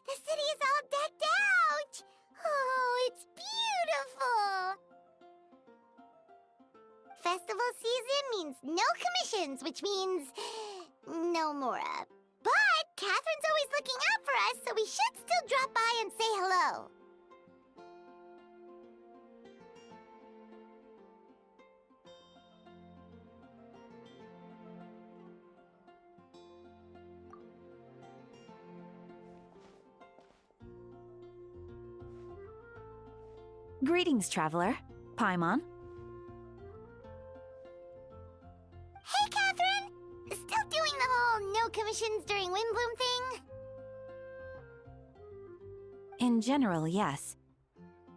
The city is all decked out! Oh, it's beautiful! Festival season means no commissions, which means no Mora. But Catherine's always looking out for us, so we should still drop by and say hello. Greetings, traveler. Paimon. Hey, Catherine! Still doing the whole no commissions during Windbloom thing? In general, yes.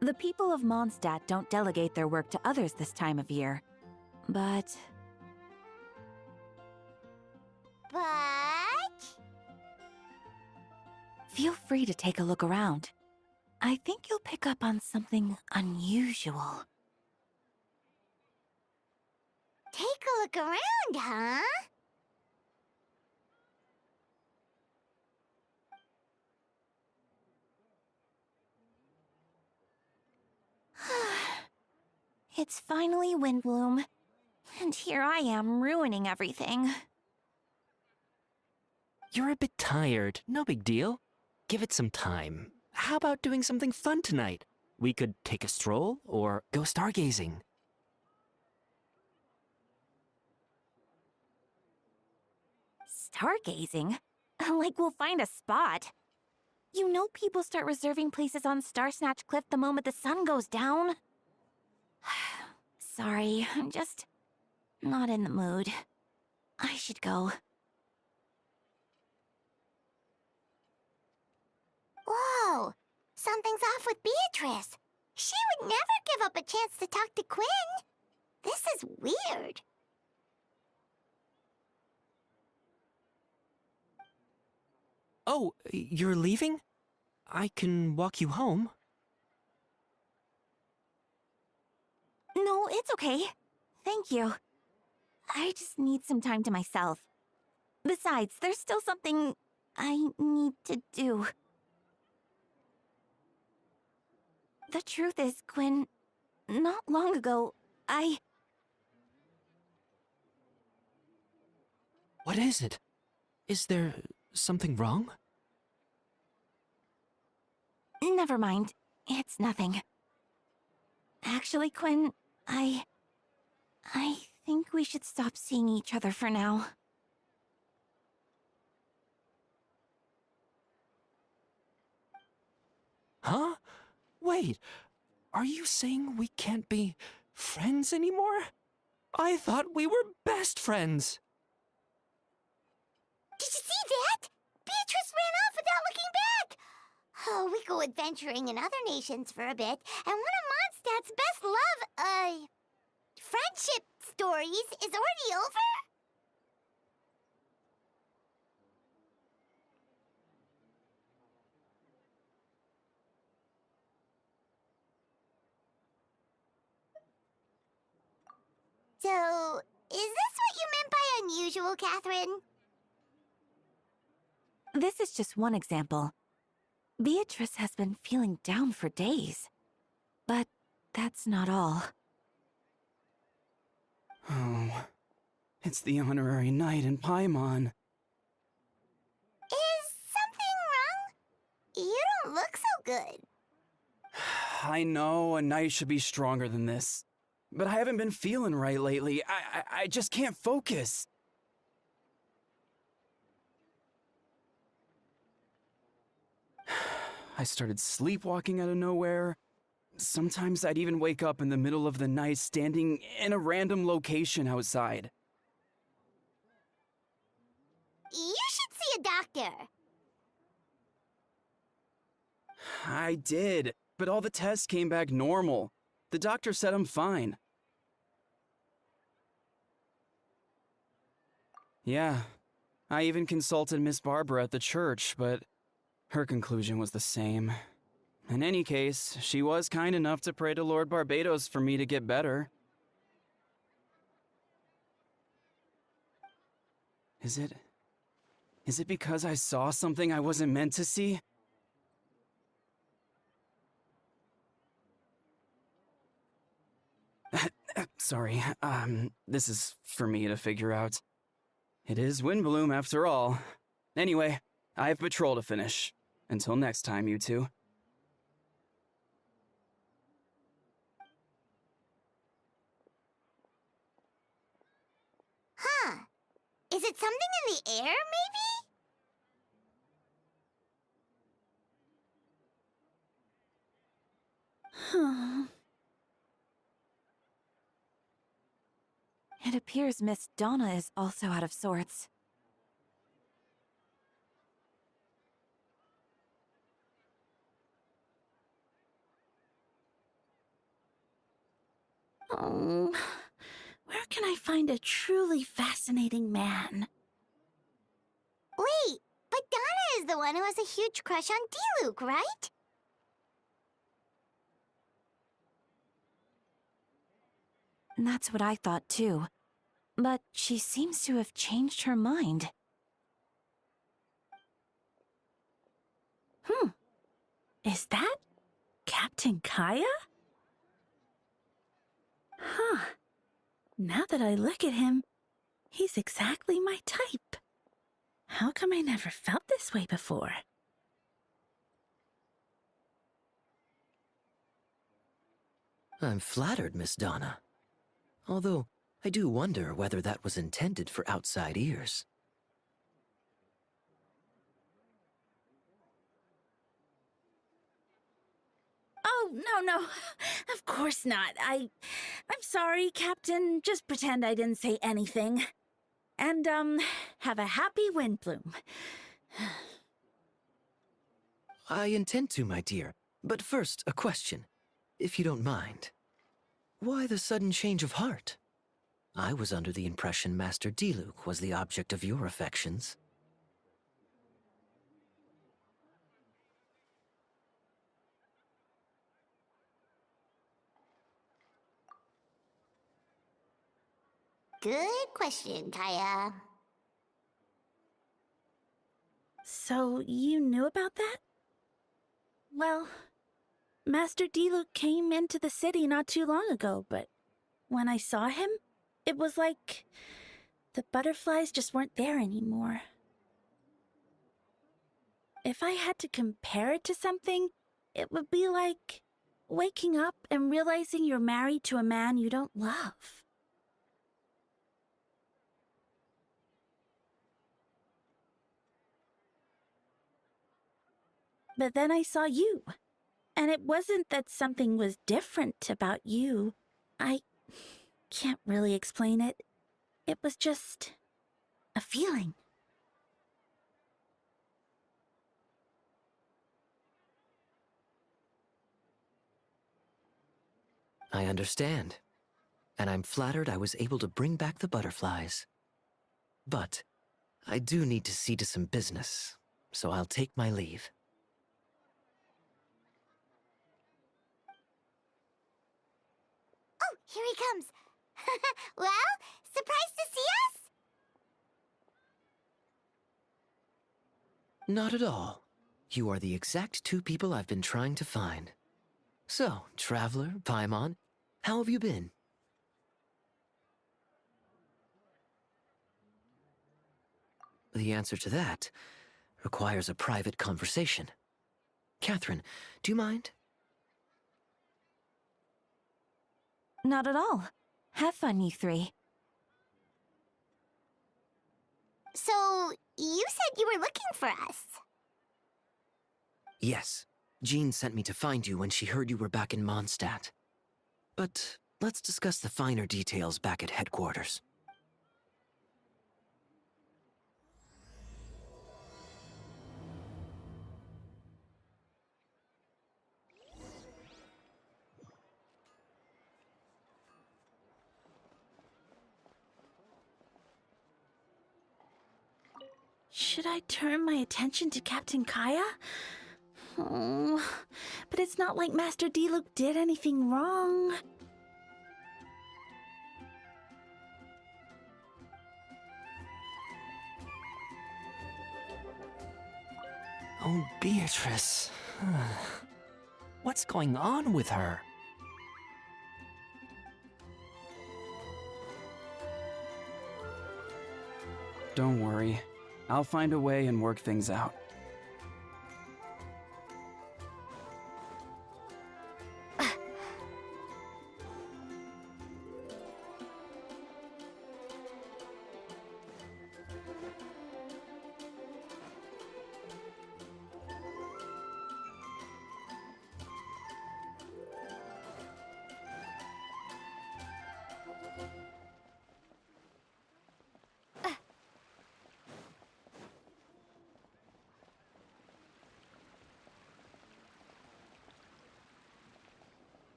The people of Mondstadt don't delegate their work to others this time of year. But... Feel free to take a look around. I think you'll pick up on something unusual. Take a look around, huh? It's finally Windbloom, and here I am ruining everything. You're a bit tired. No big deal. Give it some time. How about doing something fun tonight? We could take a stroll or go stargazing. Stargazing? Like we'll find a spot. You know people start reserving places on Starsnatch Cliff the moment the sun goes down. Sorry, I'm just not in the mood. I should go. Whoa! Something's off with Beatrice. She would never give up a chance to talk to Quinn. This is weird. Oh, you're leaving? I can walk you home. No, it's okay. Thank you. I just need some time to myself. Besides, there's still something I need to do. The truth is, Quinn, not long ago, What is it? Is there something wrong? Never mind. It's nothing. Actually, Quinn, I think we should stop seeing each other for now. Huh? Wait, are you saying we can't be friends anymore? I thought we were best friends. Did you see that? Beatrice ran off without looking back. Oh, we go adventuring in other nations for a bit, and one of Mondstadt's best friendship stories is already over? So, is this what you meant by unusual, Catherine? This is just one example. Beatrice has been feeling down for days. But that's not all. Oh, it's the honorary knight in Paimon. Is something wrong? You don't look so good. I know a knight should be stronger than this, but I haven't been feeling right lately. I just can't focus. I started sleepwalking out of nowhere. Sometimes I'd even wake up in the middle of the night standing in a random location outside. You should see a doctor. I did, but all the tests came back normal. The doctor said I'm fine. Yeah, I even consulted Miss Barbara at the church, but her conclusion was the same. In any case, she was kind enough to pray to Lord Barbados for me to get better. Is it because I saw something I wasn't meant to see? sorry. This is for me to figure out. It is Windbloom after all. Anyway, I have patrol to finish. Until next time, you two. Huh. Is it something in the air, maybe? It appears Miss Donna is also out of sorts. Oh, where can I find a truly fascinating man? Wait, but Donna is the one who has a huge crush on D-Luke, right? That's what I thought too. But she seems to have changed her mind. Is that Captain Kaya? Huh. Now that I look at him, he's exactly my type. How come I never felt this way before? I'm flattered, Miss Donna. Although, I do wonder whether that was intended for outside ears. Oh, no. Of course not. I'm sorry, Captain. Just pretend I didn't say anything. And, have a happy Windbloom. I intend to, my dear. But first, a question, if you don't mind. Why the sudden change of heart? I was under the impression Master D-Luke was the object of your affections. Good question, Kaya. So, you knew about that? Well, Master D-Luke came into the city not too long ago, but when I saw him, it was like the butterflies just weren't there anymore. If I had to compare it to something, it would be like waking up and realizing you're married to a man you don't love. But then I saw you, and it wasn't that something was different about you. I can't really explain it. It was just a feeling. I understand. And I'm flattered I was able to bring back the butterflies. But I do need to see to some business, so I'll take my leave. Oh, here he comes. Well, surprised to see us? Not at all. You are the exact two people I've been trying to find. So, Traveler, Paimon, how have you been? The answer to that requires a private conversation. Catherine, do you mind? Not at all. Have fun, you three. So, you said you were looking for us. Yes. Jean sent me to find you when she heard you were back in Mondstadt. But let's discuss the finer details back at headquarters. Should I turn my attention to Captain Kaya? Oh, but it's not like Master D-Luke did anything wrong. Oh, Beatrice. What's going on with her? Don't worry. I'll find a way and work things out.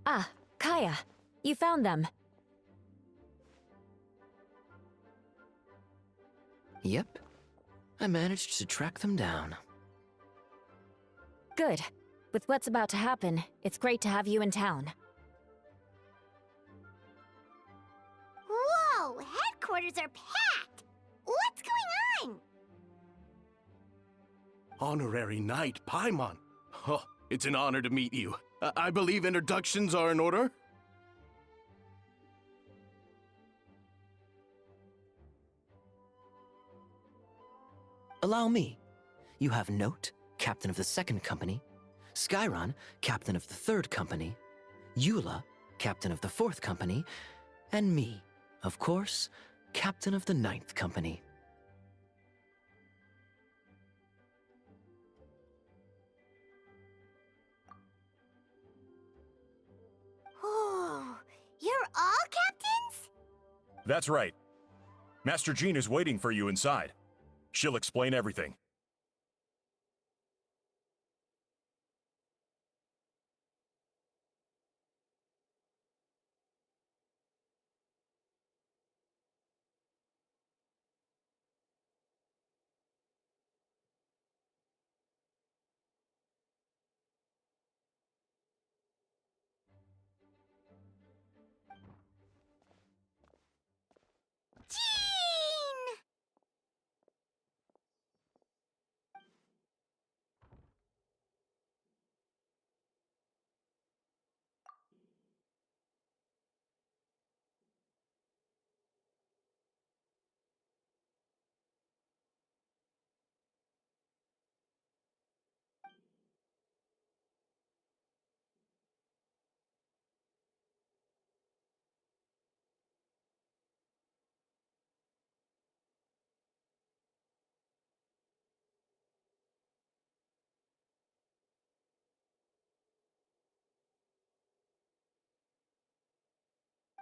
Ah, Kaya, you found them. Yep. I managed to track them down. Good. With what's about to happen, it's great to have you in town. Whoa! Headquarters are packed! What's going on? Honorary Knight Paimon. Oh, it's an honor to meet you. I believe introductions are in order? Allow me. You have Note, captain of the 2nd Company, Skyron, captain of the 3rd Company, Eula, captain of the 4th Company, and me, of course, captain of the 9th Company. Oh, you're all captains? That's right. Master Jean is waiting for you inside. She'll explain everything. Jean!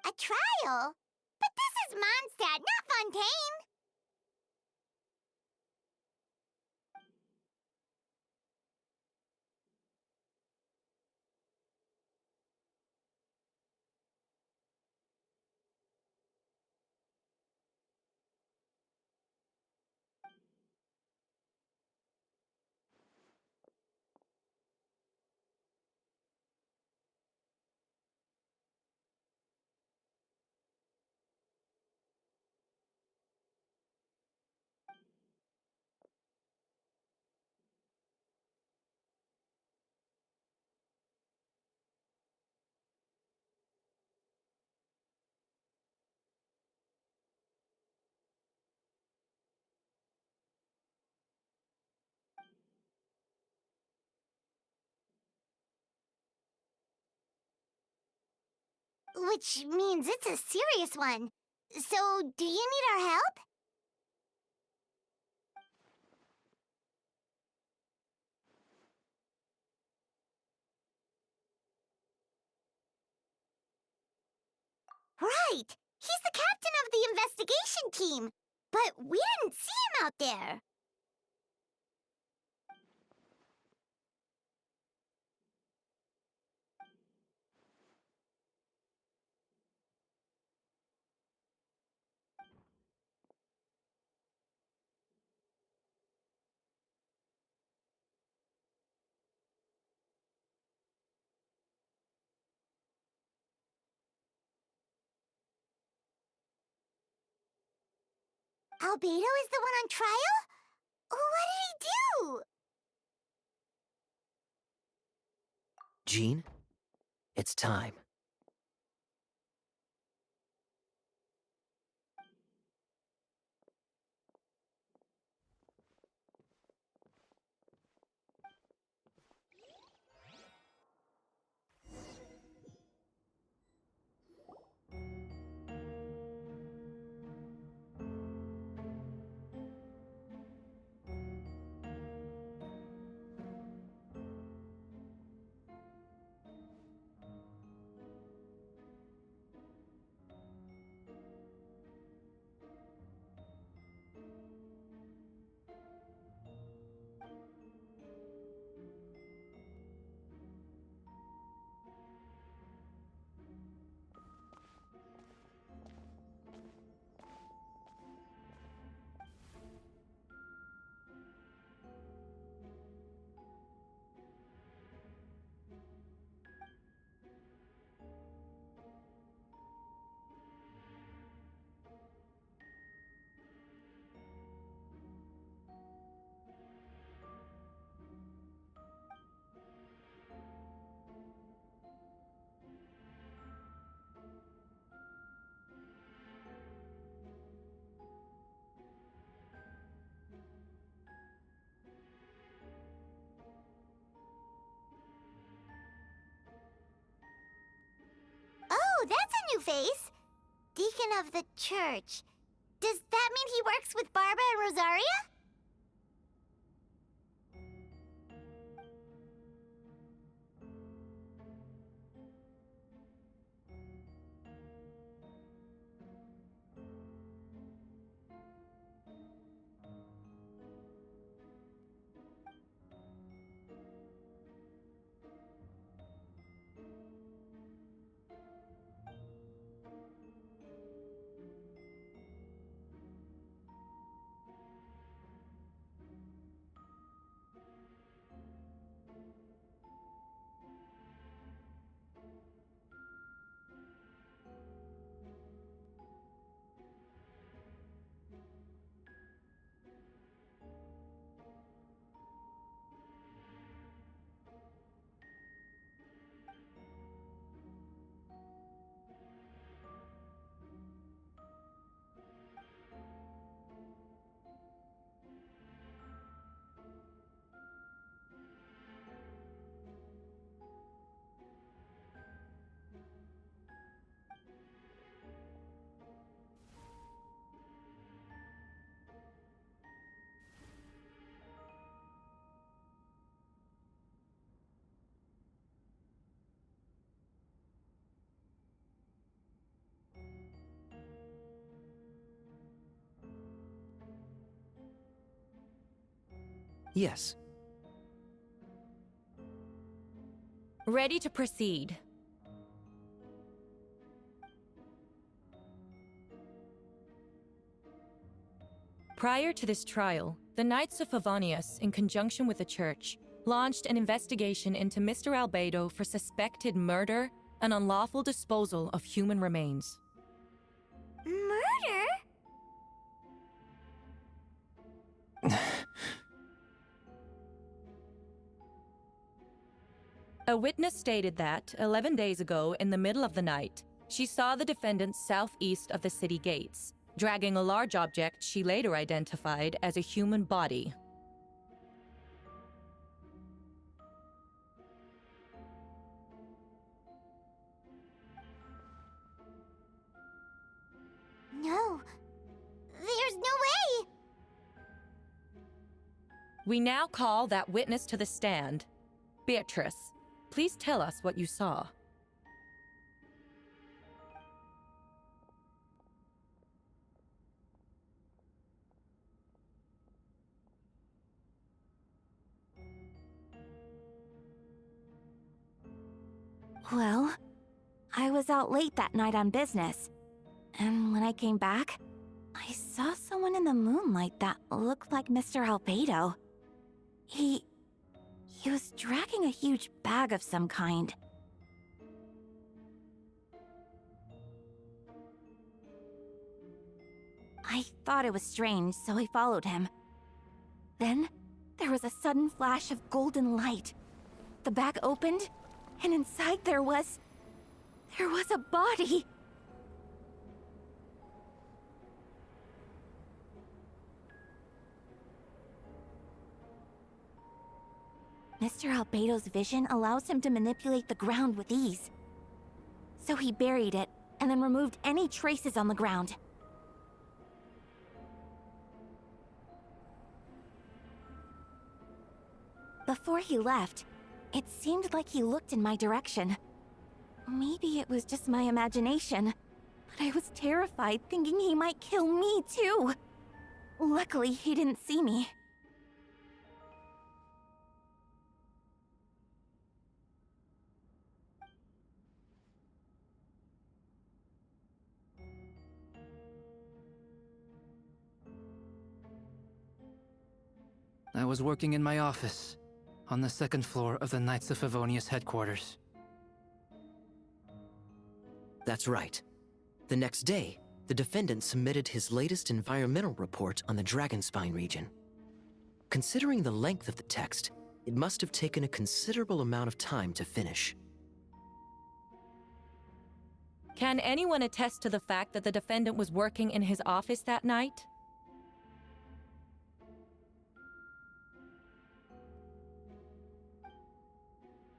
A trial? But this is Mondstadt, not Fontaine! which means it's a serious one. So, do you need our help? Right! He's the captain of the investigation team, but we didn't see him out there. Albedo is the one on trial? What did he do? Jean, it's time. Oh, that's a new face. Deacon of the church. Does that mean he works with Barbara and Rosaria? Yes. Ready to proceed. Prior to this trial, the Knights of Favonius, in conjunction with the Church, launched an investigation into Mr. Albedo for suspected murder and unlawful disposal of human remains. Murder? A witness stated that, 11 days ago, in the middle of the night, she saw the defendant southeast of the city gates, dragging a large object she later identified as a human body. No. There's no way! We now call that witness to the stand. Beatrice, please tell us what you saw. Well, I was out late that night on business. And when I came back, I saw someone in the moonlight that looked like Mr. Albedo. He was dragging a huge bag of some kind. I thought it was strange, so I followed him. Then, there was a sudden flash of golden light. The bag opened, and inside there was a body! Mr. Albedo's vision allows him to manipulate the ground with ease. So he buried it, and then removed any traces on the ground. Before he left, it seemed like he looked in my direction. Maybe it was just my imagination, but I was terrified thinking he might kill me too. Luckily, he didn't see me. I was working in my office, on the second floor of the Knights of Favonius headquarters. That's right. The next day, the defendant submitted his latest environmental report on the Dragonspine region. Considering the length of the text, it must have taken a considerable amount of time to finish. Can anyone attest to the fact that the defendant was working in his office that night?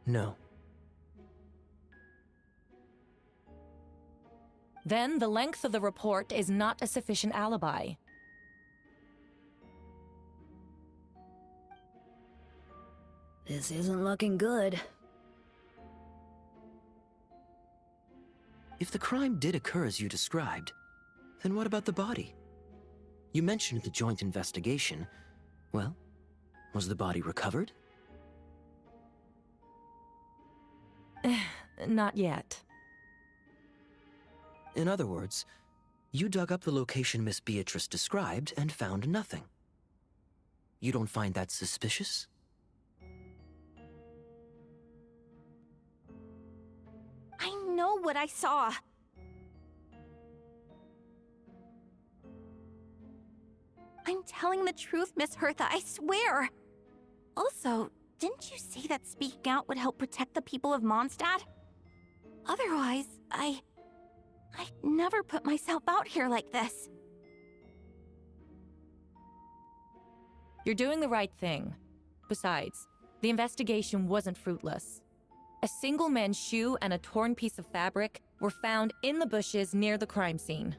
No. Then the length of the report is not a sufficient alibi. This isn't looking good. If the crime did occur as you described, then what about the body? You mentioned the joint investigation. Well, was the body recovered? Not yet. In other words, you dug up the location Miss Beatrice described and found nothing. You don't find that suspicious? I know what I saw. I'm telling the truth, Miss Hertha, I swear. Also, didn't you say that speaking out would help protect the people of Mondstadt? Otherwise, I'd never put myself out here like this. You're doing the right thing. Besides, the investigation wasn't fruitless. A single man's shoe and a torn piece of fabric were found in the bushes near the crime scene.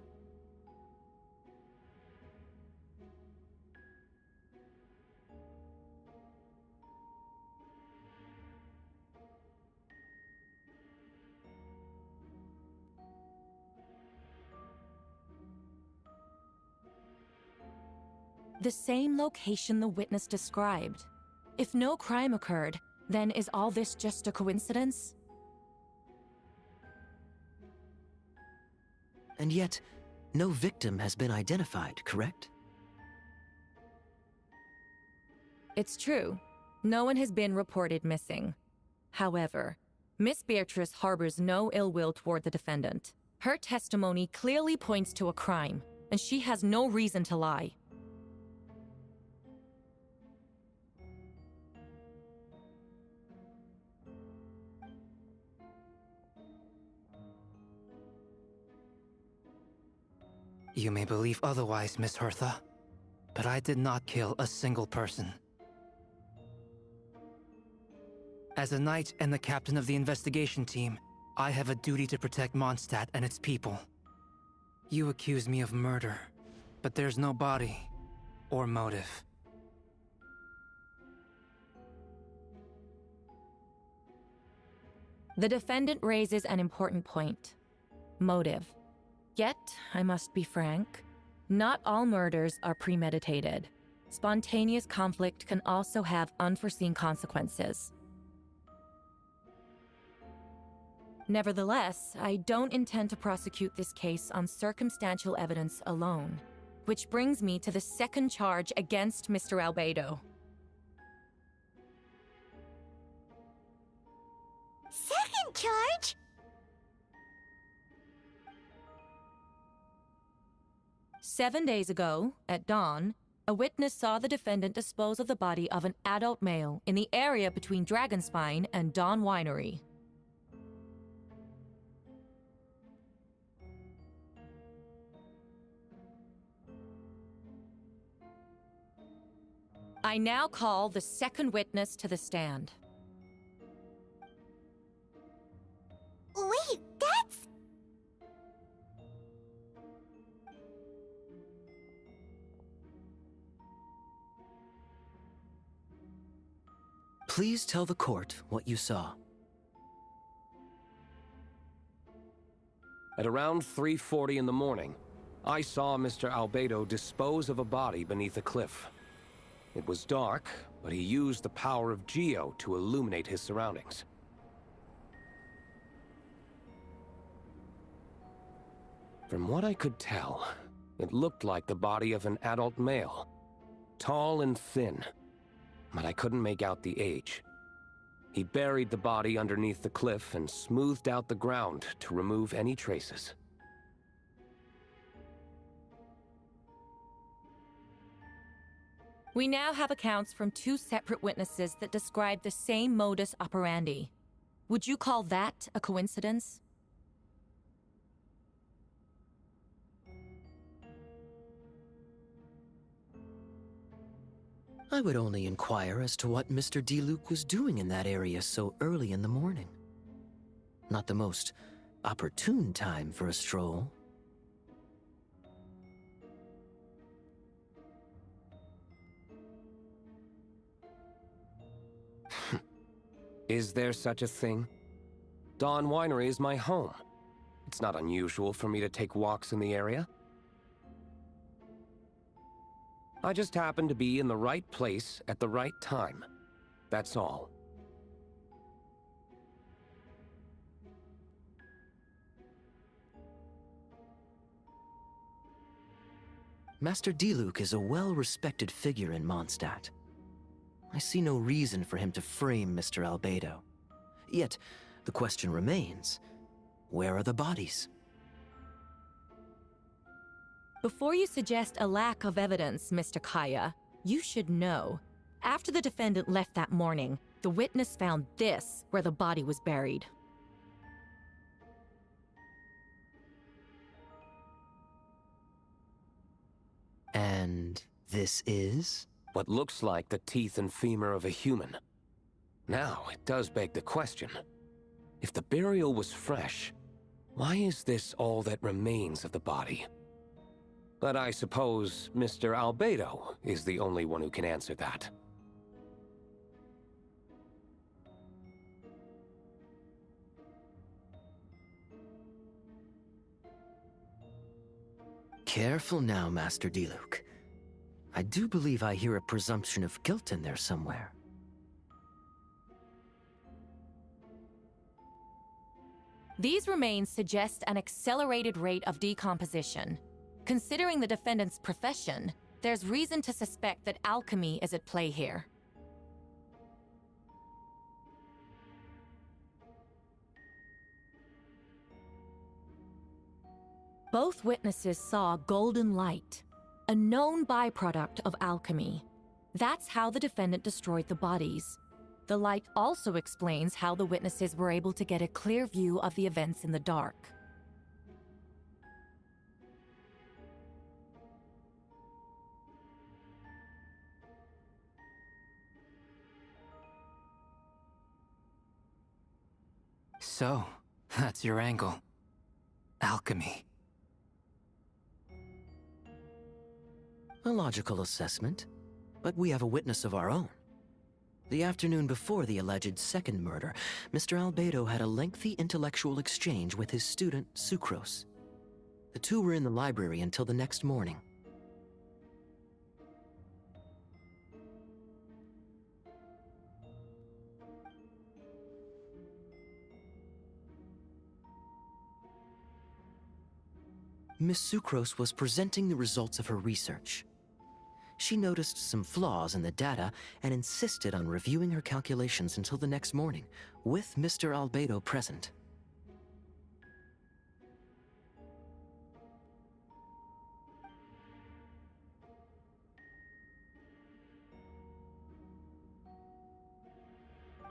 The same location the witness described. If no crime occurred, then is all this just a coincidence? And yet, no victim has been identified, correct? It's true. No one has been reported missing. However, Miss Beatrice harbors no ill will toward the defendant. Her testimony clearly points to a crime, and she has no reason to lie. You may believe otherwise, Miss Hertha, but I did not kill a single person. As a knight and the captain of the investigation team, I have a duty to protect Mondstadt and its people. You accuse me of murder, but there's no body or motive. The defendant raises an important point. Motive. Yet, I must be frank, not all murders are premeditated. Spontaneous conflict can also have unforeseen consequences. Nevertheless, I don't intend to prosecute this case on circumstantial evidence alone, which brings me to the second charge against Mr. Albedo. Second charge? "7 days ago, at dawn, a witness saw the defendant dispose of the body of an adult male in the area between Dragonspine and Dawn Winery. I now call the second witness to the stand. Wait, that's... Please tell the court what you saw. At around 3:40 in the morning, I saw Mr. Albedo dispose of a body beneath a cliff. It was dark, but he used the power of Geo to illuminate his surroundings. From what I could tell, it looked like the body of an adult male. Tall and thin, but I couldn't make out the age. He buried the body underneath the cliff and smoothed out the ground to remove any traces. We now have accounts from 2 separate witnesses that describe the same modus operandi. Would you call that a coincidence? I would only inquire as to what Mr. Diluc was doing in that area so early in the morning. Not the most opportune time for a stroll. Is there such a thing? Dawn Winery is my home. It's not unusual for me to take walks in the area. I just happened to be in the right place at the right time. That's all. Master Diluc is a well-respected figure in Mondstadt. I see no reason for him to frame Mr. Albedo. Yet, the question remains, where are the bodies? Before you suggest a lack of evidence, Mr. Kaya, you should know. After the defendant left that morning, the witness found this where the body was buried. And this is? What looks like the teeth and femur of a human. Now, it does beg the question. If the burial was fresh, why is this all that remains of the body? But I suppose Mr. Albedo is the only one who can answer that. Careful now, Master Diluc. I do believe I hear a presumption of guilt in there somewhere. These remains suggest an accelerated rate of decomposition. Considering the defendant's profession, there's reason to suspect that alchemy is at play here. Both witnesses saw golden light, a known byproduct of alchemy. That's how the defendant destroyed the bodies. The light also explains how the witnesses were able to get a clear view of the events in the dark. So, that's your angle. Alchemy. A logical assessment, but we have a witness of our own. The afternoon before the alleged second murder, Mr. Albedo had a lengthy intellectual exchange with his student, Sucrose. The two were in the library until the next morning. Miss Sucrose was presenting the results of her research. She noticed some flaws in the data and insisted on reviewing her calculations until the next morning, with Mr. Albedo present.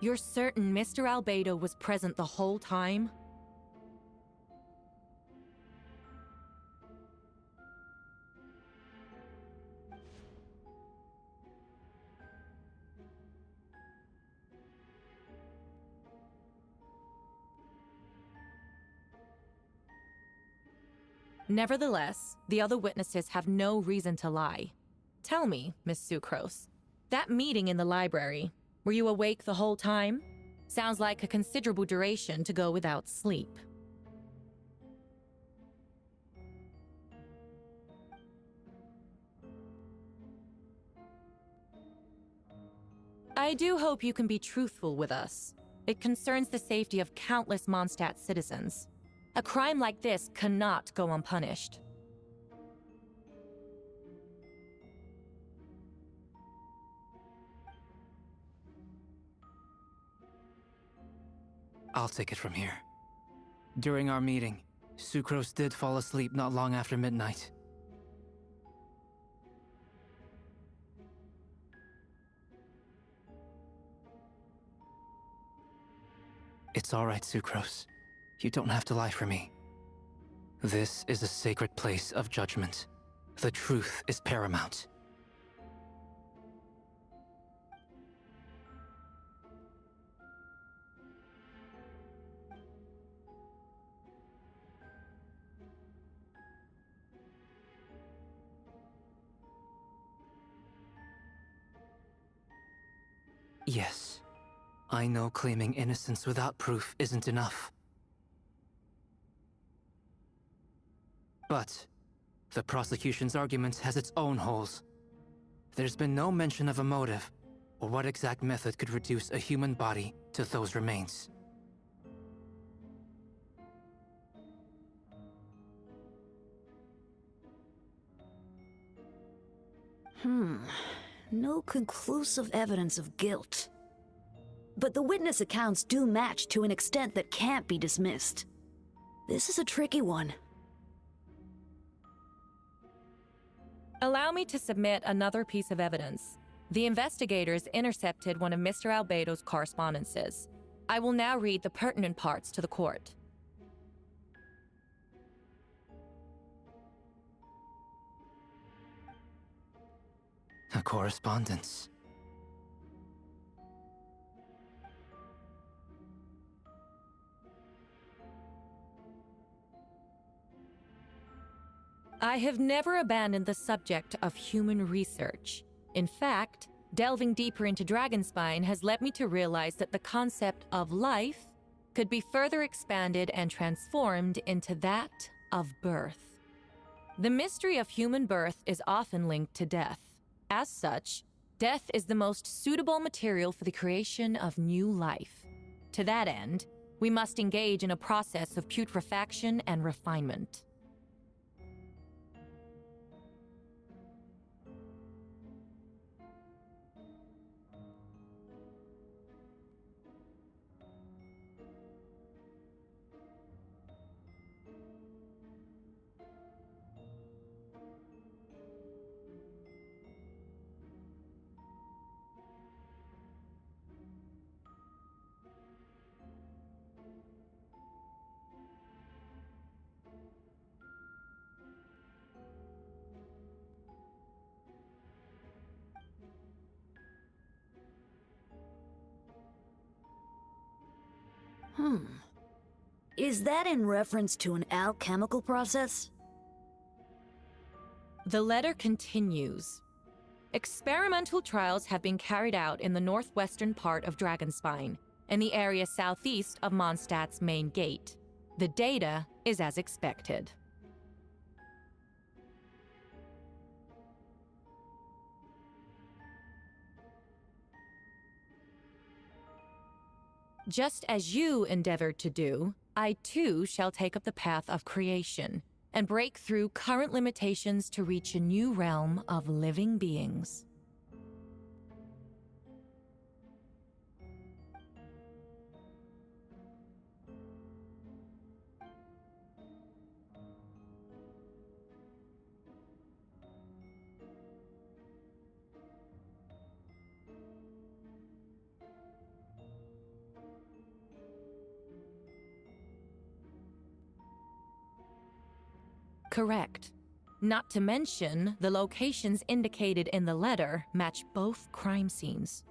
You're certain Mr. Albedo was present the whole time? Nevertheless, the other witnesses have no reason to lie. Tell me, Miss Sucrose, that meeting in the library, were you awake the whole time? Sounds like a considerable duration to go without sleep. I do hope you can be truthful with us. It concerns the safety of countless Mondstadt citizens. A crime like this cannot go unpunished. I'll take it from here. During our meeting, Sucrose did fall asleep not long after midnight. It's all right, Sucrose. You don't have to lie for me. This is a sacred place of judgment. The truth is paramount. Yes, I know claiming innocence without proof isn't enough. But the prosecution's argument has its own holes. There's been no mention of a motive, or what exact method could reduce a human body to those remains. No conclusive evidence of guilt. But the witness accounts do match to an extent that can't be dismissed. This is a tricky one. Allow me to submit another piece of evidence. The investigators intercepted one of Mr. Albedo's correspondences. I will now read the pertinent parts to the court. A correspondence. I have never abandoned the subject of human research. In fact, delving deeper into Dragonspine has led me to realize that the concept of life could be further expanded and transformed into that of birth. The mystery of human birth is often linked to death. As such, death is the most suitable material for the creation of new life. To that end, we must engage in a process of putrefaction and refinement. Is that in reference to an alchemical process? The letter continues. Experimental trials have been carried out in the northwestern part of Dragonspine, in the area southeast of Mondstadt's main gate. The data is as expected. Just as you endeavored to do, I too shall take up the path of creation and break through current limitations to reach a new realm of living beings. Correct. Not to mention, the locations indicated in the letter match both crime scenes.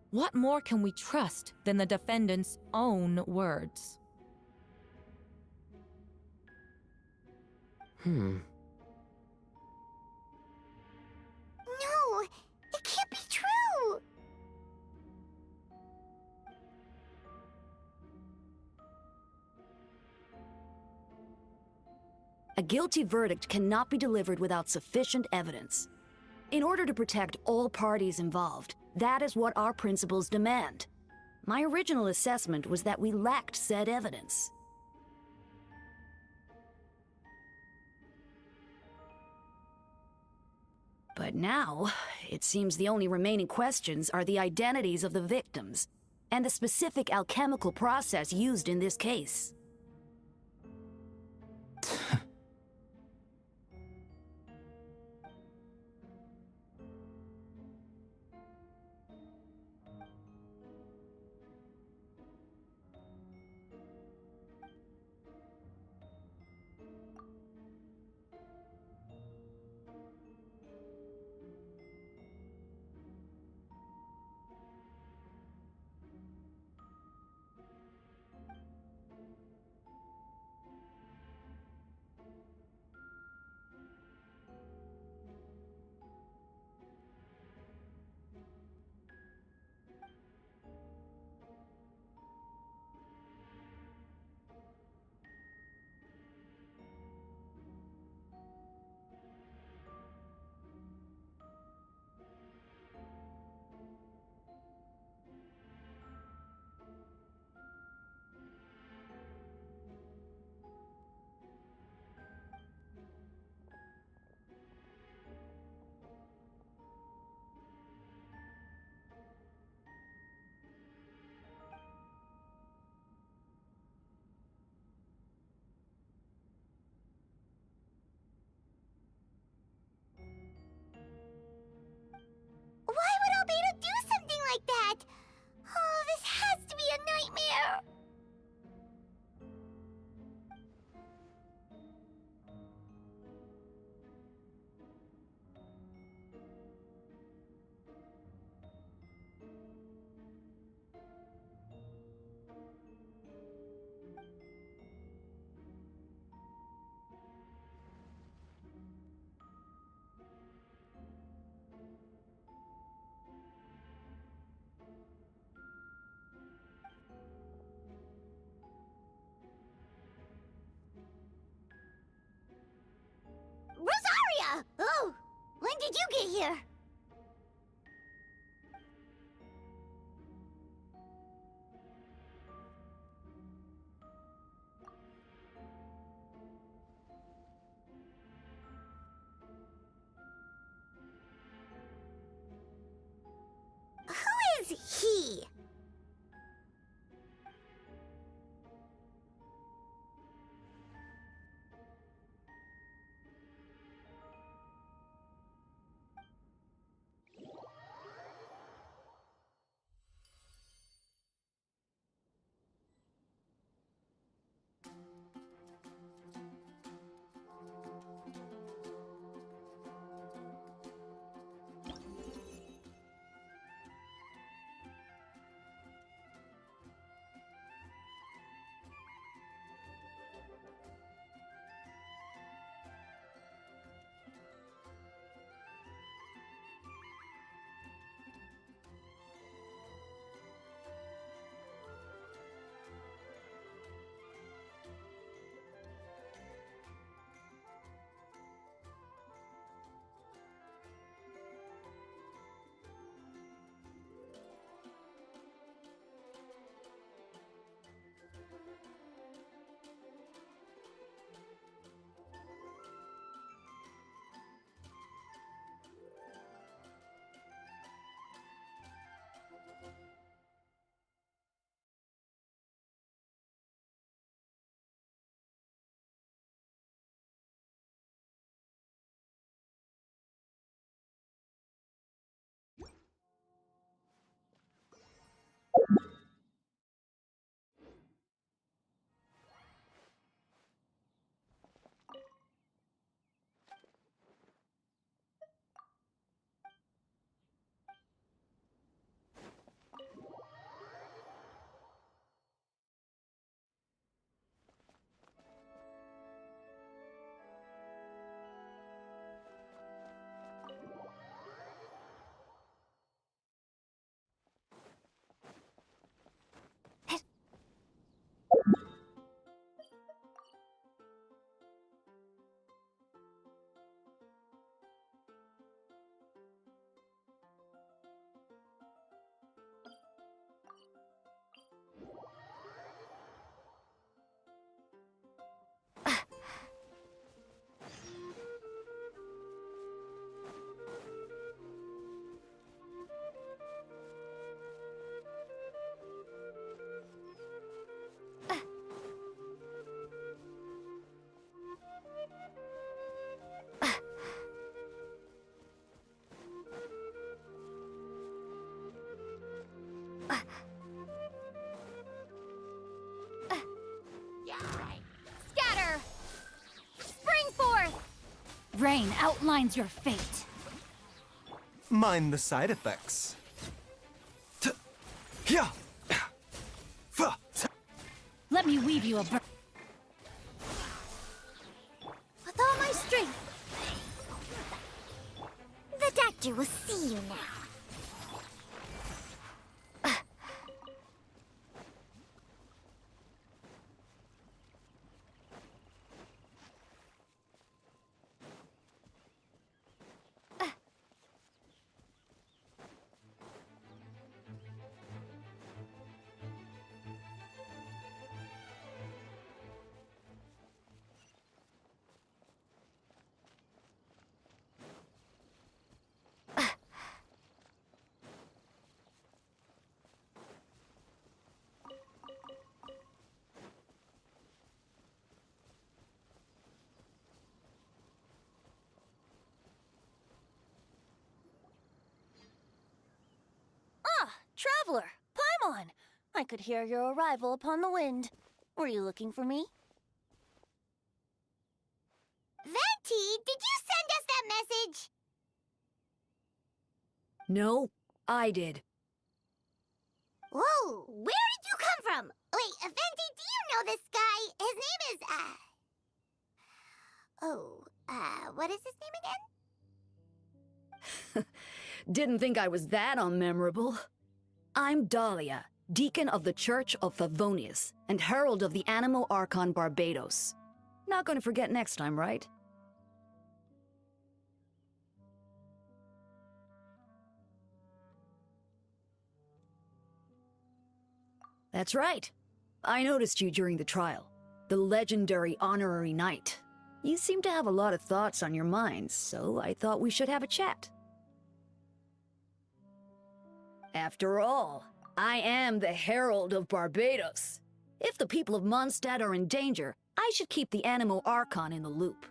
What more can we trust than the defendant's own words? No, it can't be true! A guilty verdict cannot be delivered without sufficient evidence. In order to protect all parties involved, that is what our principles demand. My original assessment was that we lacked said evidence. But now, it seems the only remaining questions are the identities of the victims and the specific alchemical process used in this case. Why would Albedo do something like that? Oh, this has to be a nightmare! Rosaria! Oh, when did you get here? Who is he? Scatter! Spring forth! Rain outlines your fate. Mind the side effects. Yeah. Let me weave you a With all my strength. The doctor will see you now. Traveler, Paimon! I could hear your arrival upon the wind. Were you looking for me? Venti, did you send us that message? No, I did. Whoa, where did you come from? Wait, Venti, do you know this guy? His name is, what is his name again? Didn't think I was that unmemorable. I'm Dahlia, Deacon of the Church of Favonius, and Herald of the Animo Archon Barbados. Not gonna forget next time, right? That's right. I noticed you during the trial. The legendary honorary knight. You seem to have a lot of thoughts on your mind, so I thought we should have a chat. After all, I am the Herald of Barbados. If the people of Mondstadt are in danger, I should keep the Animo Archon in the loop.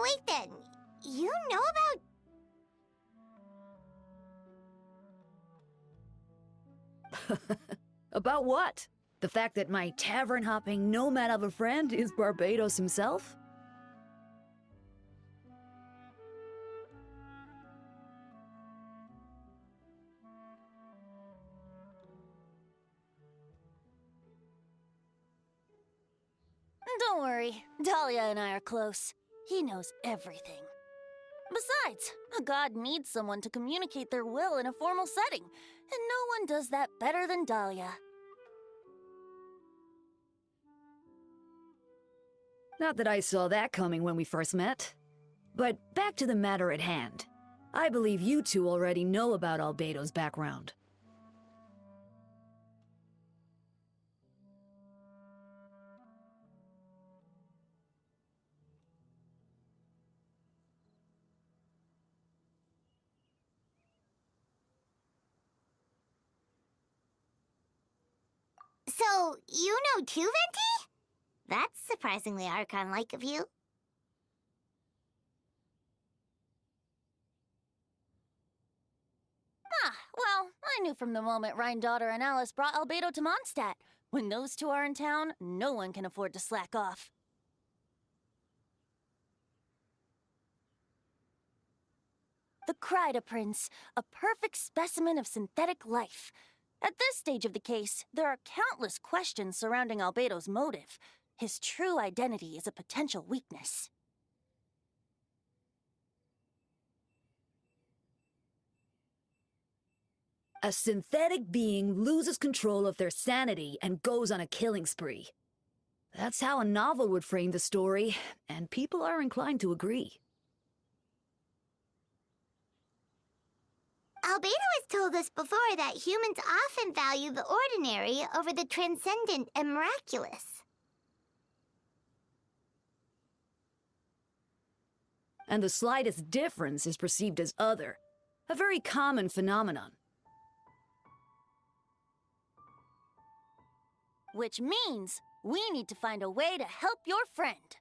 Wait then, you know about... About what? The fact that my tavern-hopping nomad of a friend is Barbados himself? Don't worry, Dahlia and I are close. He knows everything. Besides, a god needs someone to communicate their will in a formal setting, and no one does that better than Dahlia. Not that I saw that coming when we first met. But back to the matter at hand. I believe you two already know about Albedo's background. So, you know too, Venti? That's surprisingly Archon-like of you. Well, I knew from the moment Rhine-Daughter and Alice brought Albedo to Mondstadt. When those two are in town, no one can afford to slack off. The Kryda Prince, a perfect specimen of synthetic life. At this stage of the case, there are countless questions surrounding Albedo's motive. His true identity is a potential weakness. A synthetic being loses control of their sanity and goes on a killing spree. That's how a novel would frame the story, and people are inclined to agree. Albedo has told us before that humans often value the ordinary over the transcendent and miraculous. And the slightest difference is perceived as other, a very common phenomenon. Which means we need to find a way to help your friend.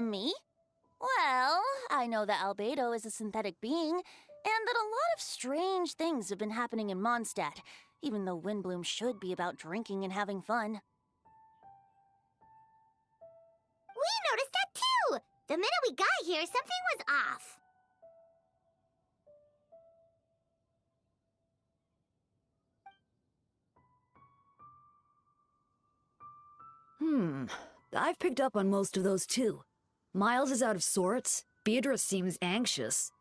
Me? Well, I know that Albedo is a synthetic being, and that a lot of strange things have been happening in Mondstadt, even though Windbloom should be about drinking and having fun. We noticed that too! The minute we got here, something was off. I've picked up on most of those too. Miles is out of sorts. Beatrice seems anxious.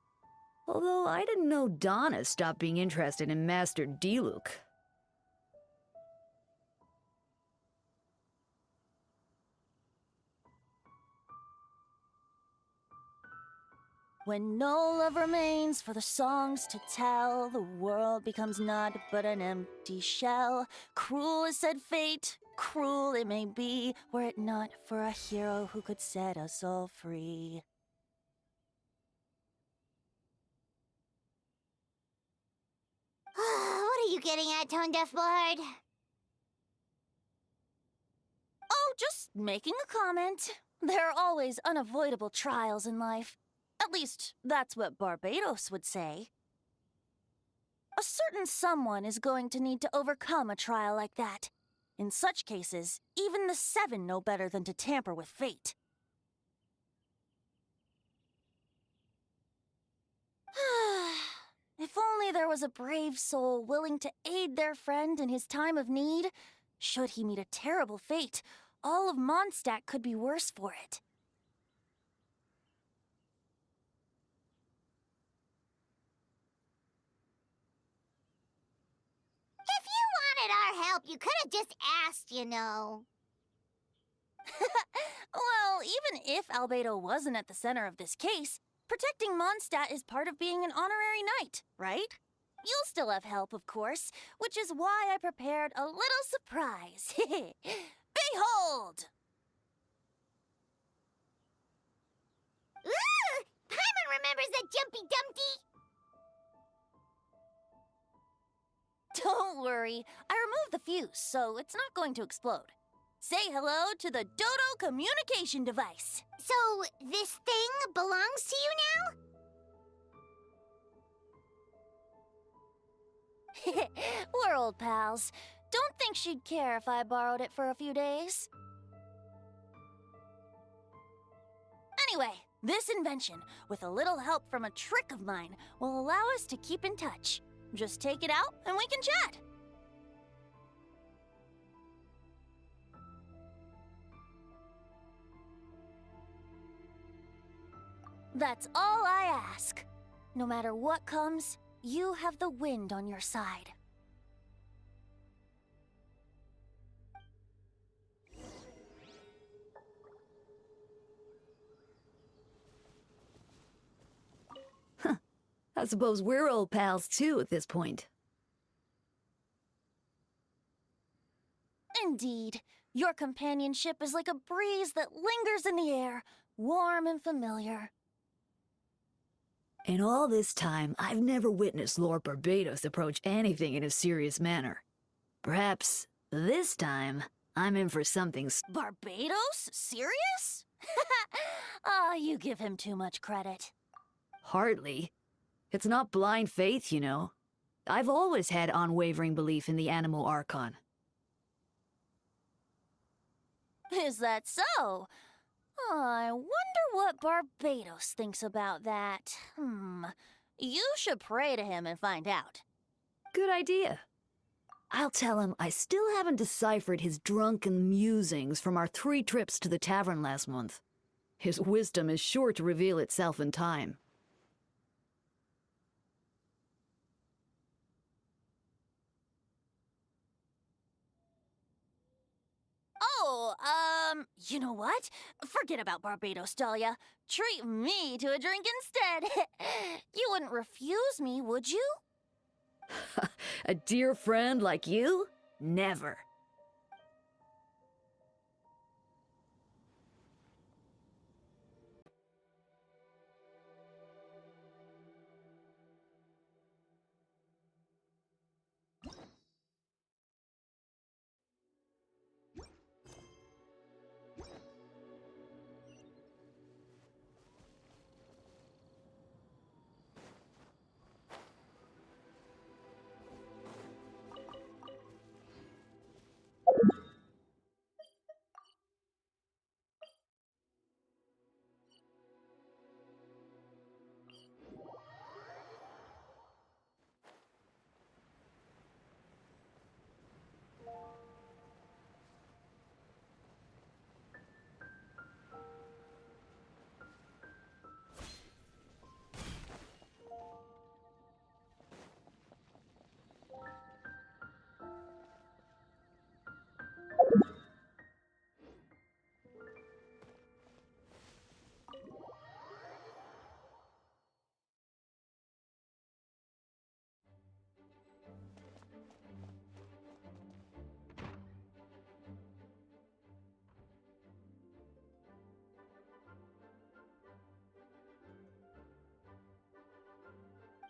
Although I didn't know Donna stopped being interested in Master Diluc. When no love remains for the songs to tell, the world becomes naught but an empty shell. Cruel is said fate, cruel it may be, were it not for a hero who could set us all free. What are you getting at, Tone Deaf Bard? Oh, just making a comment. There are always unavoidable trials in life. At least, that's what Barbados would say. A certain someone is going to need to overcome a trial like that. In such cases, even the Seven know better than to tamper with fate. If only there was a brave soul willing to aid their friend in his time of need. Should he meet a terrible fate, all of Mondstadt could be worse for it. If you wanted our help, you could have just asked, you know. Well, even if Albedo wasn't at the center of this case, protecting Mondstadt is part of being an honorary knight, right? You'll still have help, of course, which is why I prepared a little surprise. Behold! Ooh! Paimon remembers that Jumpy Dumpty! Don't worry, I removed the fuse, so it's not going to explode. Say hello to the Dodo communication device. So, this thing belongs to you now? We're old pals. Don't think she'd care if I borrowed it for a few days. Anyway, this invention, with a little help from a trick of mine, will allow us to keep in touch. Just take it out and we can chat. That's all I ask. No matter what comes, you have the wind on your side. I suppose we're old pals too at this point. Indeed. Your companionship is like a breeze that lingers in the air, warm and familiar. In all this time, I've never witnessed Lord Barbados approach anything in a serious manner. Perhaps this time, I'm in for something Barbados? Serious? Ah, you give him too much credit. Hardly. It's not blind faith, you know. I've always had unwavering belief in the animal Archon. Is that so? I wonder what Barbados thinks about that. You should pray to him and find out. Good idea. I'll tell him I still haven't deciphered his drunken musings from our 3 trips to the tavern last month. His wisdom is sure to reveal itself in time. Oh, you know what? Forget about Barbados, Dahlia. Treat me to a drink instead. You wouldn't refuse me, would you? A dear friend like you? Never.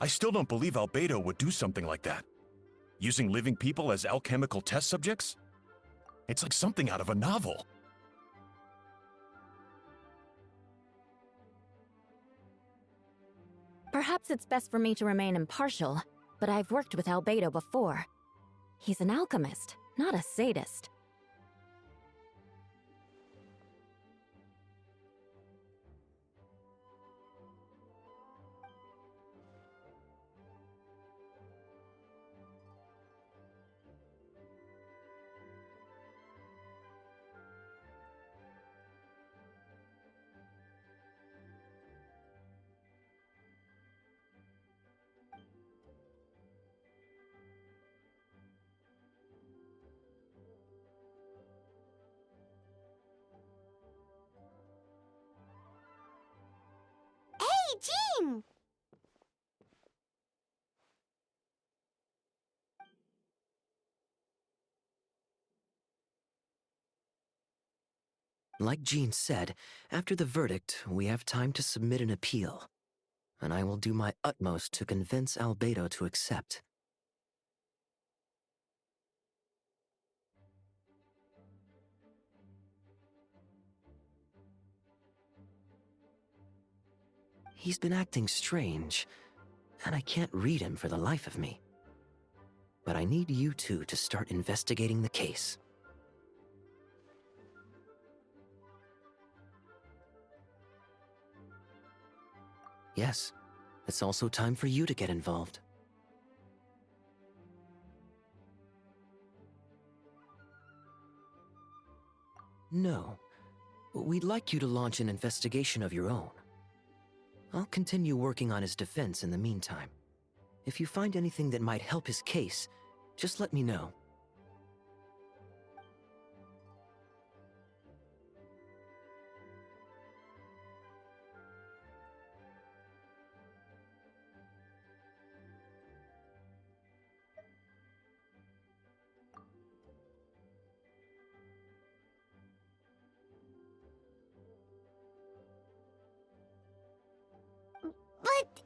I still don't believe Albedo would do something like that. Using living people as alchemical test subjects? It's like something out of a novel. Perhaps it's best for me to remain impartial, but I've worked with Albedo before. He's an alchemist, not a sadist. Hey, Jean! Like Jean said, after the verdict, we have time to submit an appeal. And I will do my utmost to convince Albedo to accept. He's been acting strange, and I can't read him for the life of me. But I need you two to start investigating the case. Yes, it's also time for you to get involved. No, we'd like you to launch an investigation of your own. I'll continue working on his defense in the meantime. If you find anything that might help his case, just let me know. But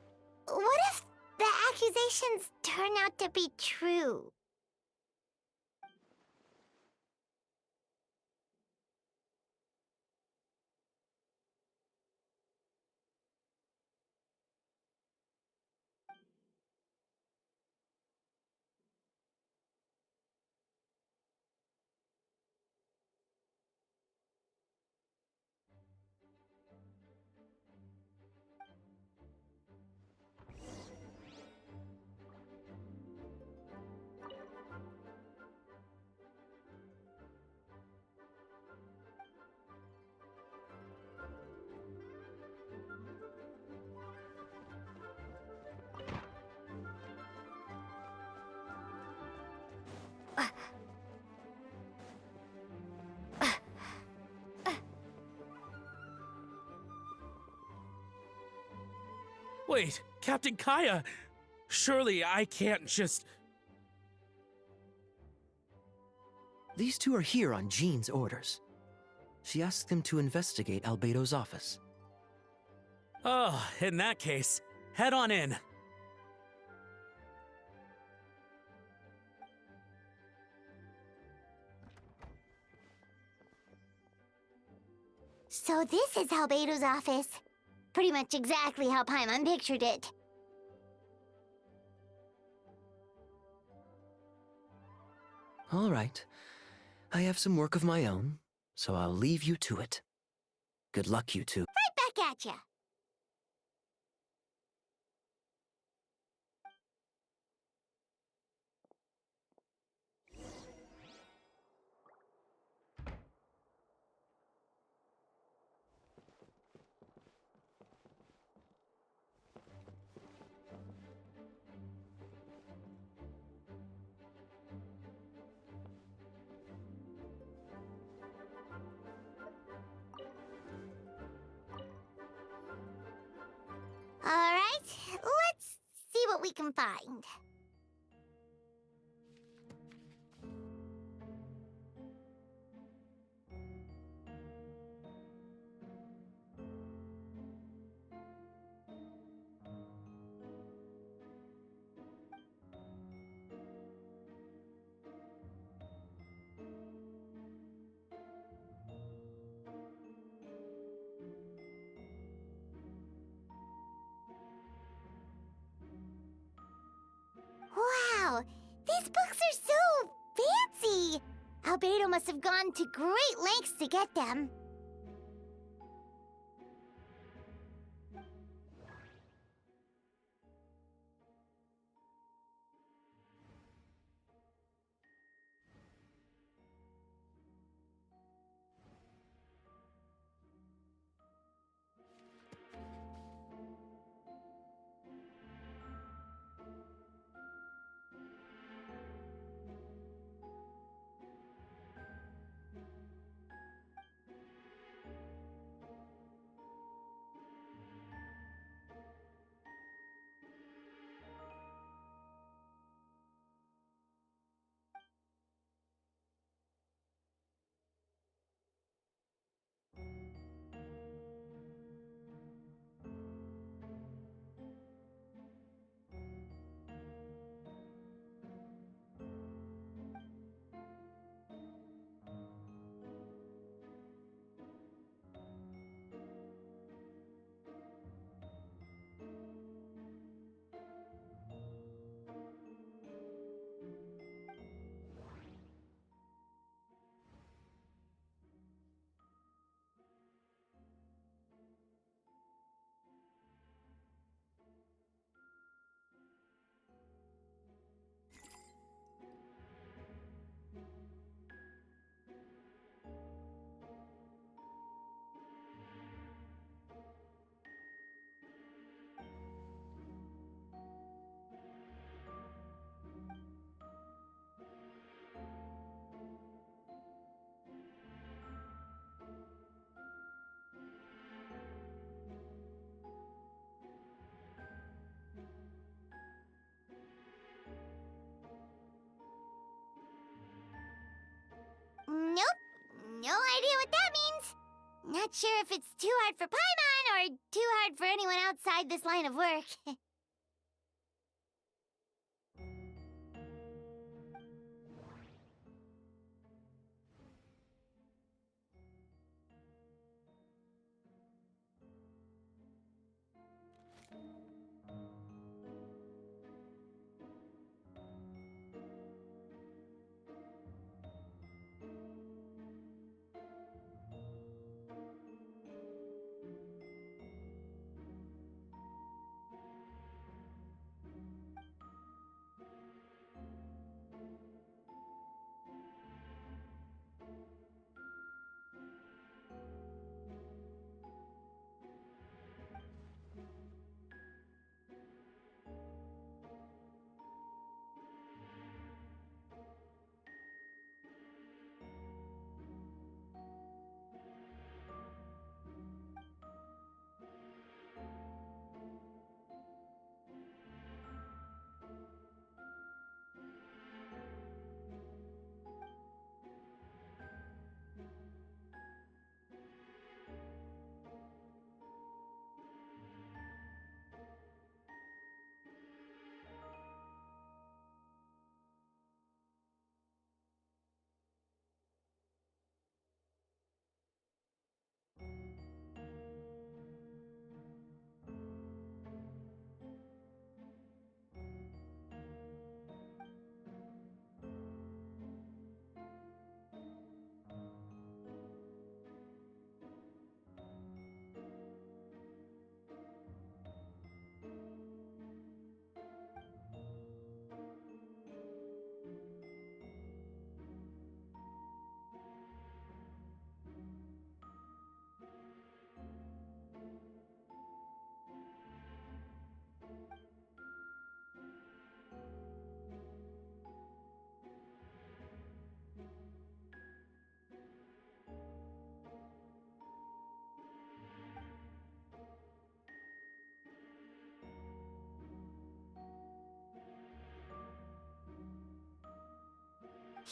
what if the accusations turn out to be true? Wait, Captain Kaya! Surely I can't just... These two are here on Jean's orders. She asked them to investigate Albedo's office. Oh, in that case, head on in. So this is Albedo's office. Pretty much exactly how Paimon pictured it. All right. I have some work of my own, so I'll leave you to it. Good luck, you two. Right back at ya! Alright, let's see what we can find. must have gone to great lengths to get them. Nope. No idea what that means. Not sure if it's too hard for Paimon or too hard for anyone outside this line of work.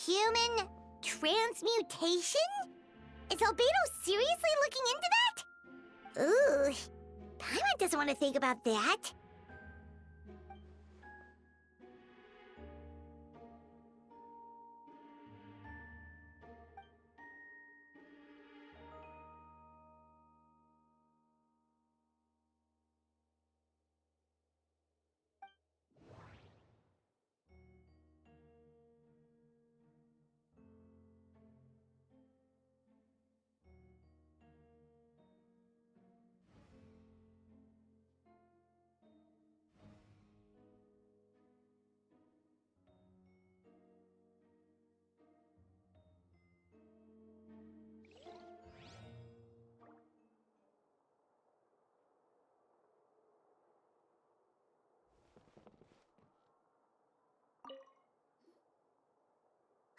Human transmutation? Is Albedo seriously looking into that? Ooh, Paimon doesn't want to think about that.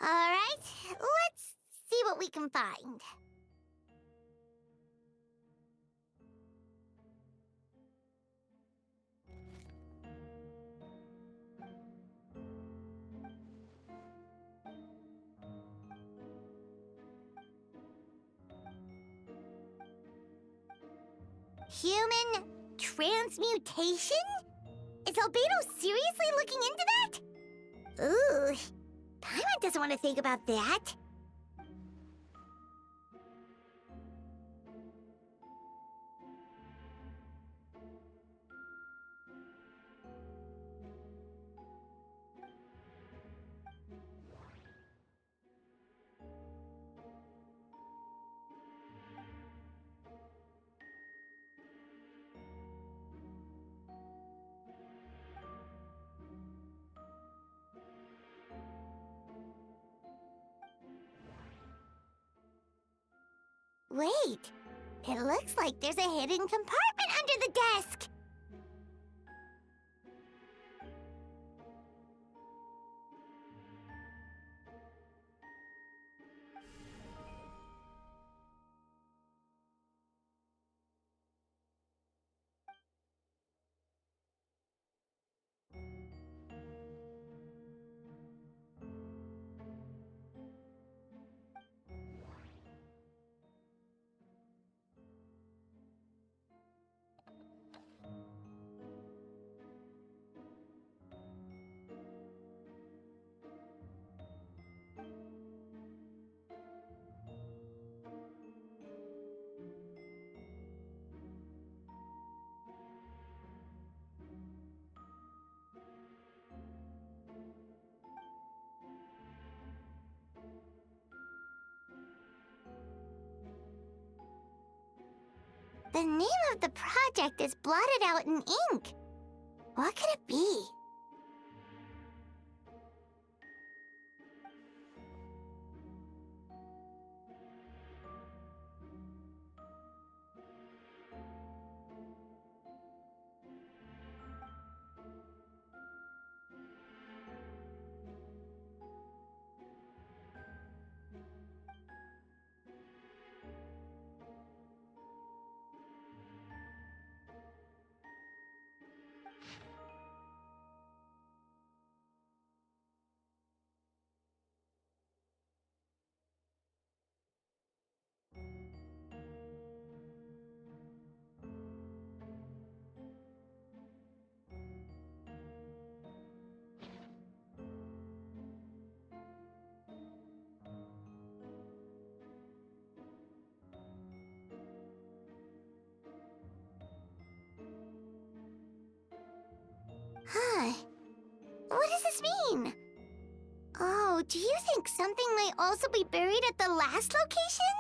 Alright, let's see what we can find. Human transmutation? Is Albedo seriously looking into that? Ooh, Paimon doesn't want to think about that. Wait, it looks like there's a hidden compartment under the desk. The name of the project is blotted out in ink. What could it be? Huh. What does this mean? Oh, do you think something might also be buried at the last location?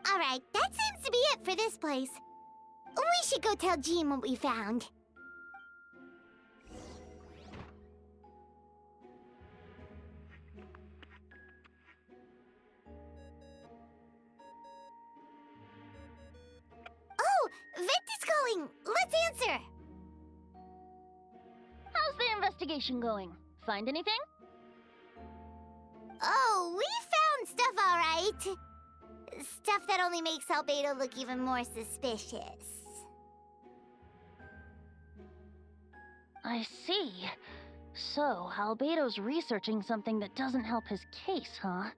Alright, that seems to be it for this place. We should go tell Jean what we found. Oh, Vent is calling! Let's answer! How's the investigation going? Find anything? Oh, we found stuff all right. Stuff that only makes Albedo look even more suspicious. I see. So, Albedo's researching something that doesn't help his case, huh?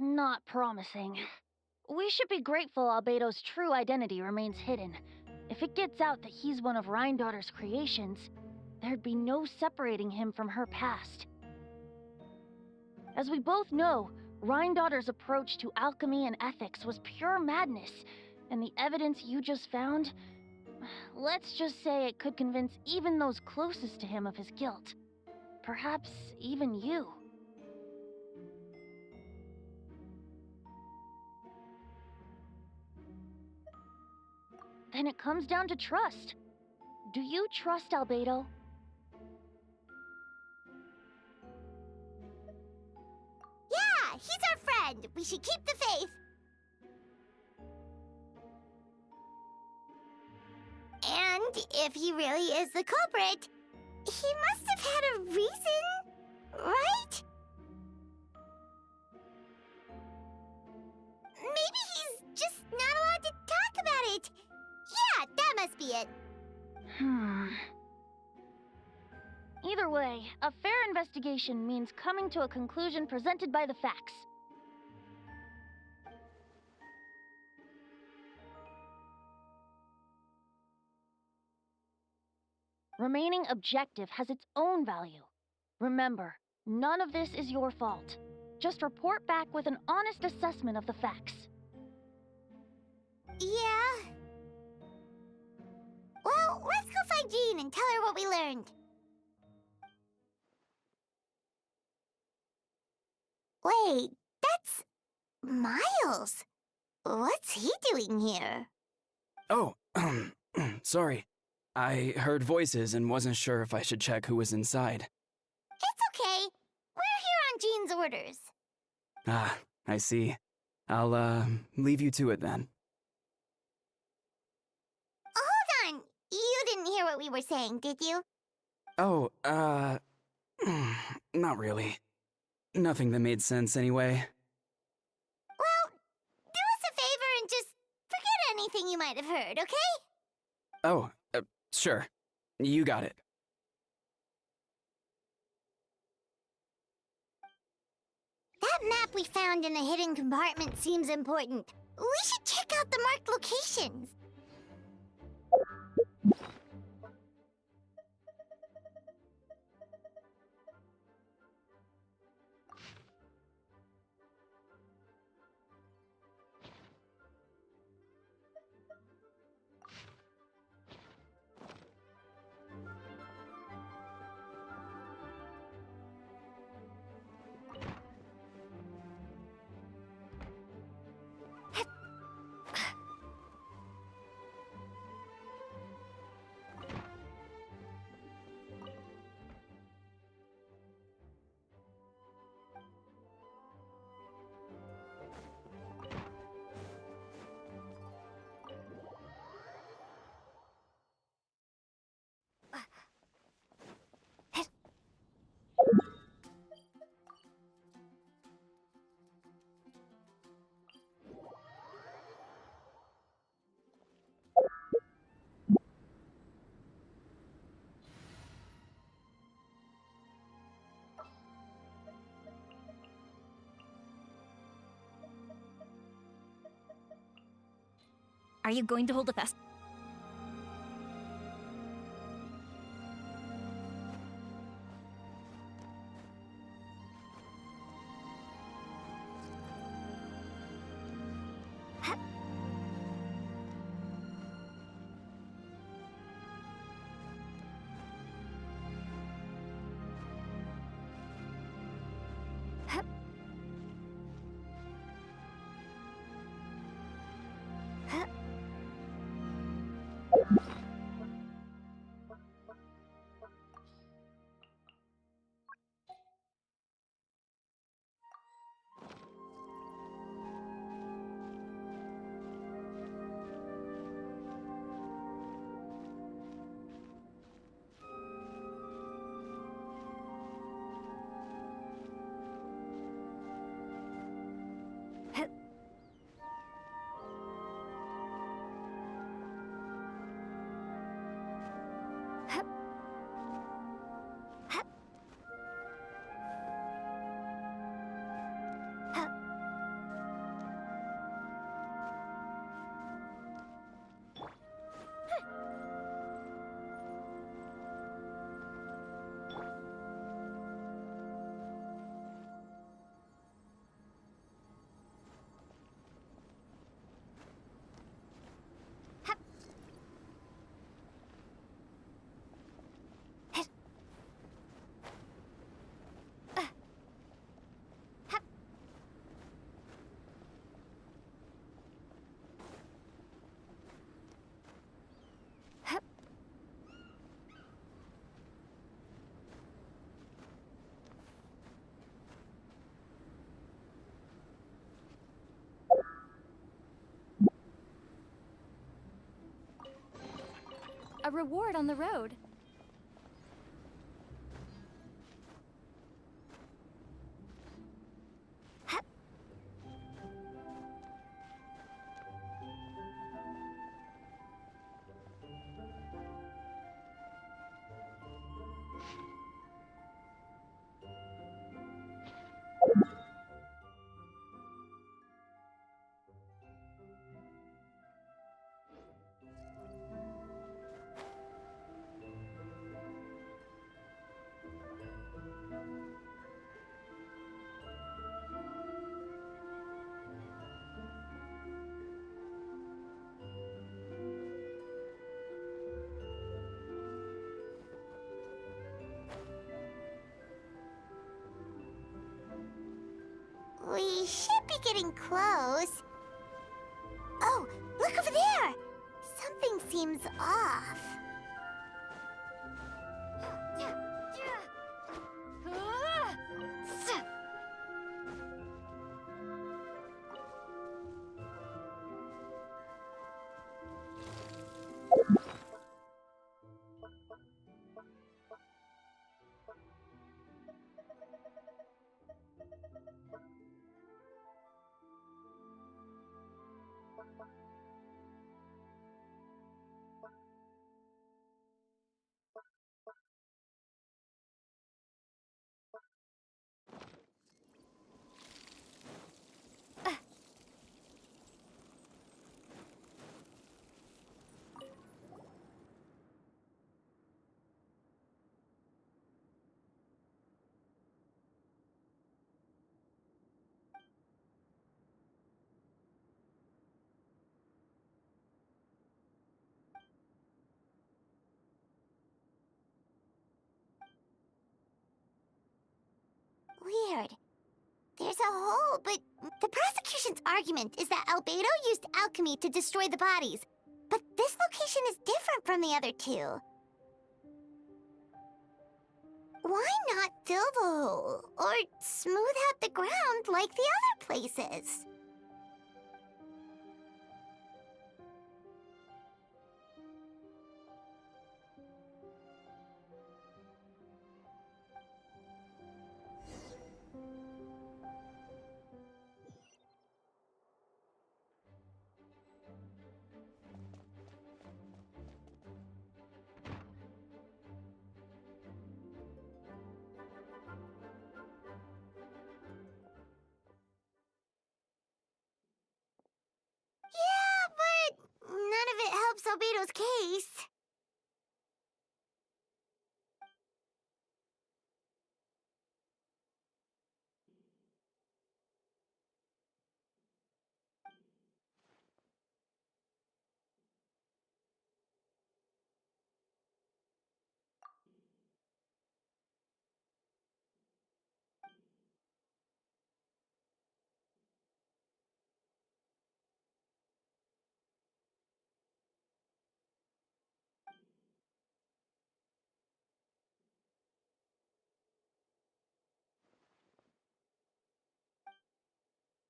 Not promising. We should be grateful Albedo's true identity remains hidden. If it gets out that he's one of Rhindaughter's creations, there'd be no separating him from her past. As we both know, Rhindaughter's approach to alchemy and ethics was pure madness, and the evidence you just found, let's just say it could convince even those closest to him of his guilt. Perhaps even you. Then it comes down to trust. Do you trust Albedo? Yeah, he's our friend. We should keep the faith. And if he really is the culprit, He must have had a reason, right? Maybe he's just not allowed to talk about it. Yeah, that must be it. Either way, a fair investigation means coming to a conclusion presented by the facts. Remaining objective has its own value. Remember, none of this is your fault. Just report back with an honest assessment of the facts. Yeah. Well, let's go find Jean and tell her what we learned. Wait, that's Miles. What's he doing here? Oh, sorry. I heard voices and wasn't sure if I should check who was inside. It's okay. We're here on Jean's orders. Ah, I see. I'll, leave you to it then. Hold on. You didn't hear what we were saying, did you? Oh, not really. Nothing that made sense anyway. Well, do us a favor and just forget anything you might have heard, okay? Oh, sure. You got it. That map we found in the hidden compartment seems important. We should check out the marked locations. Are you going to hold a fest? A reward on the road. We should be getting close. Oh, look over there! Something seems off. Weird. There's a hole, but the prosecution's argument is that Albedo used alchemy to destroy the bodies. But this location is different from the other two. Why not fill the hole, or smooth out the ground like the other places? Yeah, but none of it helps Albedo's case.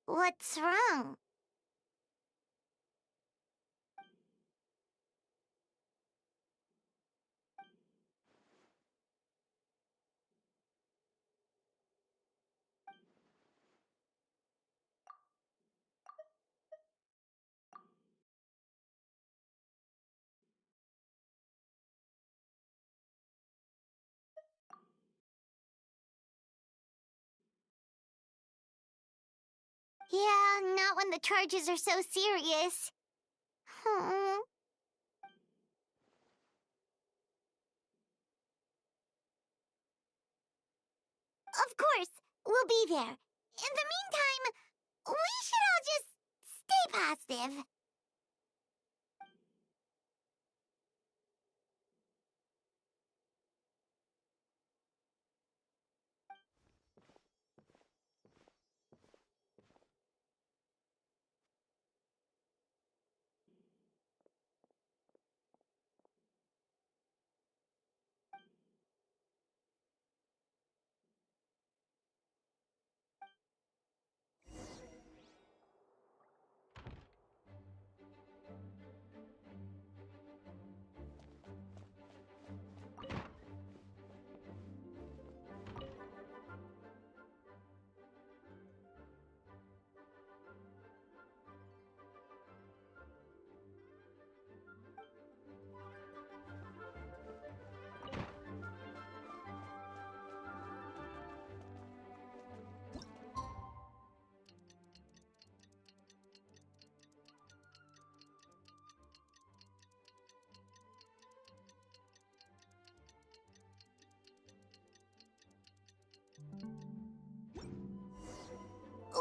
What's wrong? Yeah, not when the charges are so serious. Hmm. Of course, we'll be there. In the meantime, we should all just stay positive.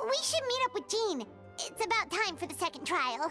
We should meet up with Jean. It's about time for the second trial.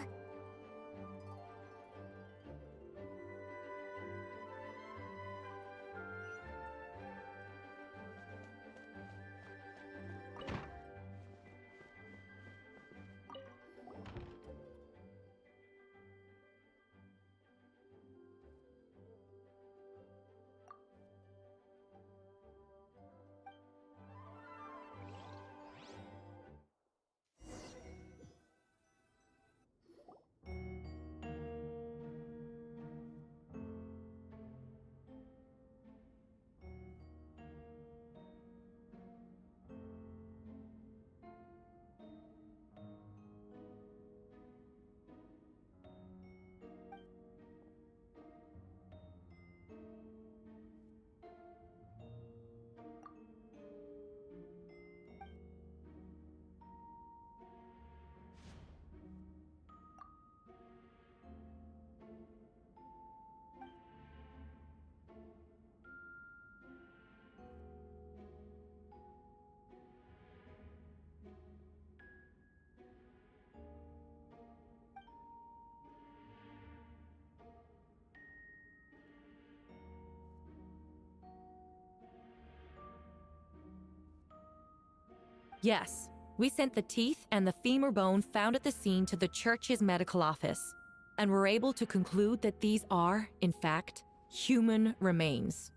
Yes, we sent the teeth and the femur bone found at the scene to the church's medical office, and were able to conclude that these are, in fact, human remains.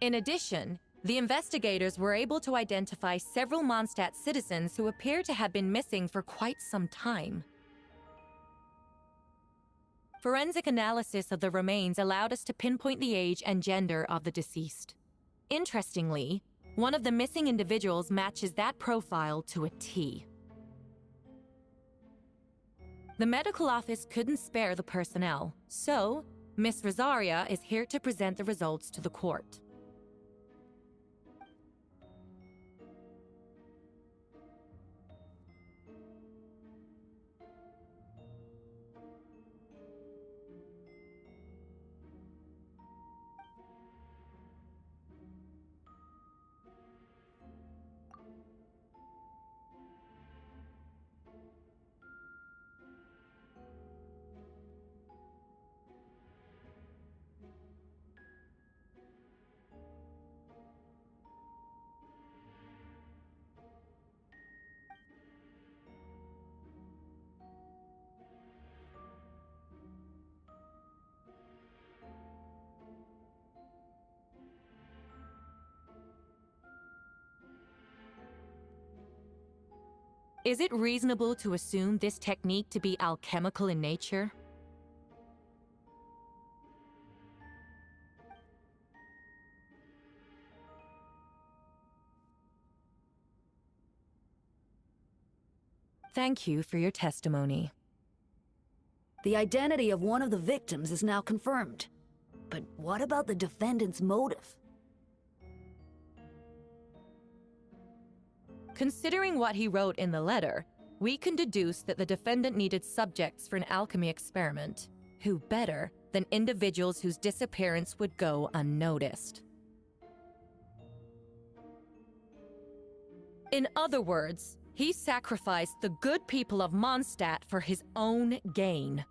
In addition, the investigators were able to identify several Mondstadt citizens who appear to have been missing for quite some time. Forensic analysis of the remains allowed us to pinpoint the age and gender of the deceased. Interestingly, one of the missing individuals matches that profile to a T. The medical office couldn't spare the personnel, so Miss Rosaria is here to present the results to the court. Is it reasonable to assume this technique to be alchemical in nature? Thank you for your testimony. The identity of one of the victims is now confirmed. But what about the defendant's motive? Considering what he wrote in the letter, we can deduce that the defendant needed subjects for an alchemy experiment. Who better than individuals whose disappearance would go unnoticed? In other words, he sacrificed the good people of Mondstadt for his own gain.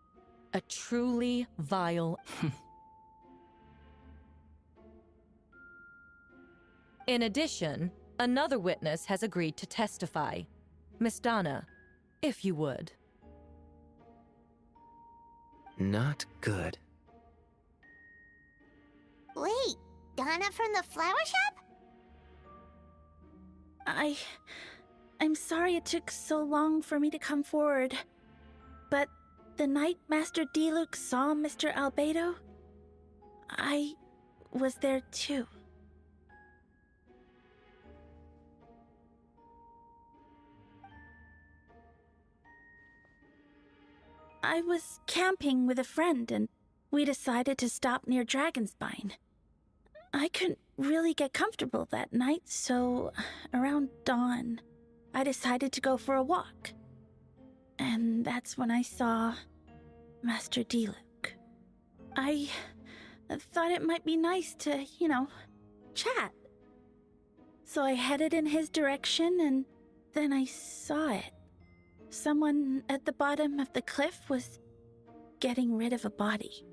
A truly vile... In addition, another witness has agreed to testify. Miss Donna, if you would. Not good. Wait, Donna from the flower shop? I'm sorry it took so long for me to come forward. But the night Master Diluc saw Mr. Albedo, I was there too. I was camping with a friend and we decided to stop near Dragonspine. I couldn't really get comfortable that night, so around dawn, I decided to go for a walk. And that's when I saw Master Diluc. I thought it might be nice to, chat. So I headed in his direction and then I saw it. Someone at the bottom of the cliff was getting rid of a body.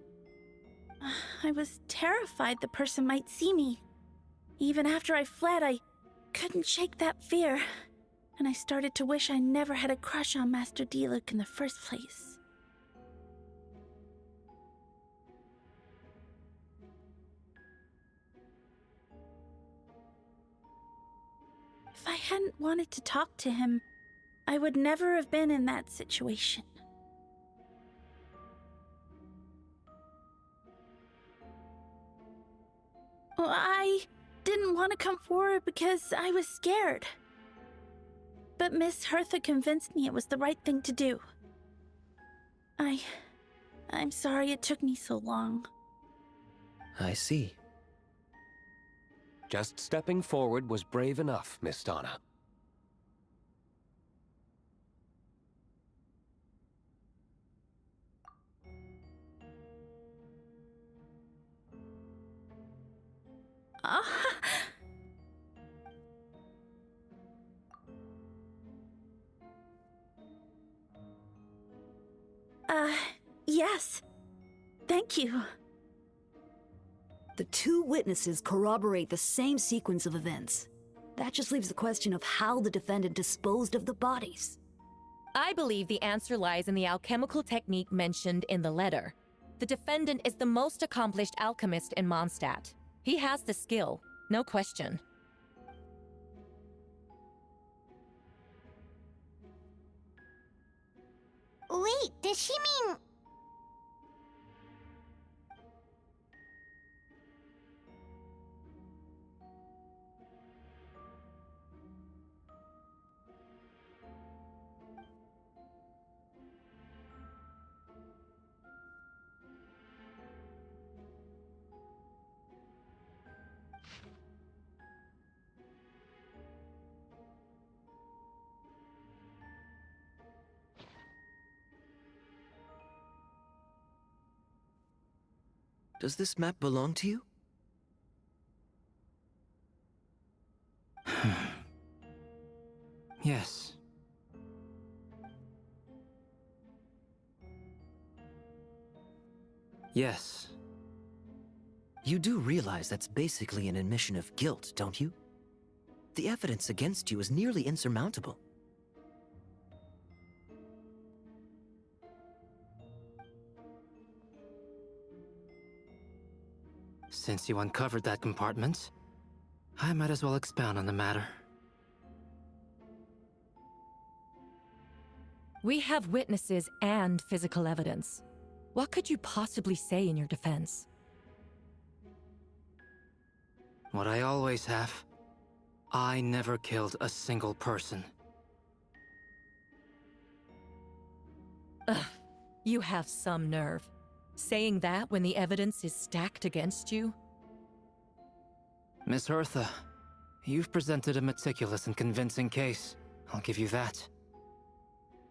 I was terrified the person might see me. Even after I fled, I couldn't shake that fear, and I started to wish I never had a crush on Master Diluc in the first place. If I hadn't wanted to talk to him, I would never have been in that situation. Well, I didn't want to come forward because I was scared. But Miss Hertha convinced me it was the right thing to do. I'm sorry it took me so long. I see. Just stepping forward was brave enough, Miss Donna. Yes. Thank you. The two witnesses corroborate the same sequence of events. That just leaves the question of how the defendant disposed of the bodies. I believe the answer lies in the alchemical technique mentioned in the letter. The defendant is the most accomplished alchemist in Mondstadt. He has the skill, no question. Wait, does she mean... Does this map belong to you? Yes. Yes. You do realize that's basically an admission of guilt, don't you? The evidence against you is nearly insurmountable. Since you uncovered that compartment, I might as well expound on the matter. We have witnesses and physical evidence. What could you possibly say in your defense? What I always have. I never killed a single person. Ugh, you have some nerve. Saying that when the evidence is stacked against you? Miss Hertha, you've presented a meticulous and convincing case. I'll give you that.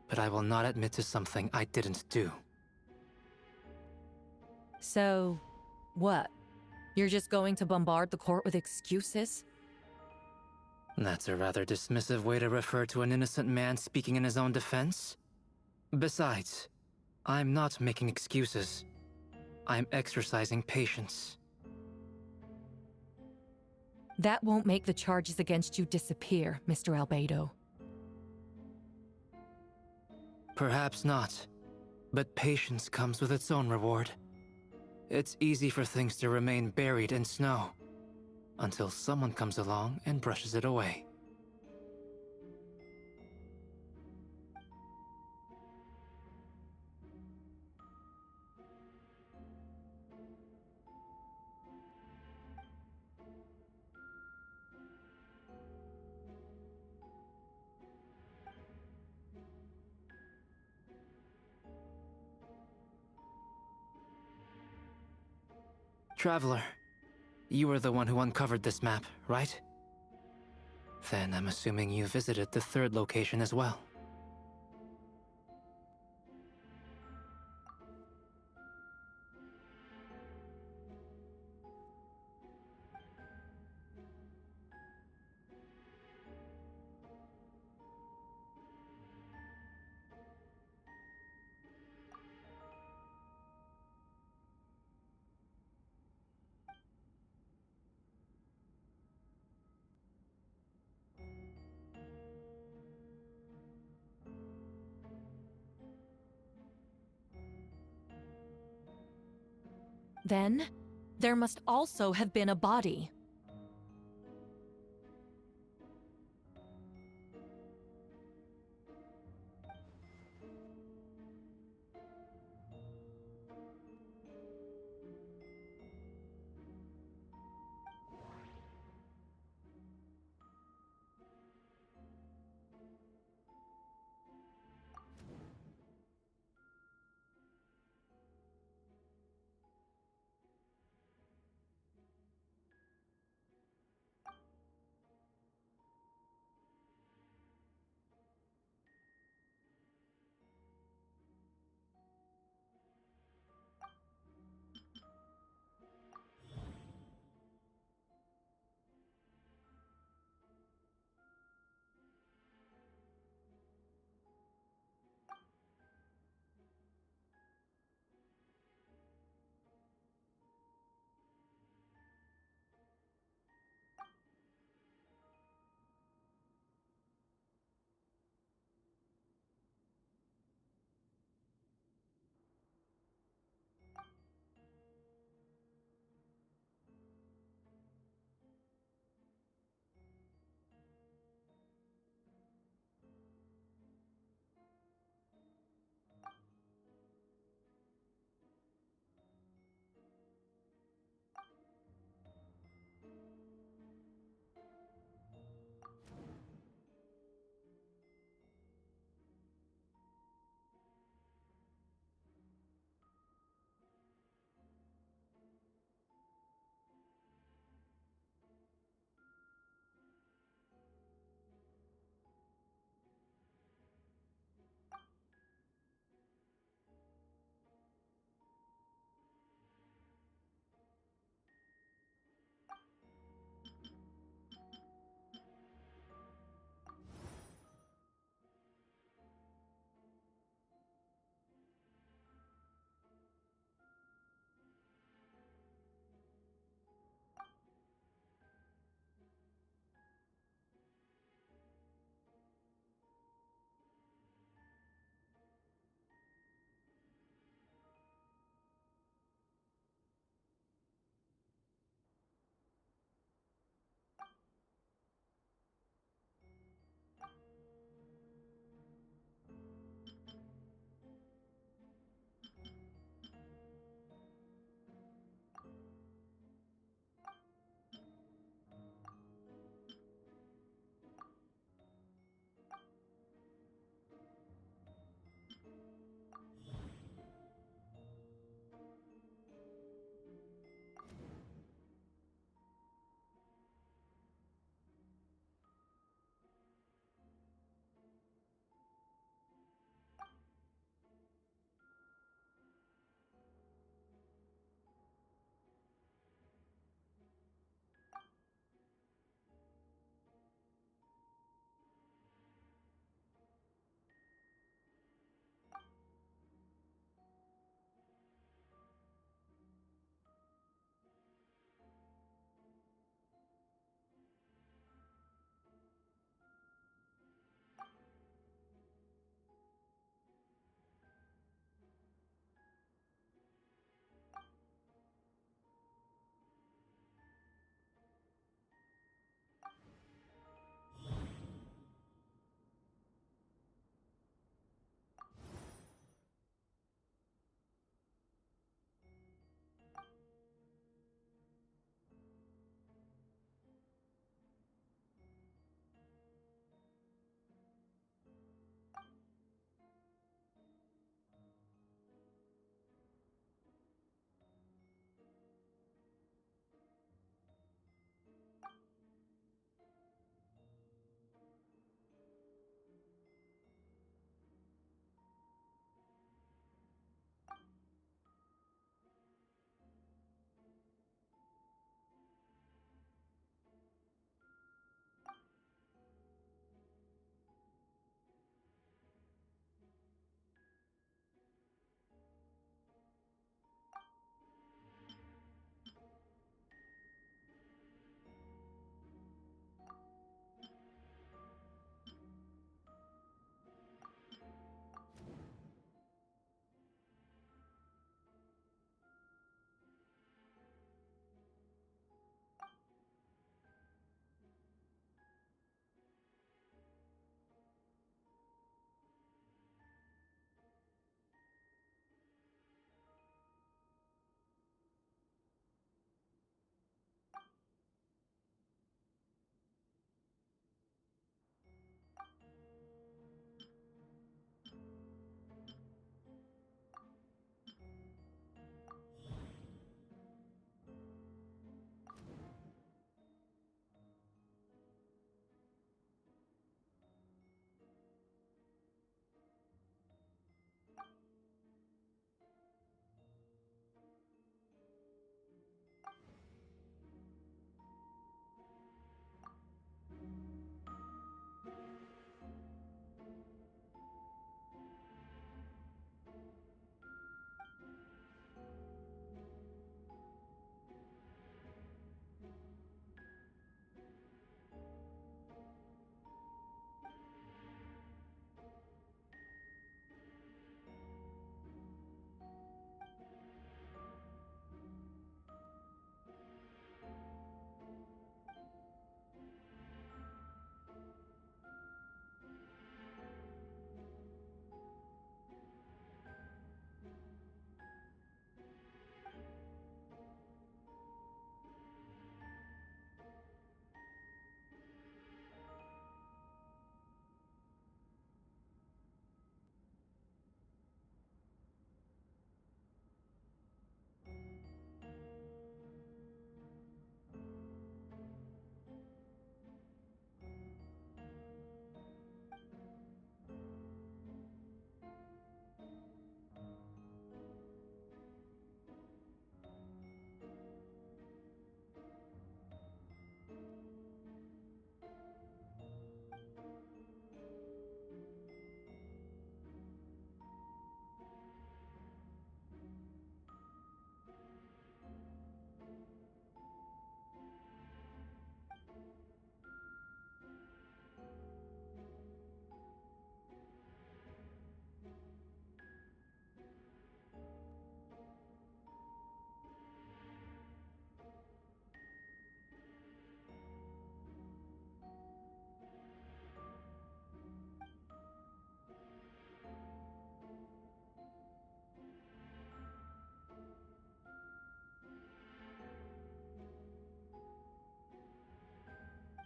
But I will not admit to something I didn't do. So, what? You're just going to bombard the court with excuses? That's a rather dismissive way to refer to an innocent man speaking in his own defense. Besides, I'm not making excuses. I'm exercising patience. That won't make the charges against you disappear, Mr. Albedo. Perhaps not, but patience comes with its own reward. It's easy for things to remain buried in snow, until someone comes along and brushes it away. Traveler, you were the one who uncovered this map, right? Then I'm assuming you visited the third location as well. Then, there must also have been a body.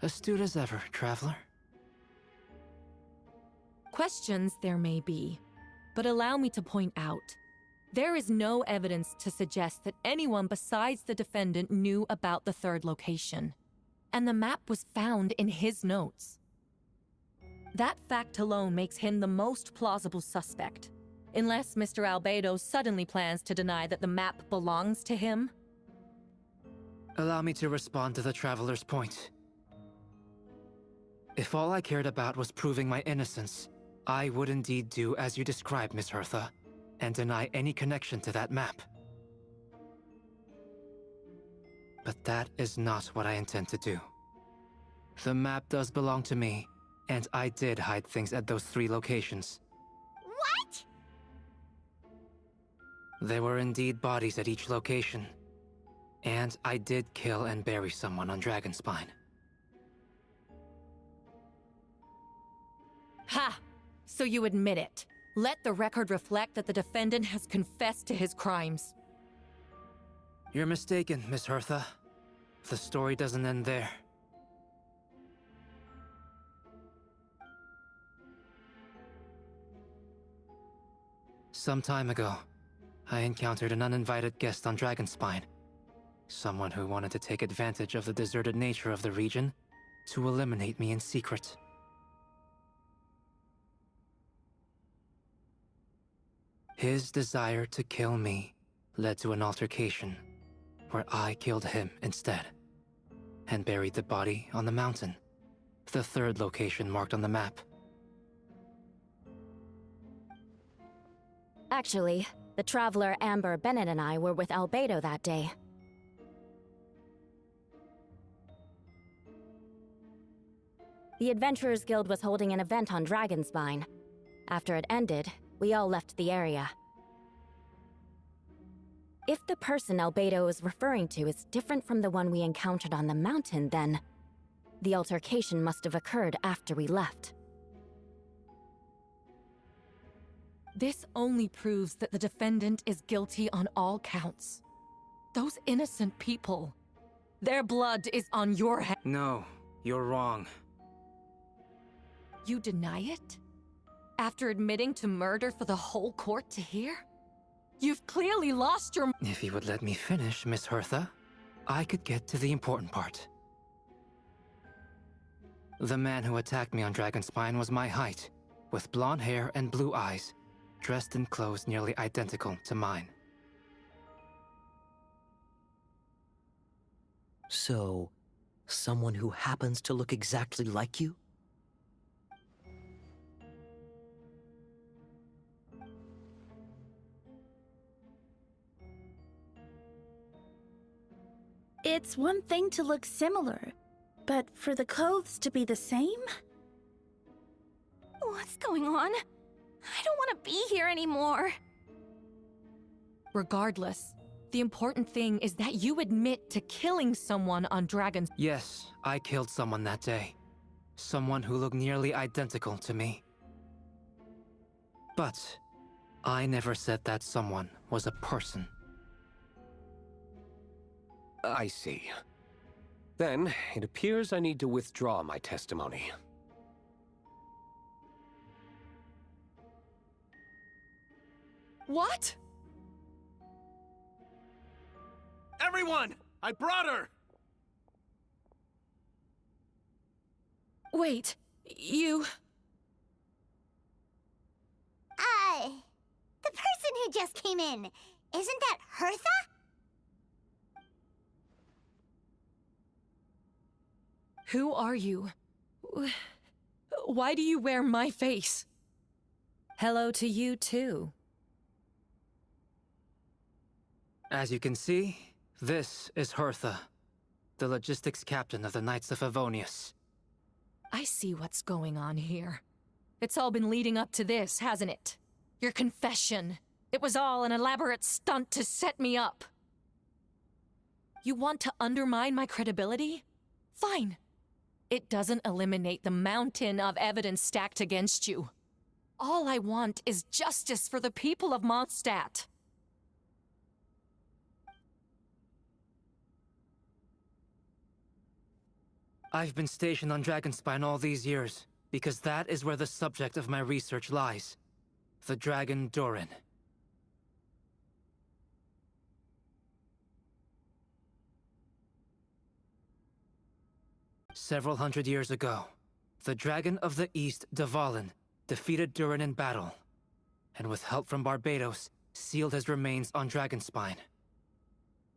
Astute as ever, traveler. Questions there may be, but allow me to point out, there is no evidence to suggest that anyone besides the defendant knew about the third location, and the map was found in his notes. That fact alone makes him the most plausible suspect, unless Mr. Albedo suddenly plans to deny that the map belongs to him. Allow me to respond to the traveler's point. If all I cared about was proving my innocence, I would indeed do as you described, Miss Hertha, and deny any connection to that map. But that is not what I intend to do. The map does belong to me, and I did hide things at those 3 locations. What? There were indeed bodies at each location, and I did kill and bury someone on Dragonspine. Ha! So you admit it. Let the record reflect that the defendant has confessed to his crimes. You're mistaken, Miss Hertha. The story doesn't end there. Some time ago, I encountered an uninvited guest on Dragonspine. Someone who wanted to take advantage of the deserted nature of the region to eliminate me in secret. His desire to kill me led to an altercation where I killed him instead and buried the body on the mountain, the 3rd location marked on the map. Actually, the traveler Amber, Bennett, and I were with Albedo that day. The Adventurers Guild was holding an event on Dragonspine. After it ended, we all left the area. If the person Albedo is referring to is different from the one we encountered on the mountain, then the altercation must have occurred after we left. This only proves that the defendant is guilty on all counts. Those innocent people, their blood is on your head. No, you're wrong. You deny it? After admitting to murder for the whole court to hear? You've clearly lost your— If you would let me finish, Miss Hertha, I could get to the important part. The man who attacked me on Dragonspine was my height, with blonde hair and blue eyes, dressed in clothes nearly identical to mine. So, someone who happens to look exactly like you? It's one thing to look similar, but for the clothes to be the same? What's going on? I don't want to be here anymore. Regardless, the important thing is that you admit to killing someone on Dragon's— Yes, I killed someone that day. Someone who looked nearly identical to me. But I never said that someone was a person. I see. Then, it appears I need to withdraw my testimony. What? Everyone! I brought her! Wait, you— The person who just came in, isn't that Hertha? Who are you? Why do you wear my face? Hello to you, too. As you can see, this is Hertha, the logistics captain of the Knights of Favonius. I see what's going on here. It's all been leading up to this, hasn't it? Your confession. It was all an elaborate stunt to set me up. You want to undermine my credibility? Fine. It doesn't eliminate the mountain of evidence stacked against you. All I want is justice for the people of Mondstadt. I've been stationed on Dragonspine all these years, because that is where the subject of my research lies. The dragon Durin. Several hundred years ago, the Dragon of the East, Dvalin, defeated Durin in battle, and with help from Barbados, sealed his remains on Dragonspine.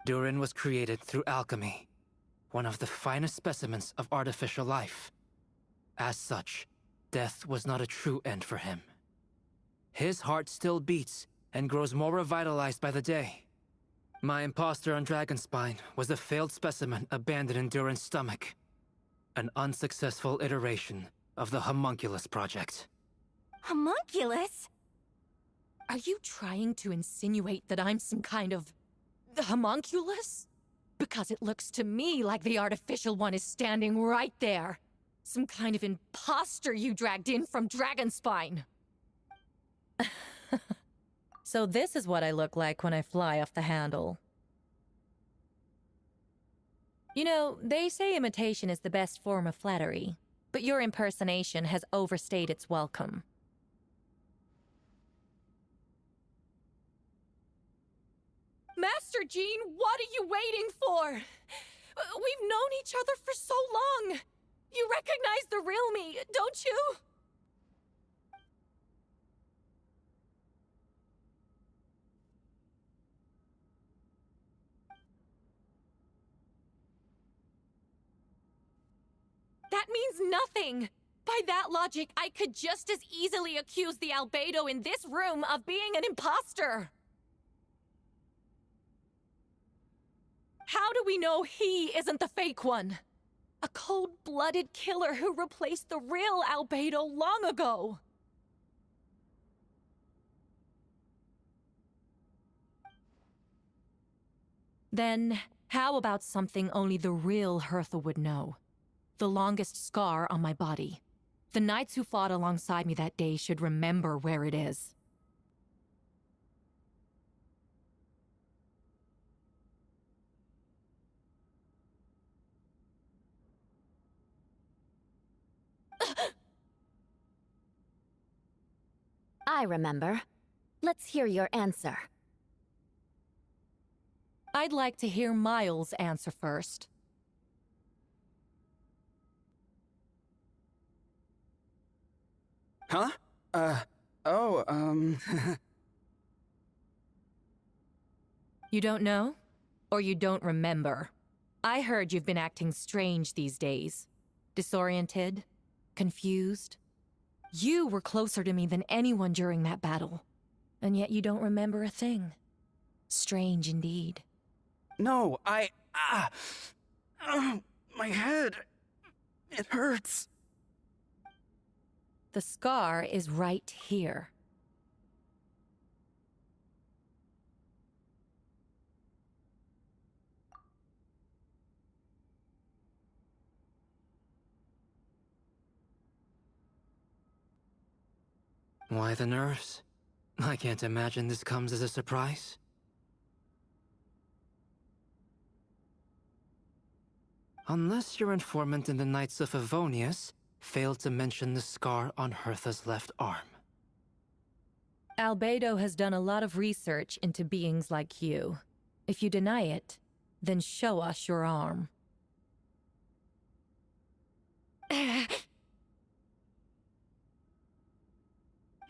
Durin was created through alchemy, one of the finest specimens of artificial life. As such, death was not a true end for him. His heart still beats and grows more revitalized by the day. My imposter on Dragonspine was a failed specimen abandoned in Durin's stomach. An unsuccessful iteration of the Homunculus project. Homunculus? Are you trying to insinuate that I'm some kind of homunculus? Because it looks to me like the artificial one is standing right there. Some kind of imposter you dragged in from Dragonspine. So this is what I look like when I fly off the handle. You know, they say imitation is the best form of flattery, but your impersonation has overstayed its welcome. Master Jean, what are you waiting for? We've known each other for so long. You recognize the real me, don't you? That means nothing! By that logic, I could just as easily accuse the Albedo in this room of being an imposter! How do we know he isn't the fake one? A cold-blooded killer who replaced the real Albedo long ago! Then, how about something only the real Hertha would know? The longest scar on my body. The knights who fought alongside me that day should remember where it is. I remember. Let's hear your answer. I'd like to hear Miles' answer first. Huh? You don't know? Or you don't remember? I heard you've been acting strange these days. Disoriented? Confused? You were closer to me than anyone during that battle. And yet you don't remember a thing. Strange indeed. No, my head. It hurts. The scar is right here. Why the nerves? I can't imagine this comes as a surprise. Unless your informant in the Knights of Favonius failed to mention the scar on Hertha's left arm. Albedo has done a lot of research into beings like you. If you deny it, then show us your arm.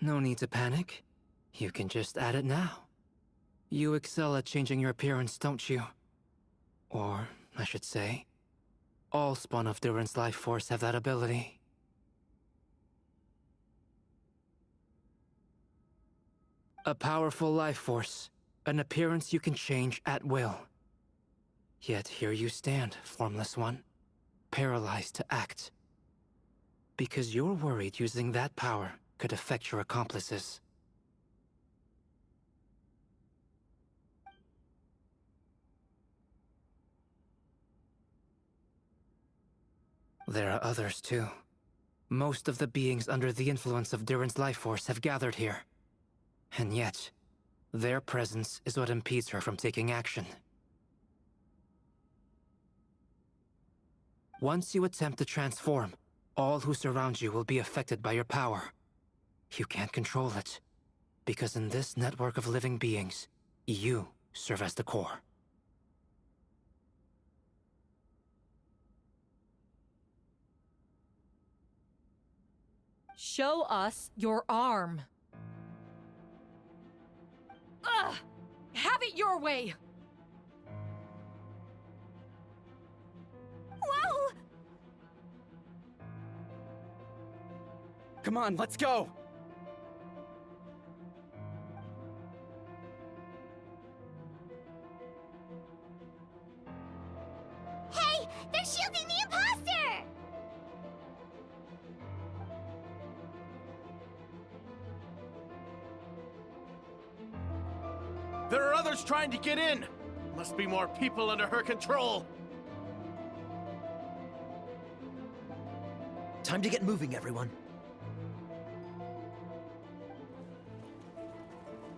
No need to panic. You can just add it now. You excel at changing your appearance, don't you? Or, I should say, all spawn of Durin's life force have that ability. A powerful life force, an appearance you can change at will. Yet here you stand, formless one, paralyzed to act. Because you're worried using that power could affect your accomplices. There are others too. Most of the beings under the influence of Durin's life force have gathered here. And yet, their presence is what impedes her from taking action. Once you attempt to transform, all who surround you will be affected by your power. You can't control it, because in this network of living beings, you serve as the core. Show us your arm. Ugh! Have it your way! Whoa! Come on, let's go! Hey! They're shielding the imposter! There are others trying to get in! Must be more people under her control! Time to get moving, everyone.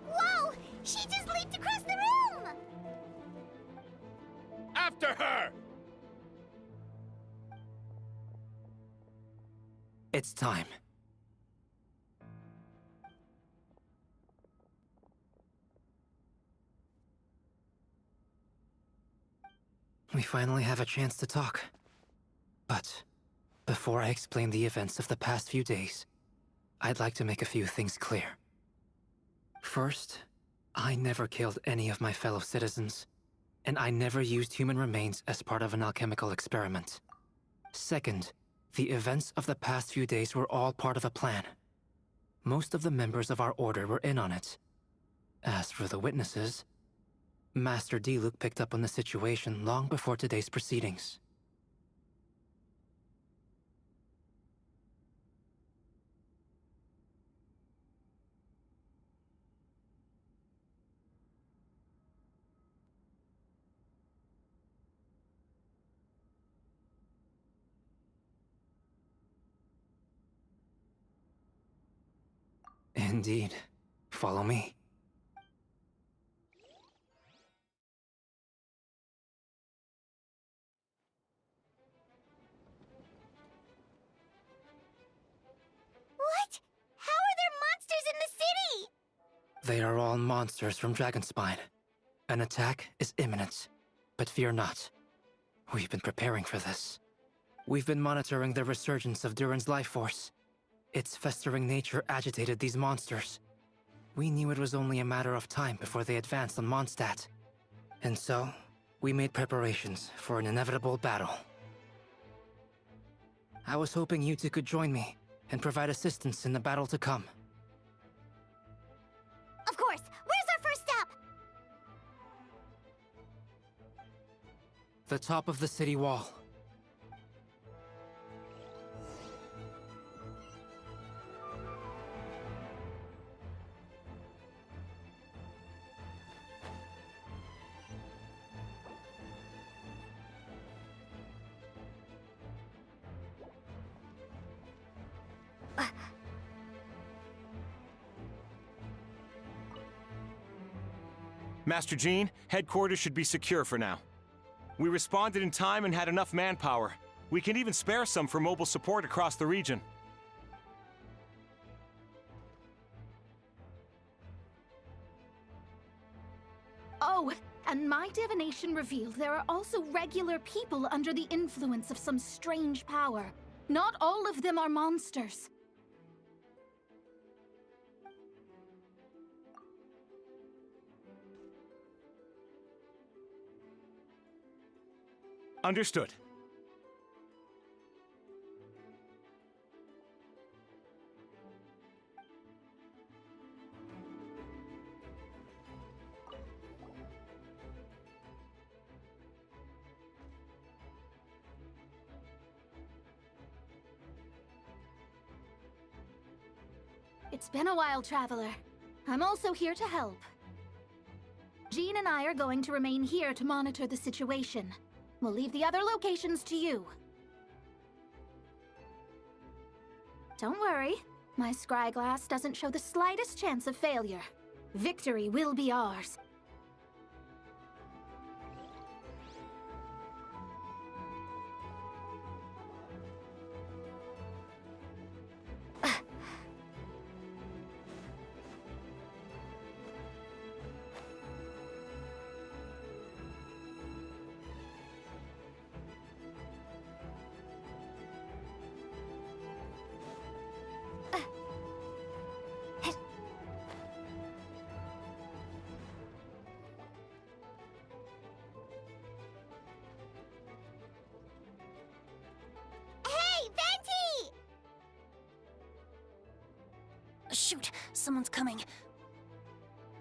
Whoa! She just leaped across the room! After her! It's time. We finally have a chance to talk. But before I explain the events of the past few days, I'd like to make a few things clear. First, I never killed any of my fellow citizens, and I never used human remains as part of an alchemical experiment. Second, the events of the past few days were all part of a plan. Most of the members of our order were in on it. As for the witnesses, Master Diluc picked up on the situation long before today's proceedings. Indeed. Follow me. What? How are there monsters in the city? They are all monsters from Dragonspine. An attack is imminent, but fear not. We've been preparing for this. We've been monitoring the resurgence of Durin's life force. Its festering nature agitated these monsters. We knew it was only a matter of time before they advanced on Mondstadt. And so, we made preparations for an inevitable battle. I was hoping you two could join me and provide assistance in the battle to come. Of course! Where's our first stop? The top of the city wall. Master Jean, headquarters should be secure for now. We responded in time and had enough manpower. We can even spare some for mobile support across the region. Oh, and my divination revealed there are also regular people under the influence of some strange power. Not all of them are monsters. Understood. It's been a while, Traveler. I'm also here to help. Jean and I are going to remain here to monitor the situation. We'll leave the other locations to you. Don't worry. My scryglass doesn't show the slightest chance of failure. Victory will be ours. someone's coming.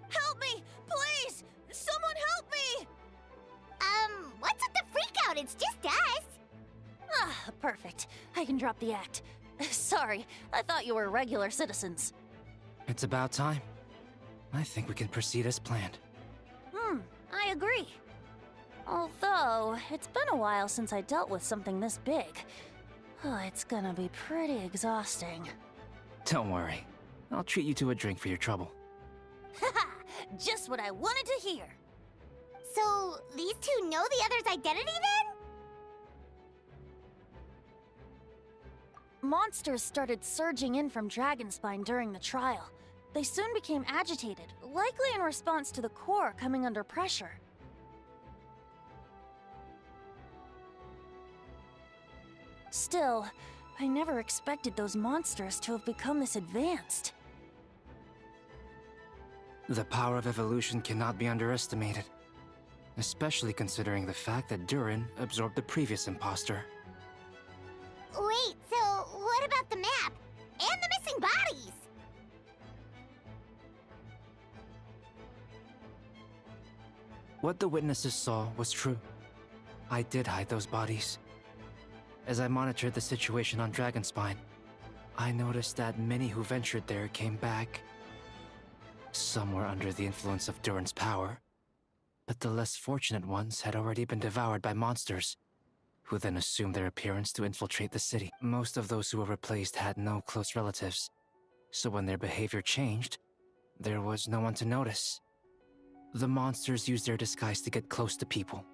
Help me! Please! Someone help me! What's with the freak out? It's just us. Ah, perfect. I can drop the act. Sorry, I thought you were regular citizens. It's about time. I think we can proceed as planned. I agree. Although, it's been a while since I dealt with something this big. Oh, it's gonna be pretty exhausting. Don't worry. I'll treat you to a drink for your trouble. Haha! Just what I wanted to hear. So, these two know the other's identity then? Monsters started surging in from Dragonspine during the trial. They soon became agitated, likely in response to the core coming under pressure. Still, I never expected those monsters to have become this advanced. The power of evolution cannot be underestimated. Especially considering the fact that Durin absorbed the previous imposter. Wait, so what about the map? And the missing bodies? What the witnesses saw was true. I did hide those bodies. As I monitored the situation on Dragonspine, I noticed that many who ventured there came back. Some were under the influence of Durin's power, but the less fortunate ones had already been devoured by monsters, who then assumed their appearance to infiltrate the city. Most of those who were replaced had no close relatives, so when their behavior changed, there was no one to notice. The monsters used their disguise to get close to people.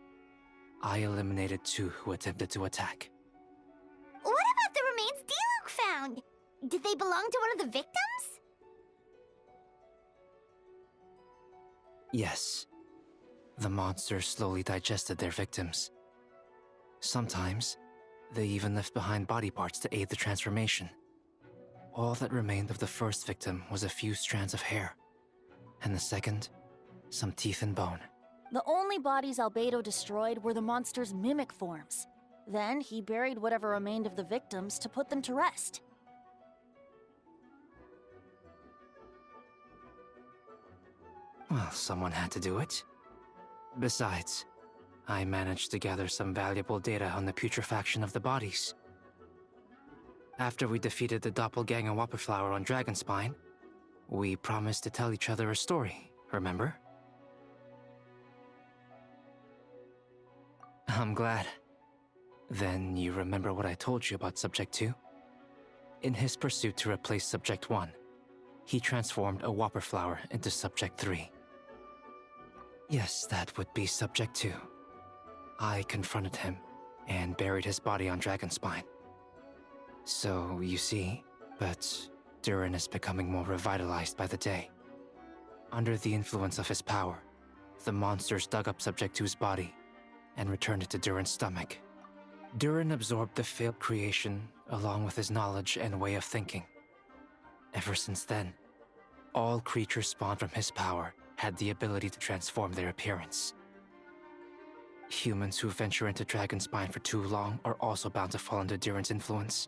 I eliminated 2 who attempted to attack. What about the remains D-Luke found? Did they belong to one of the victims? Yes. The monsters slowly digested their victims. Sometimes, they even left behind body parts to aid the transformation. All that remained of the first victim was a few strands of hair, and the second, some teeth and bone. The only bodies Albedo destroyed were the monster's mimic forms. Then he buried whatever remained of the victims to put them to rest. Well, someone had to do it. Besides, I managed to gather some valuable data on the putrefaction of the bodies. After we defeated the doppelganger Whopperflower on Dragonspine, we promised to tell each other a story, remember? I'm glad. Then you remember what I told you about Subject 2? In his pursuit to replace Subject 1, he transformed a Whopperflower into Subject 3. Yes, that would be Subject 2. I confronted him and buried his body on Dragonspine. So, you see, but Durin is becoming more revitalized by the day. Under the influence of his power, the monsters dug up Subject 2's body and returned it to Durin's stomach. Durin absorbed the failed creation along with his knowledge and way of thinking. Ever since then, all creatures spawned from his power had the ability to transform their appearance. Humans who venture into Dragonspine for too long are also bound to fall under Durin's influence.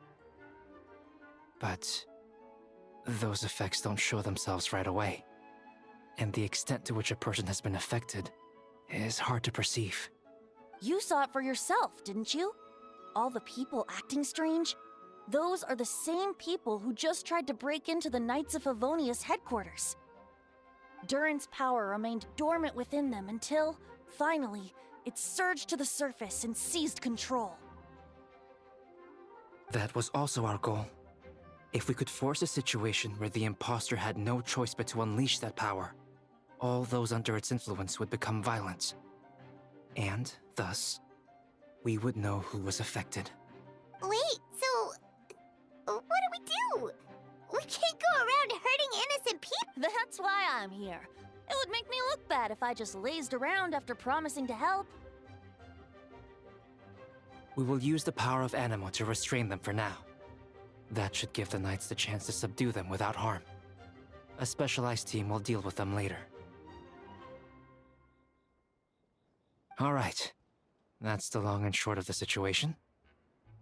But those effects don't show themselves right away, and the extent to which a person has been affected is hard to perceive. You saw it for yourself, didn't you? All the people acting strange? Those are the same people who just tried to break into the Knights of Favonius headquarters. Durin's power remained dormant within them until, finally, it surged to the surface and seized control. That was also our goal. If we could force a situation where the imposter had no choice but to unleash that power, all those under its influence would become violent. And, thus, we would know who was affected. Wait, so what do? We can't go around hurting innocent people. That's why I'm here. It would make me look bad if I just lazed around after promising to help. We will use the power of Animo to restrain them for now. That should give the Knights the chance to subdue them without harm. A specialized team will deal with them later. All right. That's the long and short of the situation.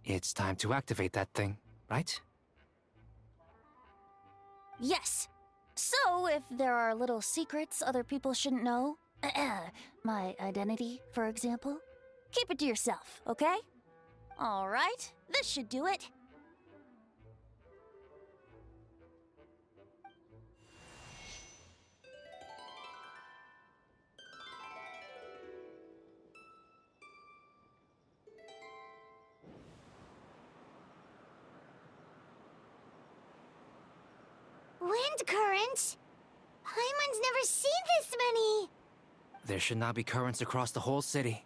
It's time to activate that thing, right? Yes. So, if there are little secrets other people shouldn't know, my identity, for example, keep it to yourself, okay? Alright, this should do it. Wind currents? Paimon's never seen this many! There should not be currents across the whole city.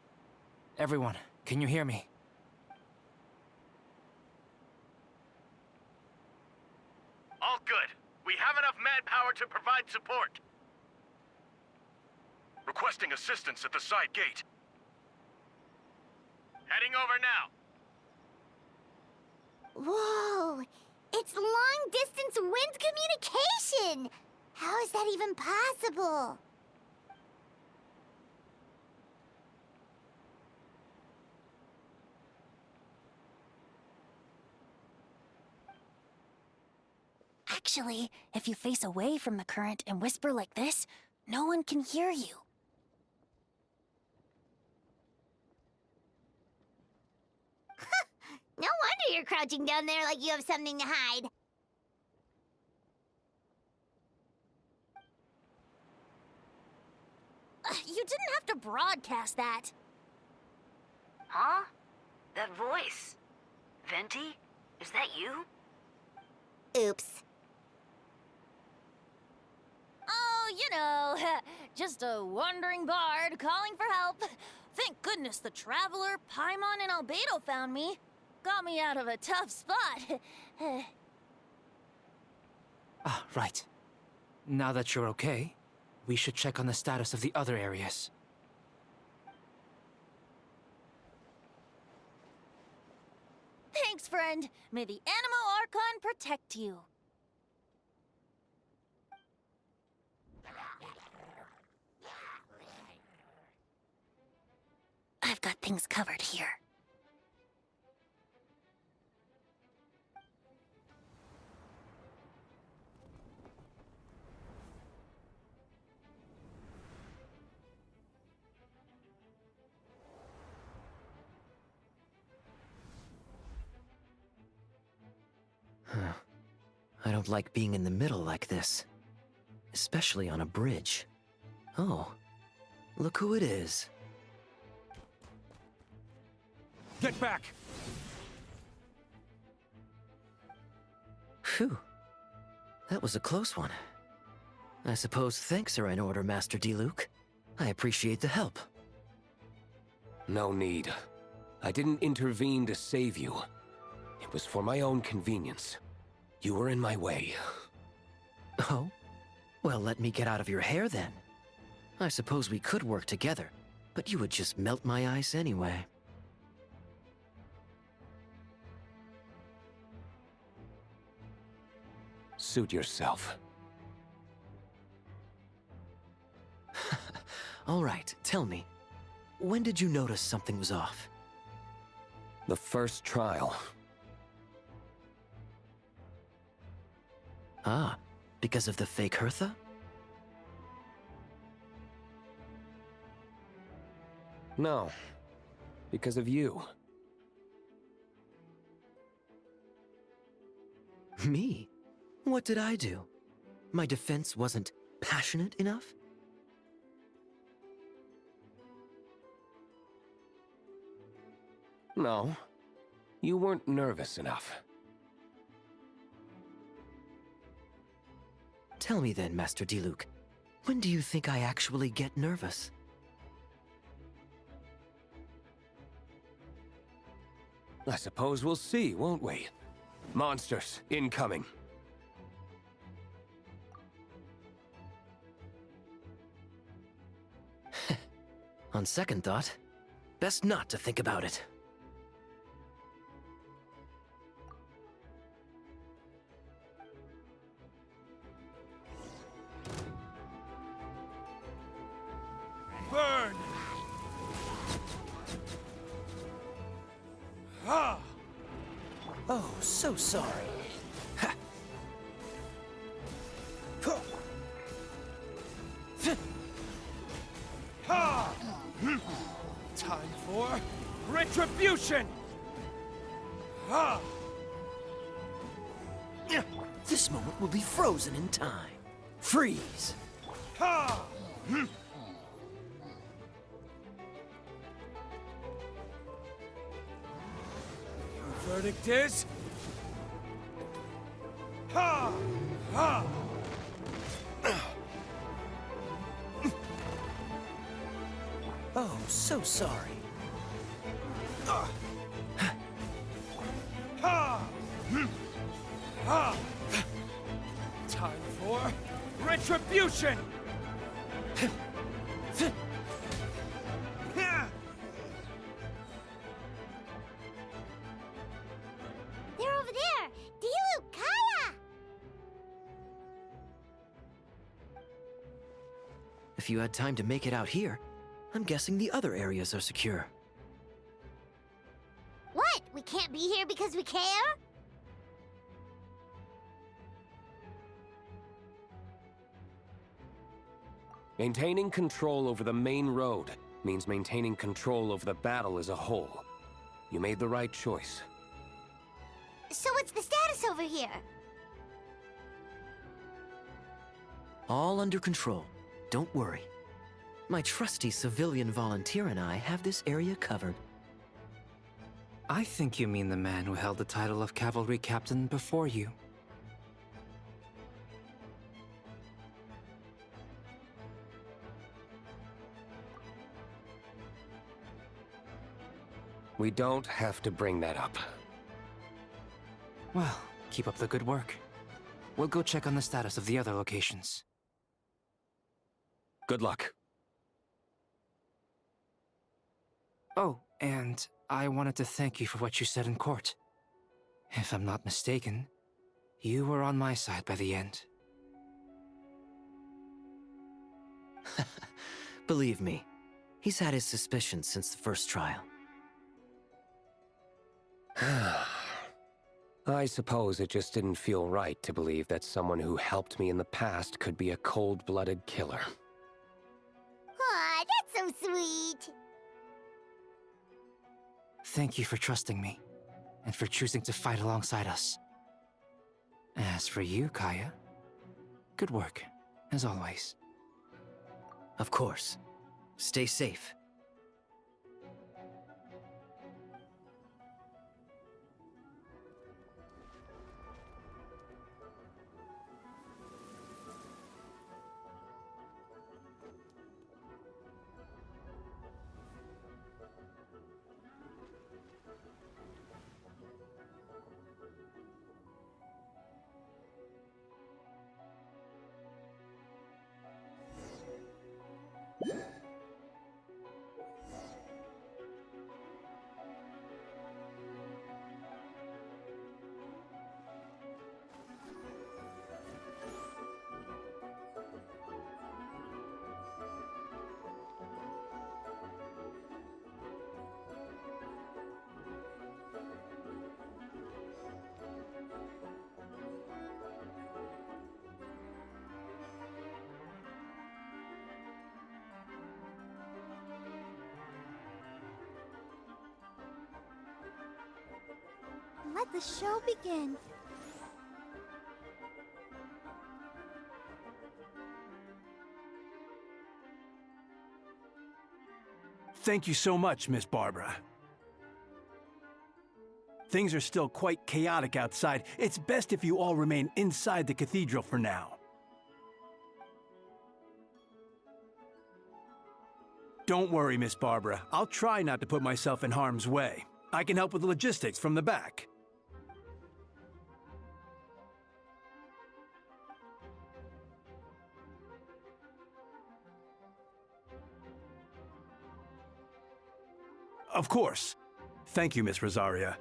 Everyone, can you hear me? All good. We have enough manpower to provide support. Requesting assistance at the side gate. Heading over now. Whoa! It's long-distance wind communication! How is that even possible? Actually, if you face away from the current and whisper like this, no one can hear you. No wonder you're crouching down there like you have something to hide. You didn't have to broadcast that. Huh? That voice. Venti? Is that you? Oops. Oh, you know, just a wandering bard calling for help. Thank goodness the Traveler, Paimon, and Albedo found me. Got me out of a tough spot. Ah, right. Now that you're okay, we should check on the status of the other areas. Thanks, friend. May the Animo Archon protect you. I've got things covered here. I don't like being in the middle like this. Especially on a bridge. Oh, look who it is. Get back! Phew. That was a close one. I suppose thanks are in order, Master Diluc. I appreciate the help. No need. I didn't intervene to save you. It was for my own convenience. You were in my way. Oh? Well, let me get out of your hair then. I suppose we could work together, but you would just melt my ice anyway. Suit yourself. All right, tell me. When did you notice something was off? The first trial. Ah, because of the fake Hertha? No. Because of you. Me? What did I do? My defense wasn't passionate enough? No. You weren't nervous enough. Tell me then, Master Diluc, when do you think I actually get nervous? I suppose we'll see, won't we? Monsters, incoming. On second thought, best not to think about it. Burn! Ah! Oh, so sorry. Ha! Huh. Retribution! Ha! This moment will be frozen in time. Freeze! Ha! Your verdict is... Ha! Ha! Oh, so sorry. Ha! Ha! Time for retribution! They're over there! Dilu, Kaya! If you had time to make it out here, I'm guessing the other areas are secure. What? We can't be here because we care? Maintaining control over the main road means maintaining control over the battle as a whole. You made the right choice. So what's the status over here? All under control. Don't worry. My trusty civilian volunteer and I have this area covered. I think you mean the man who held the title of cavalry captain before you. We don't have to bring that up. Well, keep up the good work. We'll go check on the status of the other locations. Good luck. Oh, and I wanted to thank you for what you said in court. If I'm not mistaken, you were on my side by the end. Believe me, he's had his suspicions since the first trial. I suppose it just didn't feel right to believe that someone who helped me in the past could be a cold-blooded killer. Aw, that's so sweet. Thank you for trusting me, and for choosing to fight alongside us. As for you, Kaya, good work, as always. Of course. Stay safe. Let the show begin. Thank you so much, Miss Barbara. Things are still quite chaotic outside. It's best if you all remain inside the cathedral for now. Don't worry, Miss Barbara. I'll try not to put myself in harm's way. I can help with the logistics from the back. Of course. Thank you, Miss Rosaria.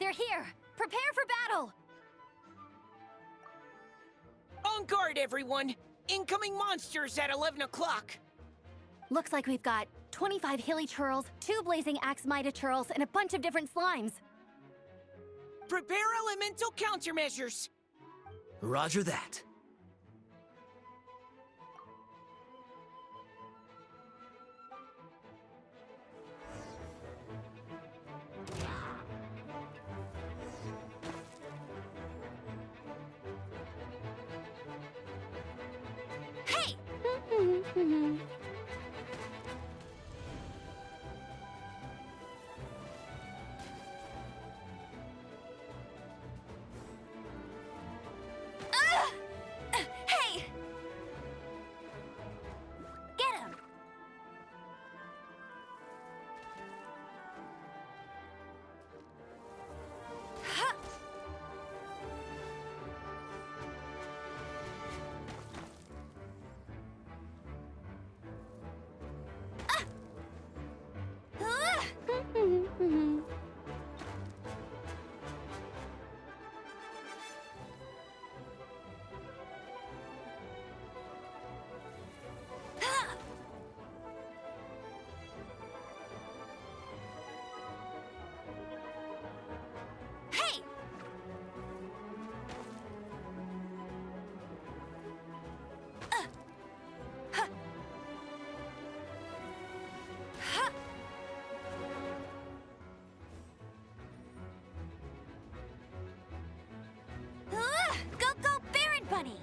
They're here! Prepare for battle! On guard, everyone! Incoming monsters at 11 o'clock! Looks like we've got 25 hilly churls, 2 blazing axmita churls, and a bunch of different slimes. Prepare elemental countermeasures! Roger that. Hey! Hey! Get him! Ha! Hey! Ha! Ha! Go, go, Baron Bunny!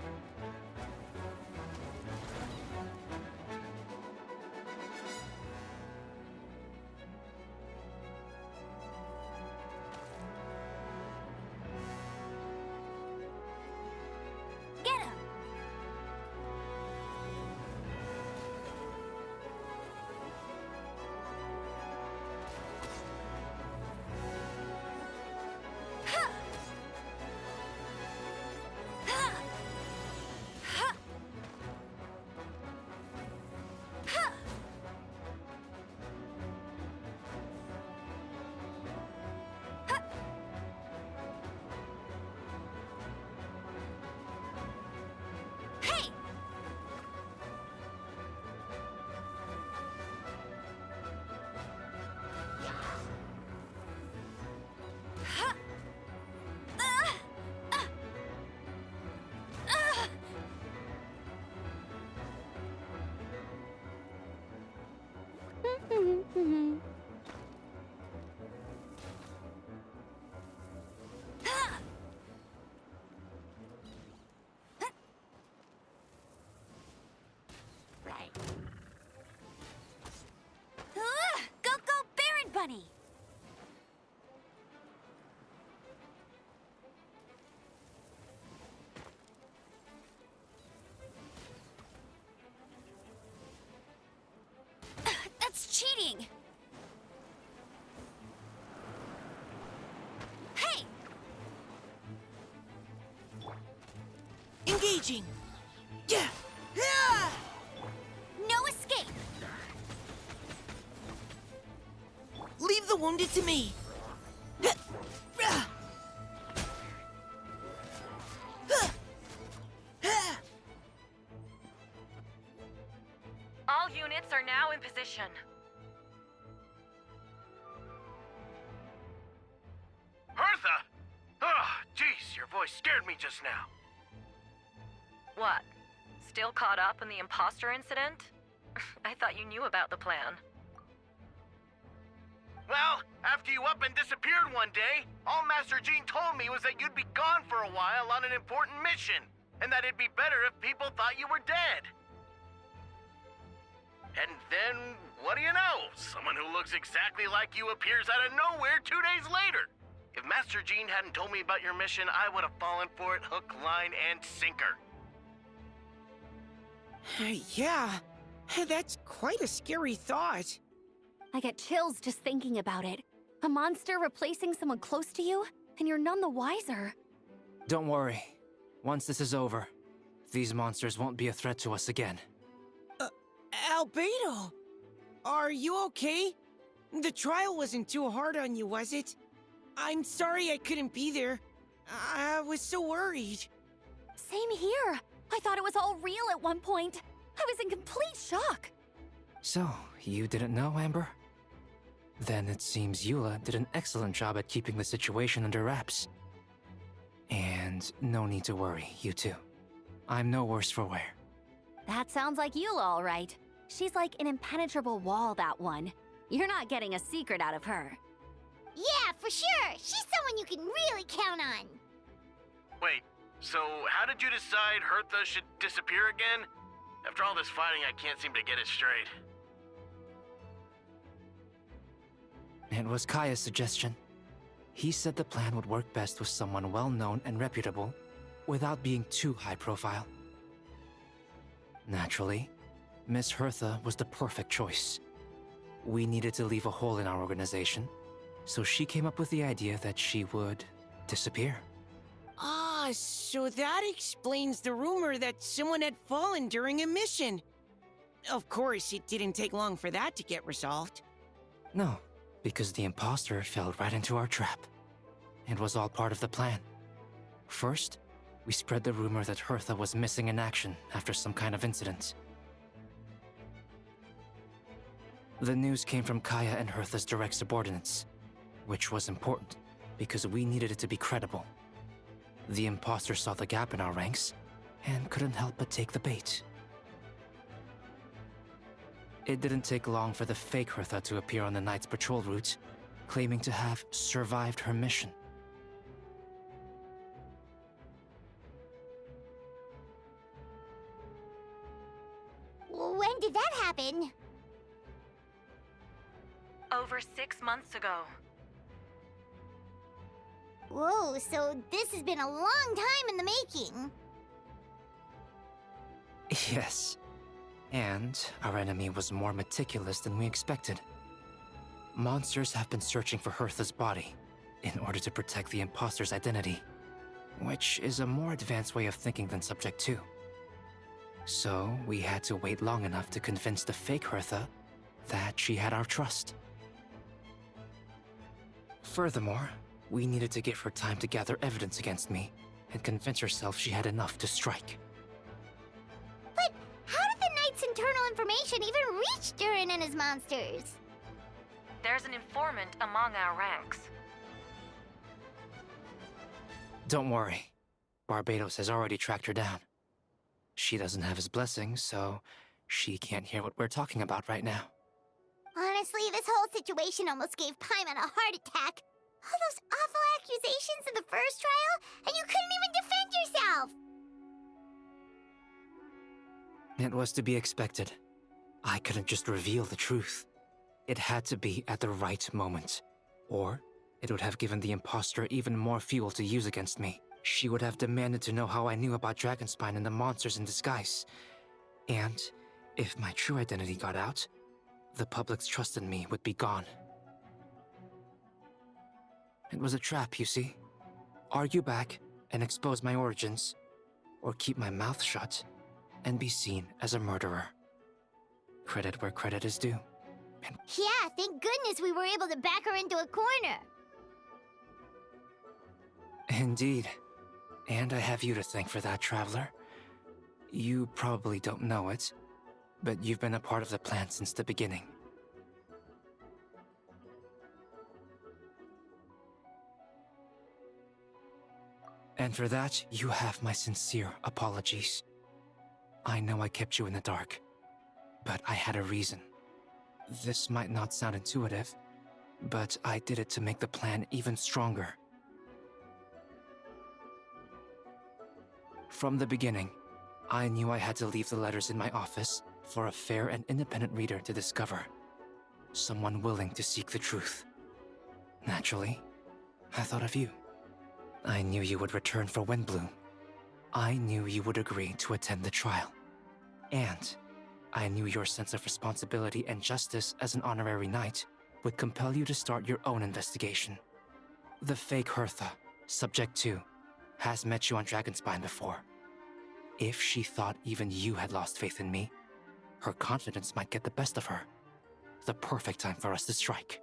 Get him! Ha! Ha! Ha! Ha! Ha! Hey! Ha! Right. Go, go, Baron Bunny! That's cheating! Hey! Engaging! Yeah! Yeah! No escape! Leave the wounded to me! All units are now in position. Hertha! Oh, jeez, your voice scared me just now. What? Still caught up in the imposter incident? I thought you knew about the plan. Well, after you up and disappeared one day, all Master Jean told me was that you'd be gone for a while on an important mission, and that it'd be better if people thought you were dead. And then, what do you know? Someone who looks exactly like you appears out of nowhere 2 days later. If Master Jean hadn't told me about your mission, I would have fallen for it hook, line, and sinker. Yeah, that's quite a scary thought. I get chills just thinking about it. A monster replacing someone close to you, and you're none the wiser. Don't worry. Once this is over, these monsters won't be a threat to us again. Albedo! Are you okay? The trial wasn't too hard on you, was it? I'm sorry I couldn't be there. I was so worried. Same here. I thought it was all real at one point. I was in complete shock. So, you didn't know, Amber? Then it seems Eula did an excellent job at keeping the situation under wraps. And no need to worry, you two. I'm no worse for wear. That sounds like Eula, all right. She's like an impenetrable wall, that one. You're not getting a secret out of her. Yeah, for sure. She's someone you can really count on. Wait, so how did you decide Hertha should disappear again? After all this fighting, I can't seem to get it straight. It was Kaya's suggestion. He said the plan would work best with someone well-known and reputable, without being too high-profile. Naturally, Miss Hertha was the perfect choice. We needed to leave a hole in our organization, so she came up with the idea that she would disappear. Ah, so that explains the rumor that someone had fallen during a mission. Of course, it didn't take long for that to get resolved. No, because the imposter fell right into our trap. It was all part of the plan. First, we spread the rumor that Hertha was missing in action after some kind of incident. The news came from Kaya and Hertha's direct subordinates, which was important because we needed it to be credible. The imposter saw the gap in our ranks and couldn't help but take the bait. It didn't take long for the fake Hertha to appear on the Knight's patrol route, claiming to have survived her mission. When did that happen? Over 6 months ago. Whoa, so this has been a long time in the making. Yes. And our enemy was more meticulous than we expected. Monsters have been searching for Hertha's body in order to protect the imposter's identity, which is a more advanced way of thinking than Subject 2. So we had to wait long enough to convince the fake Hertha that she had our trust. Furthermore, we needed to give her time to gather evidence against me and convince herself she had enough to strike. But how did the Knight's internal information even reach Durin and his monsters? There's an informant among our ranks. Don't worry. Barbados has already tracked her down. She doesn't have his blessing, so she can't hear what we're talking about right now. Honestly, this whole situation almost gave Paimon a heart attack. All those awful accusations in the first trial, and you couldn't even defend yourself! It was to be expected. I couldn't just reveal the truth. It had to be at the right moment. Or it would have given the imposter even more fuel to use against me. She would have demanded to know how I knew about Dragonspine and the monsters in disguise. And if my true identity got out, the public's trust in me would be gone. It was a trap, you see. Argue back and expose my origins, or keep my mouth shut and be seen as a murderer. Credit where credit is due. Yeah, thank goodness we were able to back her into a corner. Indeed. And I have you to thank for that, Traveler. You probably don't know it, but you've been a part of the plan since the beginning. And for that, you have my sincere apologies. I know I kept you in the dark, but I had a reason. This might not sound intuitive, but I did it to make the plan even stronger. From the beginning, I knew I had to leave the letters in my office for a fair and independent reader to discover. Someone willing to seek the truth. Naturally, I thought of you. I knew you would return for Windbloom. I knew you would agree to attend the trial. And I knew your sense of responsibility and justice as an honorary knight would compel you to start your own investigation. The fake Hertha, Subject 2, has met you on Dragonspine before. If she thought even you had lost faith in me, her confidence might get the best of her. The perfect time for us to strike.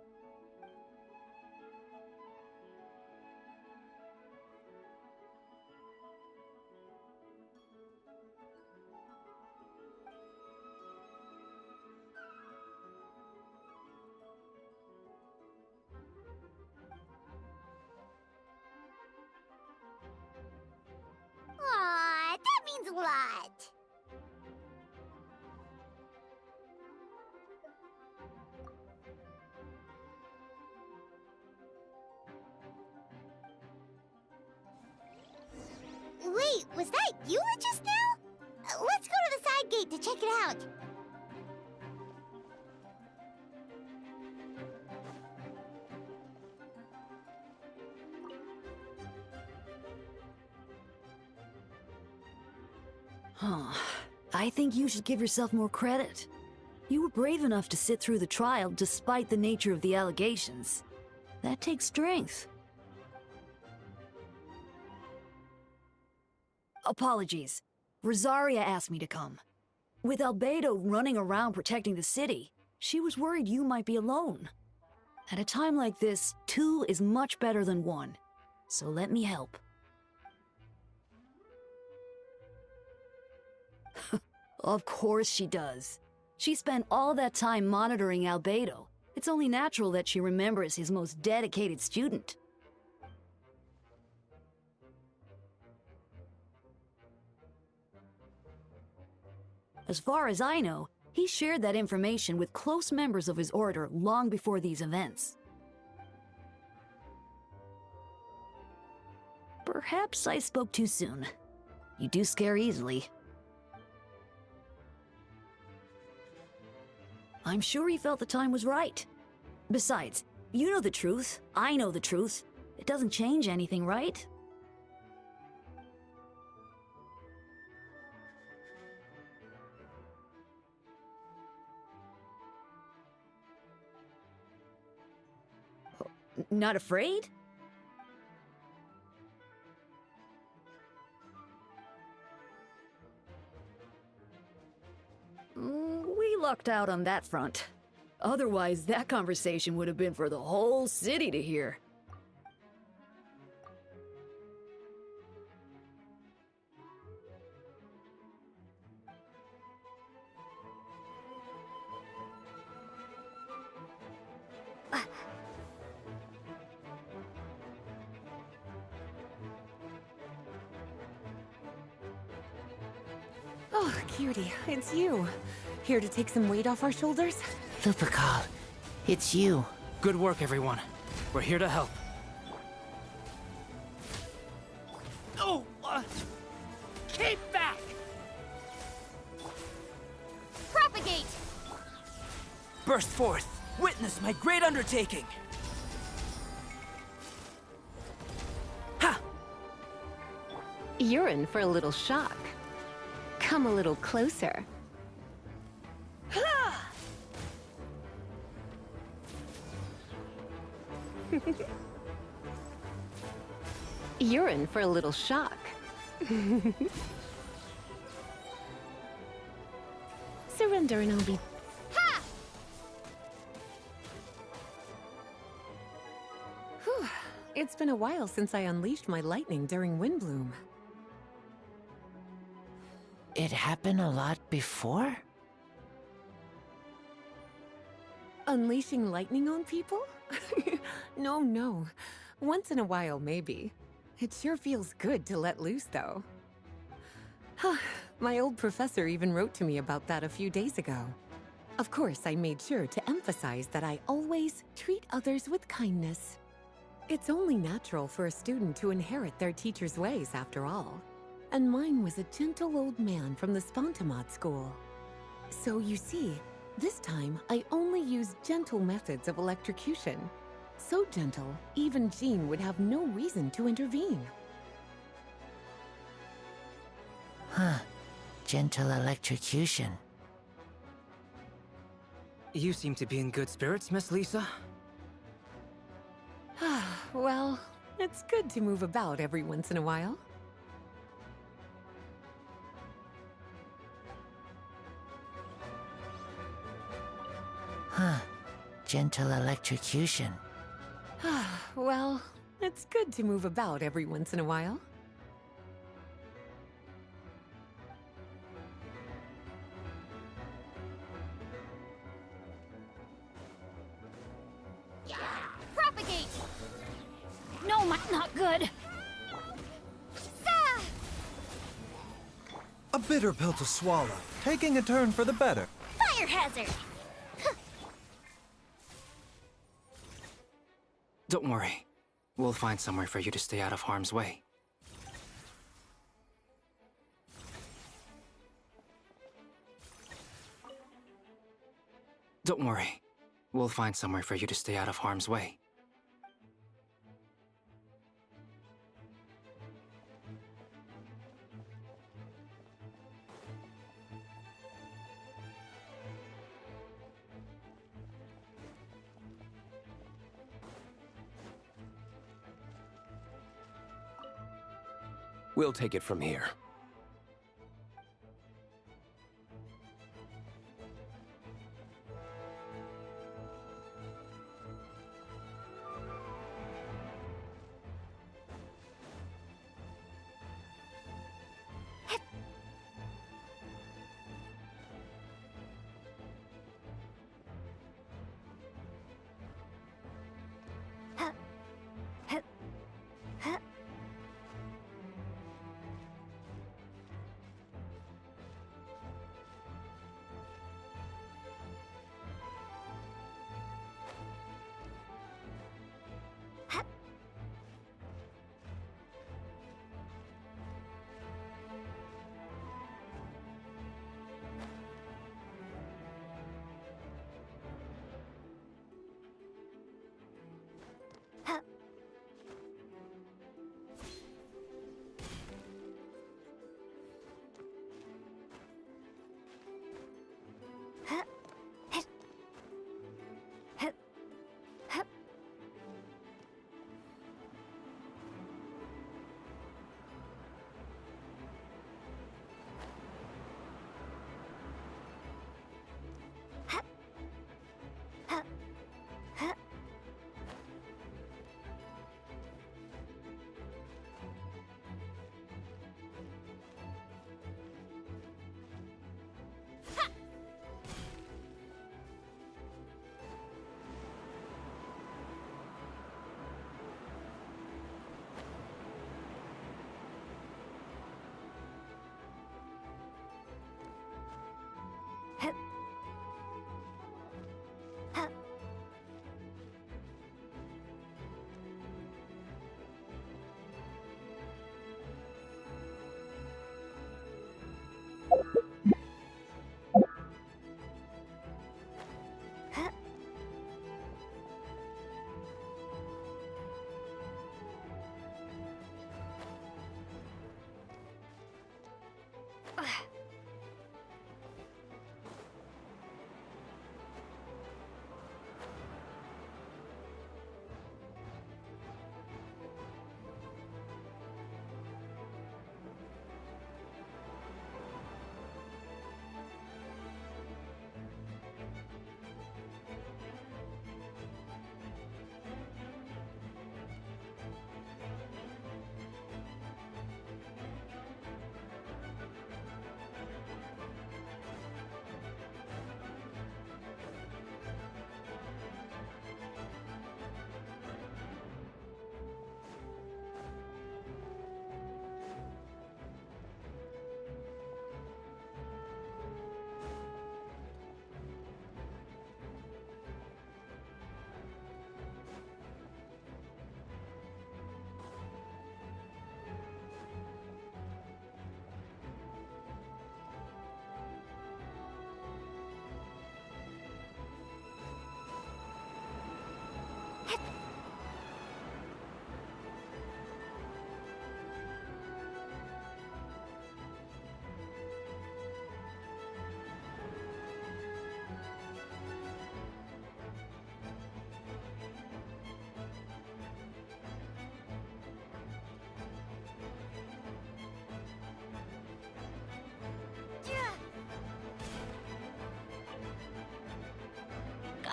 Was that you just now? Let's go to the side gate to check it out. Huh. I think you should give yourself more credit. You were brave enough to sit through the trial despite the nature of the allegations. That takes strength. Apologies. Rosaria asked me to come. With Albedo running around protecting the city, she was worried you might be alone. At a time like this, 2 is much better than 1. So let me help. Of course she does. She spent all that time monitoring Albedo. It's only natural that she remembers his most dedicated student. As far as I know, he shared that information with close members of his order long before these events. Perhaps I spoke too soon. You do scare easily. I'm sure he felt the time was right. Besides, you know the truth, I know the truth. It doesn't change anything, right? Not afraid? We lucked out on that front. Otherwise, that conversation would have been for the whole city to hear. Oh, cutie, it's you. Here to take some weight off our shoulders? Lupercal, it's you. Good work, everyone. We're here to help. Oh! Keep back! Propagate! Burst forth! Witness my great undertaking! Ha! You're in for a little shock. Come a little closer. You're in for a little shock. Surrender and I'll be... Ha! Whew. It's been a while since I unleashed my lightning during Windbloom. It happened a lot before? Unleashing lightning on people? No. Once in a while, maybe. It sure feels good to let loose, though. My old professor even wrote to me about that a few days ago. Of course, I made sure to emphasize that I always treat others with kindness. It's only natural for a student to inherit their teacher's ways, after all. And mine was a gentle old man from the Spontamod school. So you see, this time I only used gentle methods of electrocution. So gentle, even Jean would have no reason to intervene. Huh. Gentle electrocution. You seem to be in good spirits, Miss Lisa. Well, it's good to move about every once in a while. Huh. Gentle electrocution. Well, it's good to move about every once in a while. Propagate! No, mine's not good. A bitter pill to swallow, taking a turn for the better. Fire hazard! Don't worry. We'll find somewhere for you to stay out of harm's way. Don't worry. We'll find somewhere for you to stay out of harm's way. We'll take it from here.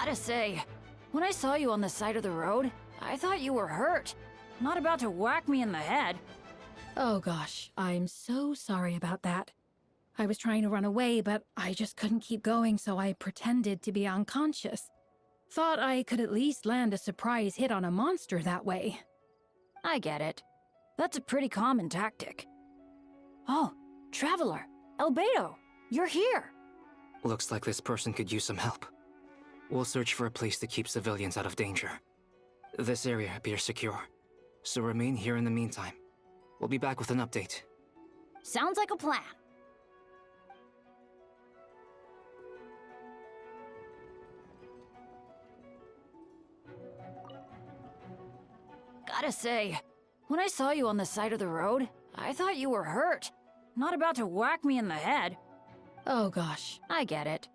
Gotta say, when I saw you on the side of the road, I thought you were hurt. Not about to whack me in the head. Oh gosh, I'm so sorry about that. I was trying to run away, but I just couldn't keep going, so I pretended to be unconscious. Thought I could at least land a surprise hit on a monster that way. I get it. That's a pretty common tactic. Oh, Traveler, Albedo, you're here. Looks like this person could use some help. We'll search for a place to keep civilians out of danger. This area appears secure, so remain here in the meantime. We'll be back with an update. Sounds like a plan. Gotta say, when I saw you on the side of the road, I thought you were hurt. Not about to whack me in the head. Oh gosh, I get it.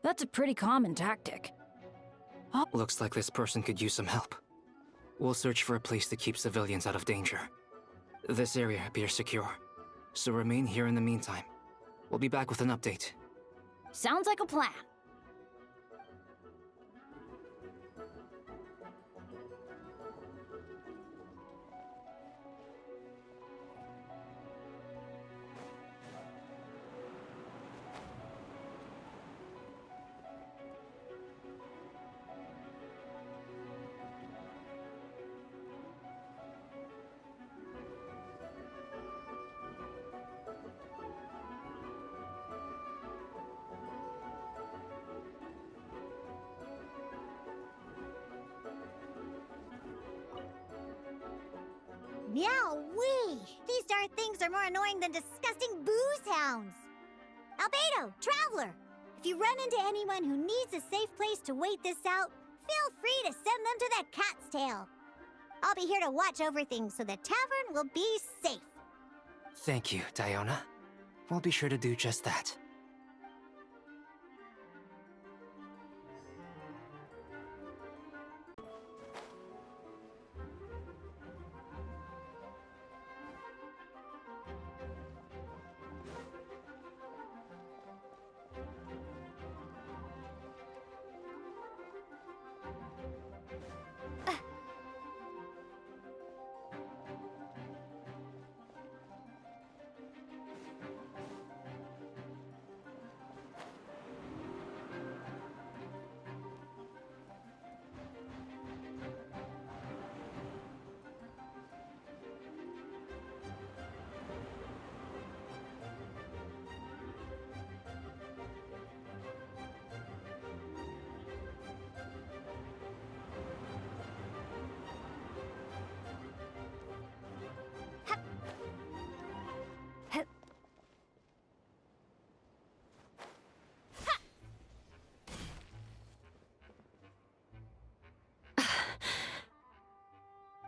That's a pretty common tactic. Looks like this person could use some help. We'll search for a place to keep civilians out of danger. This area appears secure, so remain here in the meantime. We'll be back with an update. Sounds like a plan. Meow-wee! These darn things are more annoying than disgusting booze hounds! Albedo, Traveler! If you run into anyone who needs a safe place to wait this out, feel free to send them to that cat's tail. I'll be here to watch over things so the tavern will be safe. Thank you, Diona. We'll be sure to do just that.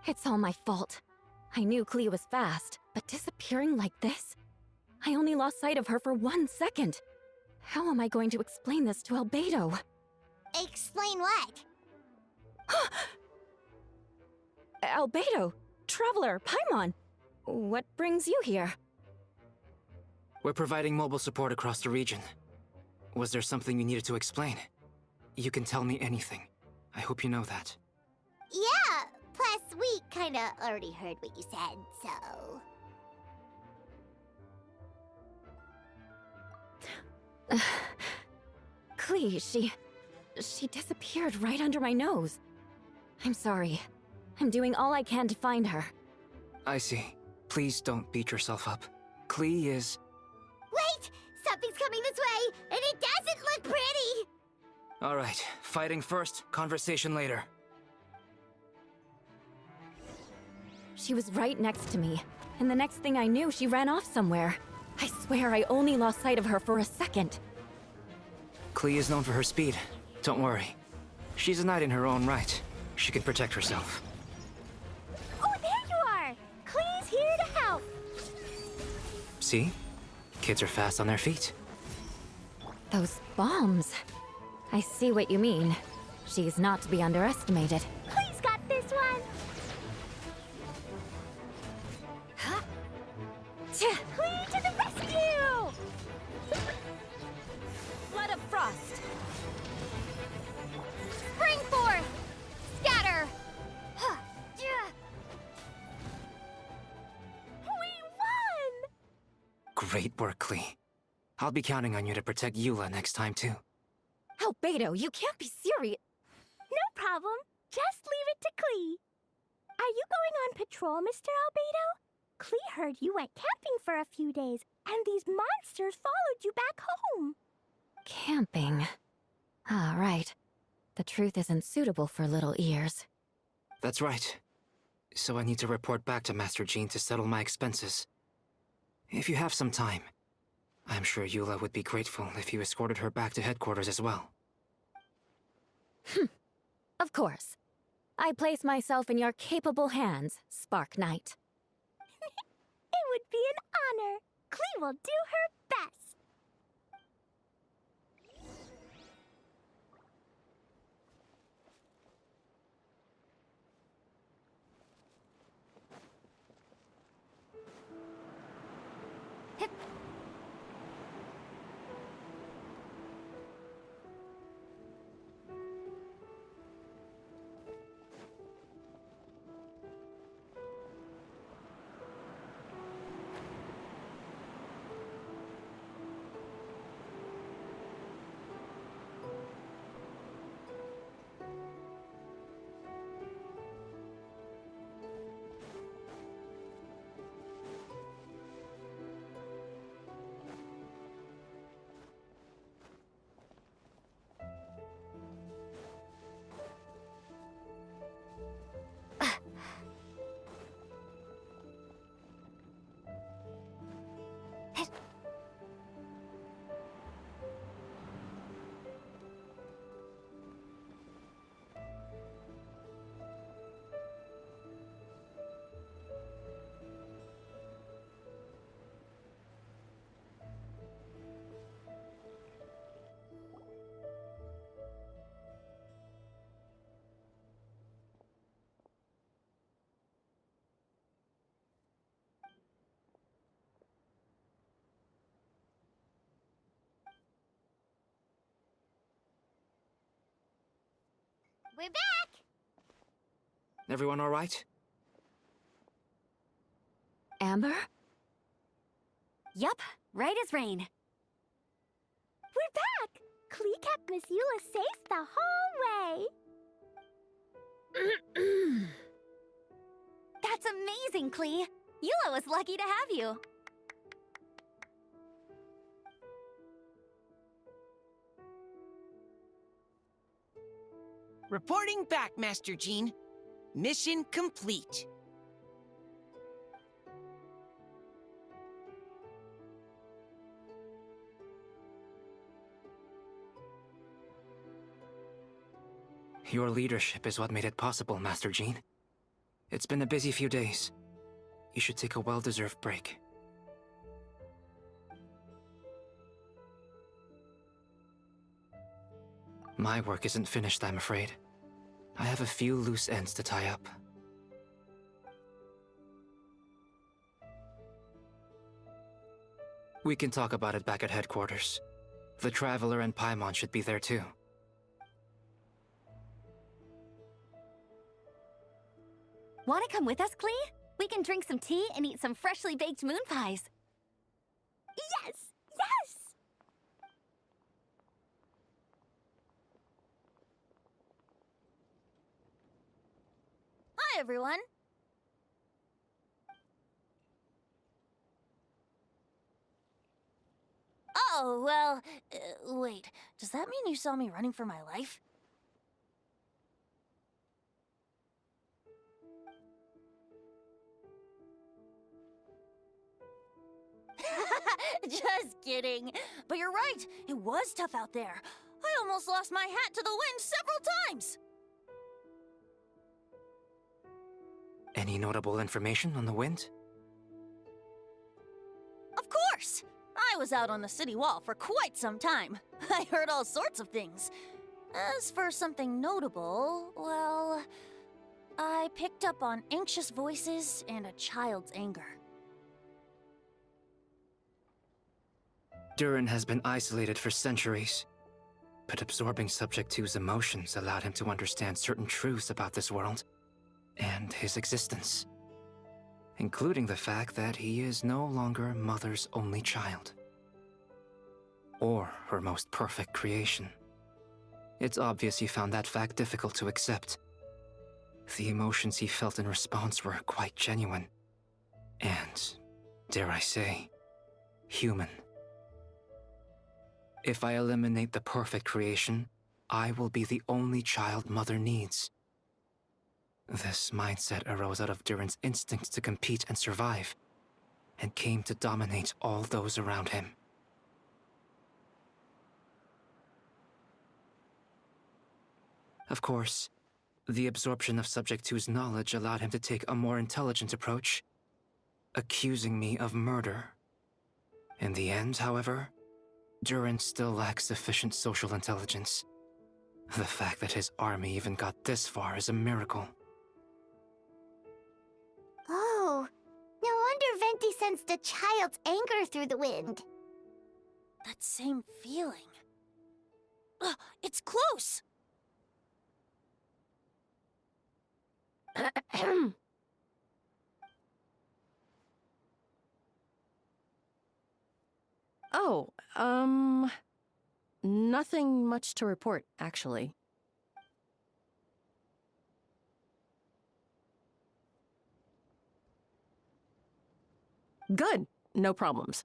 It's all my fault. I knew Clea was fast, but disappearing like this? I only lost sight of her for 1 second. How am I going to explain this to Albedo? Explain what? Albedo, Traveler, Paimon, what brings you here? We're providing mobile support across the region. Was there something you needed to explain? You can tell me anything. I hope you know that. Yeah, plus we kinda already heard what you said, so... Clea, she disappeared right under my nose. I'm sorry. I'm doing all I can to find her. I see. Please don't beat yourself up. Clea is... Wait! Something's coming this way, and it doesn't look pretty! Alright, fighting first, conversation later. She was right next to me, and the next thing I knew, she ran off somewhere. I swear I only lost sight of her for a second. Clea is known for her speed. Don't worry. She's a knight in her own right. She can protect herself. Oh, there you are! Clea's here to help! See? Kids are fast on their feet. Those bombs. I see what you mean. She's not to be underestimated. Clea's got this one! Huh? Clea to the rescue! Flood of frost. Spring forth! Scatter! We won! Great work, Clea. I'll be counting on you to protect Eula next time, too. Albedo, you can't be serious. No problem. Just leave it to Clea. Are you going on patrol, Mr. Albedo? Clea heard you went camping for a few days, and these monsters followed you back home. Camping. Ah, right. The truth isn't suitable for little ears. That's right. So I need to report back to Master Jean to settle my expenses. If you have some time, I'm sure Eula would be grateful if you escorted her back to headquarters as well. Of course. I place myself in your capable hands, Spark Knight. It would be an honor. Klee will do her best. We're back! Everyone all right? Amber? Yup, right as rain. We're back! Klee kept Miss Eula safe the whole way. That's amazing, Klee. Eula was lucky to have you. Reporting back, Master Jean. Mission complete. Your leadership is what made it possible, Master Jean. It's been a busy few days. You should take a well-deserved break. My work isn't finished, I'm afraid. I have a few loose ends to tie up. We can talk about it back at headquarters. The Traveler and Paimon should be there too. Wanna come with us, Klee? We can drink some tea and eat some freshly baked moon pies. Yes! Yes! Hi, everyone. Oh, well, wait. Does that mean you saw me running for my life? Just kidding. But you're right. It was tough out there. I almost lost my hat to the wind several times. Any notable information on the wind? Of course! I was out on the city wall for quite some time. I heard all sorts of things. As for something notable, well, I picked up on anxious voices and a child's anger. Durin has been isolated for centuries, but absorbing Subject 2's emotions allowed him to understand certain truths about this world and his existence, including the fact that he is no longer Mother's only child, or her most perfect creation. It's obvious he found that fact difficult to accept. The emotions he felt in response were quite genuine, and, dare I say, human. If I eliminate the perfect creation, I will be the only child Mother needs. This mindset arose out of Durin's instinct to compete and survive, and came to dominate all those around him. Of course, The absorption of Subject 2's knowledge allowed him to take a more intelligent approach, accusing me of murder. In the end, however, Durin still lacks sufficient social intelligence. The fact that his army even got this far is a miracle. Oh, no wonder Venti sensed a child's anger through the wind. That same feeling. Ugh, it's close! Oh, nothing much to report, actually. Good. No problems.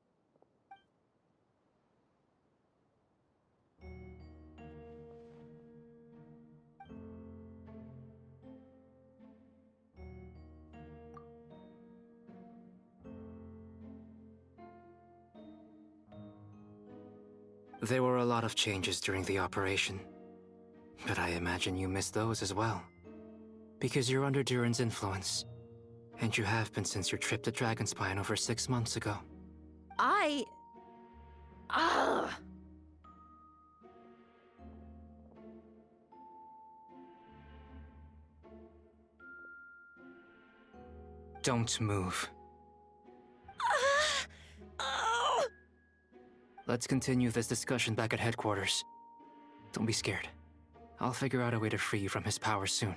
There were a lot of changes during the operation, but I imagine you missed those as well. Because you're under Durin's influence, and you have been since your trip to Dragonspine over 6 months ago. Don't move. Let's continue this discussion back at headquarters. Don't be scared. I'll figure out a way to free you from his power soon.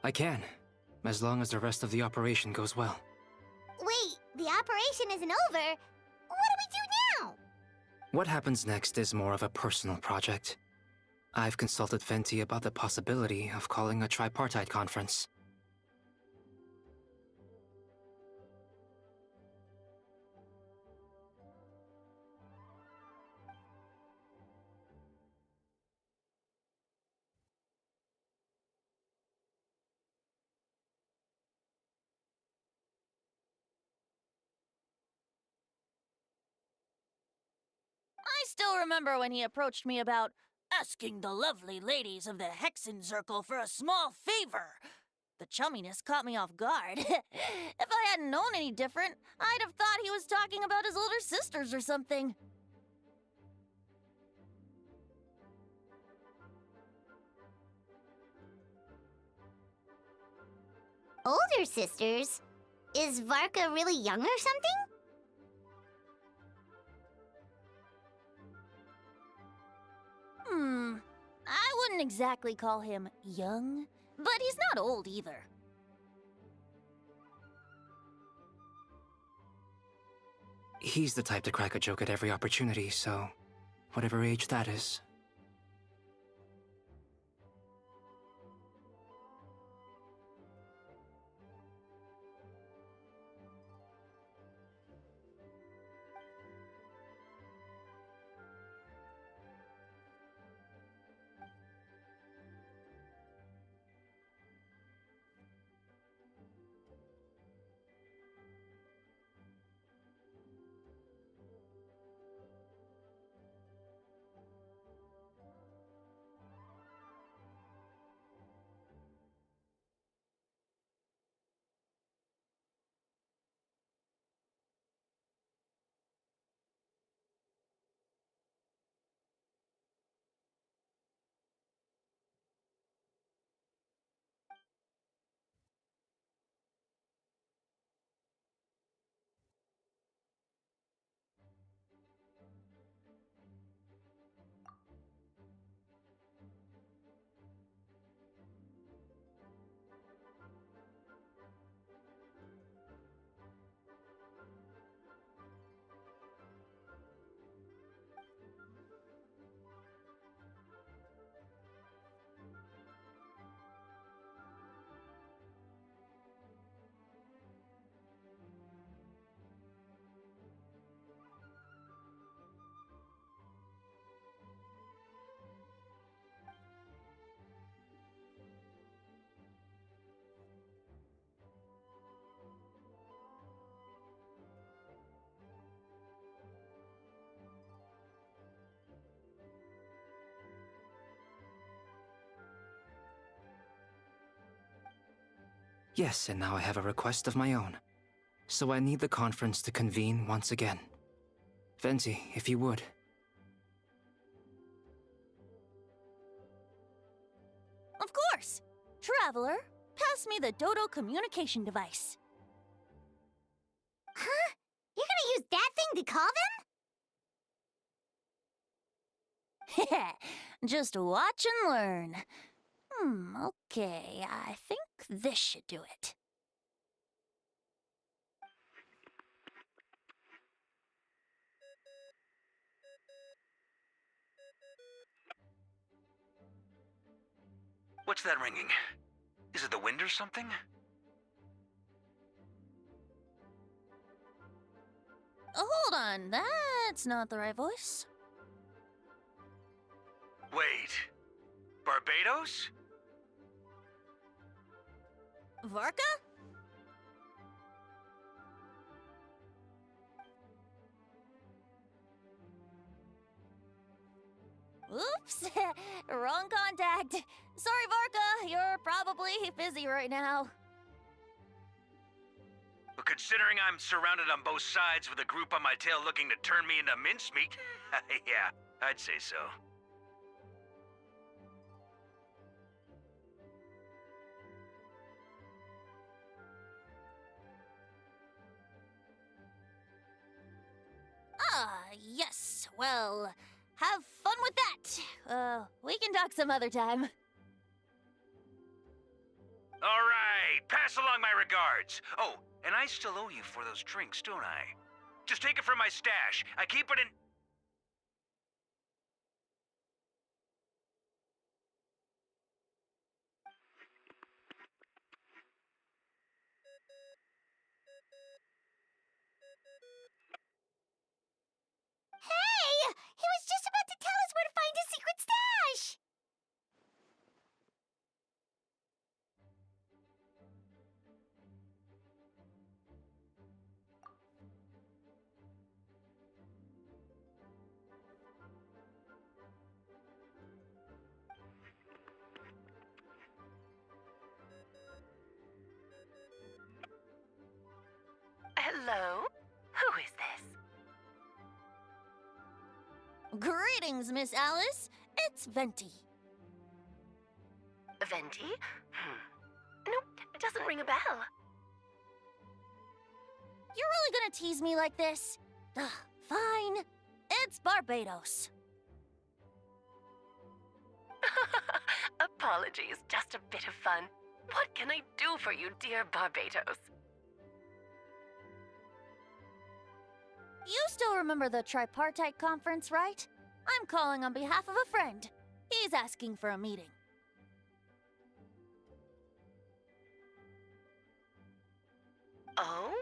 I can, as long as the rest of the operation goes well. Wait, the operation isn't over. What do we do now? What happens next is more of a personal project. I've consulted Venti about the possibility of calling a tripartite conference. I still remember when he approached me about asking the lovely ladies of the Hexen Circle for a small favor. The chumminess caught me off guard. If I hadn't known any different, I'd have thought he was talking about his older sisters or something. Older sisters? Is Varka really young or something? I wouldn't exactly call him young, but he's not old either. He's the type to crack a joke at every opportunity, so whatever age that is. Yes, and now I have a request of my own. So I need the conference to convene once again. Venti, if you would. Of course! Traveler, pass me the Dodo communication device. Huh? You're gonna use that thing to call them? Just watch and learn. Okay, I think this should do it. What's that ringing? Is it the wind or something? Hold on, that's not the right voice. Wait. Barbados? Varka? Oops, wrong contact. Sorry, Varka, you're probably busy right now. But considering I'm surrounded on both sides with a group on my tail looking to turn me into mincemeat, yeah, I'd say so. Yes, well, have fun with that. We can talk some other time. All right, pass along my regards. Oh, and I still owe you for those drinks, don't I? Just take it from my stash. I keep it in... Hey! He was just about to tell us where to find his secret stash! Hello? Who is this? Greetings, Miss Alice. It's Venti. Venti? Nope, it doesn't ring a bell. You're really gonna tease me like this? Ugh, fine. It's Barbados. Apologies, just a bit of fun. What can I do for you, dear Barbados? You still remember the tripartite conference, right? I'm calling on behalf of a friend. He's asking for a meeting. Oh?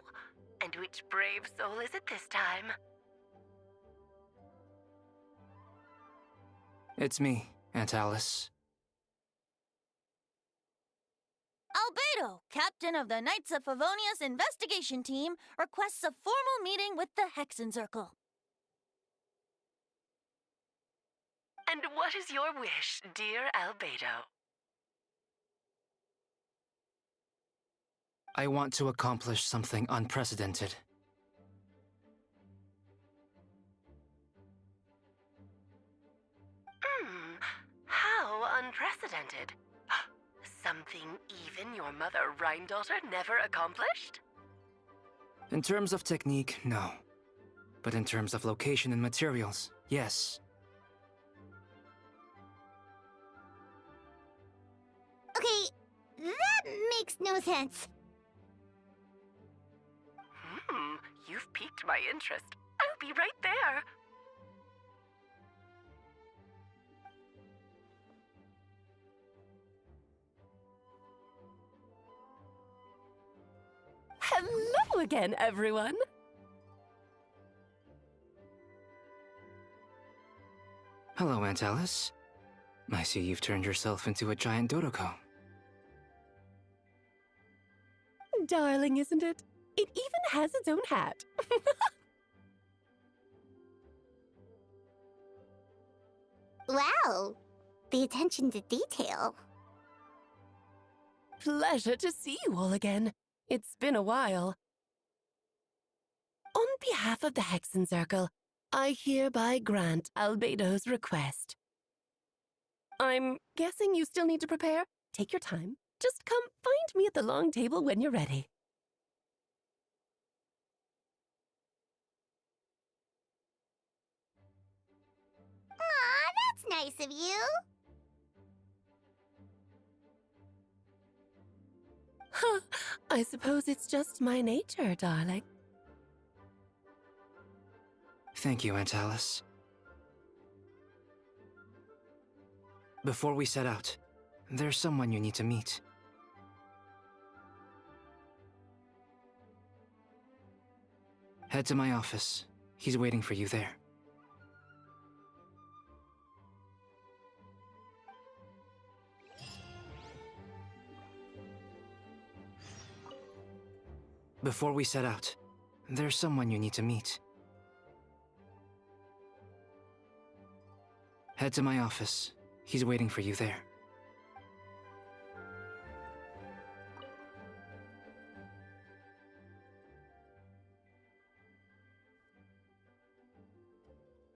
And which brave soul is it this time? It's me, Aunt Alice. Albedo, captain of the Knights of Favonius investigation team, requests a formal meeting with the Hexen Circle. And what is your wish, dear Albedo? I want to accomplish something unprecedented. How unprecedented. Something even your mother Rhine-daughter never accomplished? In terms of technique, no. But in terms of location and materials, yes. Okay, that makes no sense. You've piqued my interest. I'll be right there. Hello again, everyone. Hello, Aunt Alice. I see you've turned yourself into a giant Dodoko. Darling, isn't it? It even has its own hat. Wow, the attention to detail. pleasure to see you all again. It's been a while. On behalf of the Hexen Circle, I hereby grant Albedo's request. I'm guessing you still need to prepare? Take your time. Just come find me at the long table when you're ready. Aw, that's nice of you. Huh, I suppose it's just my nature, darling. Thank you, Aunt Alice. Before we set out, there's someone you need to meet. Head to my office. He's waiting for you there. Before we set out, there's someone you need to meet. Head to my office. He's waiting for you there.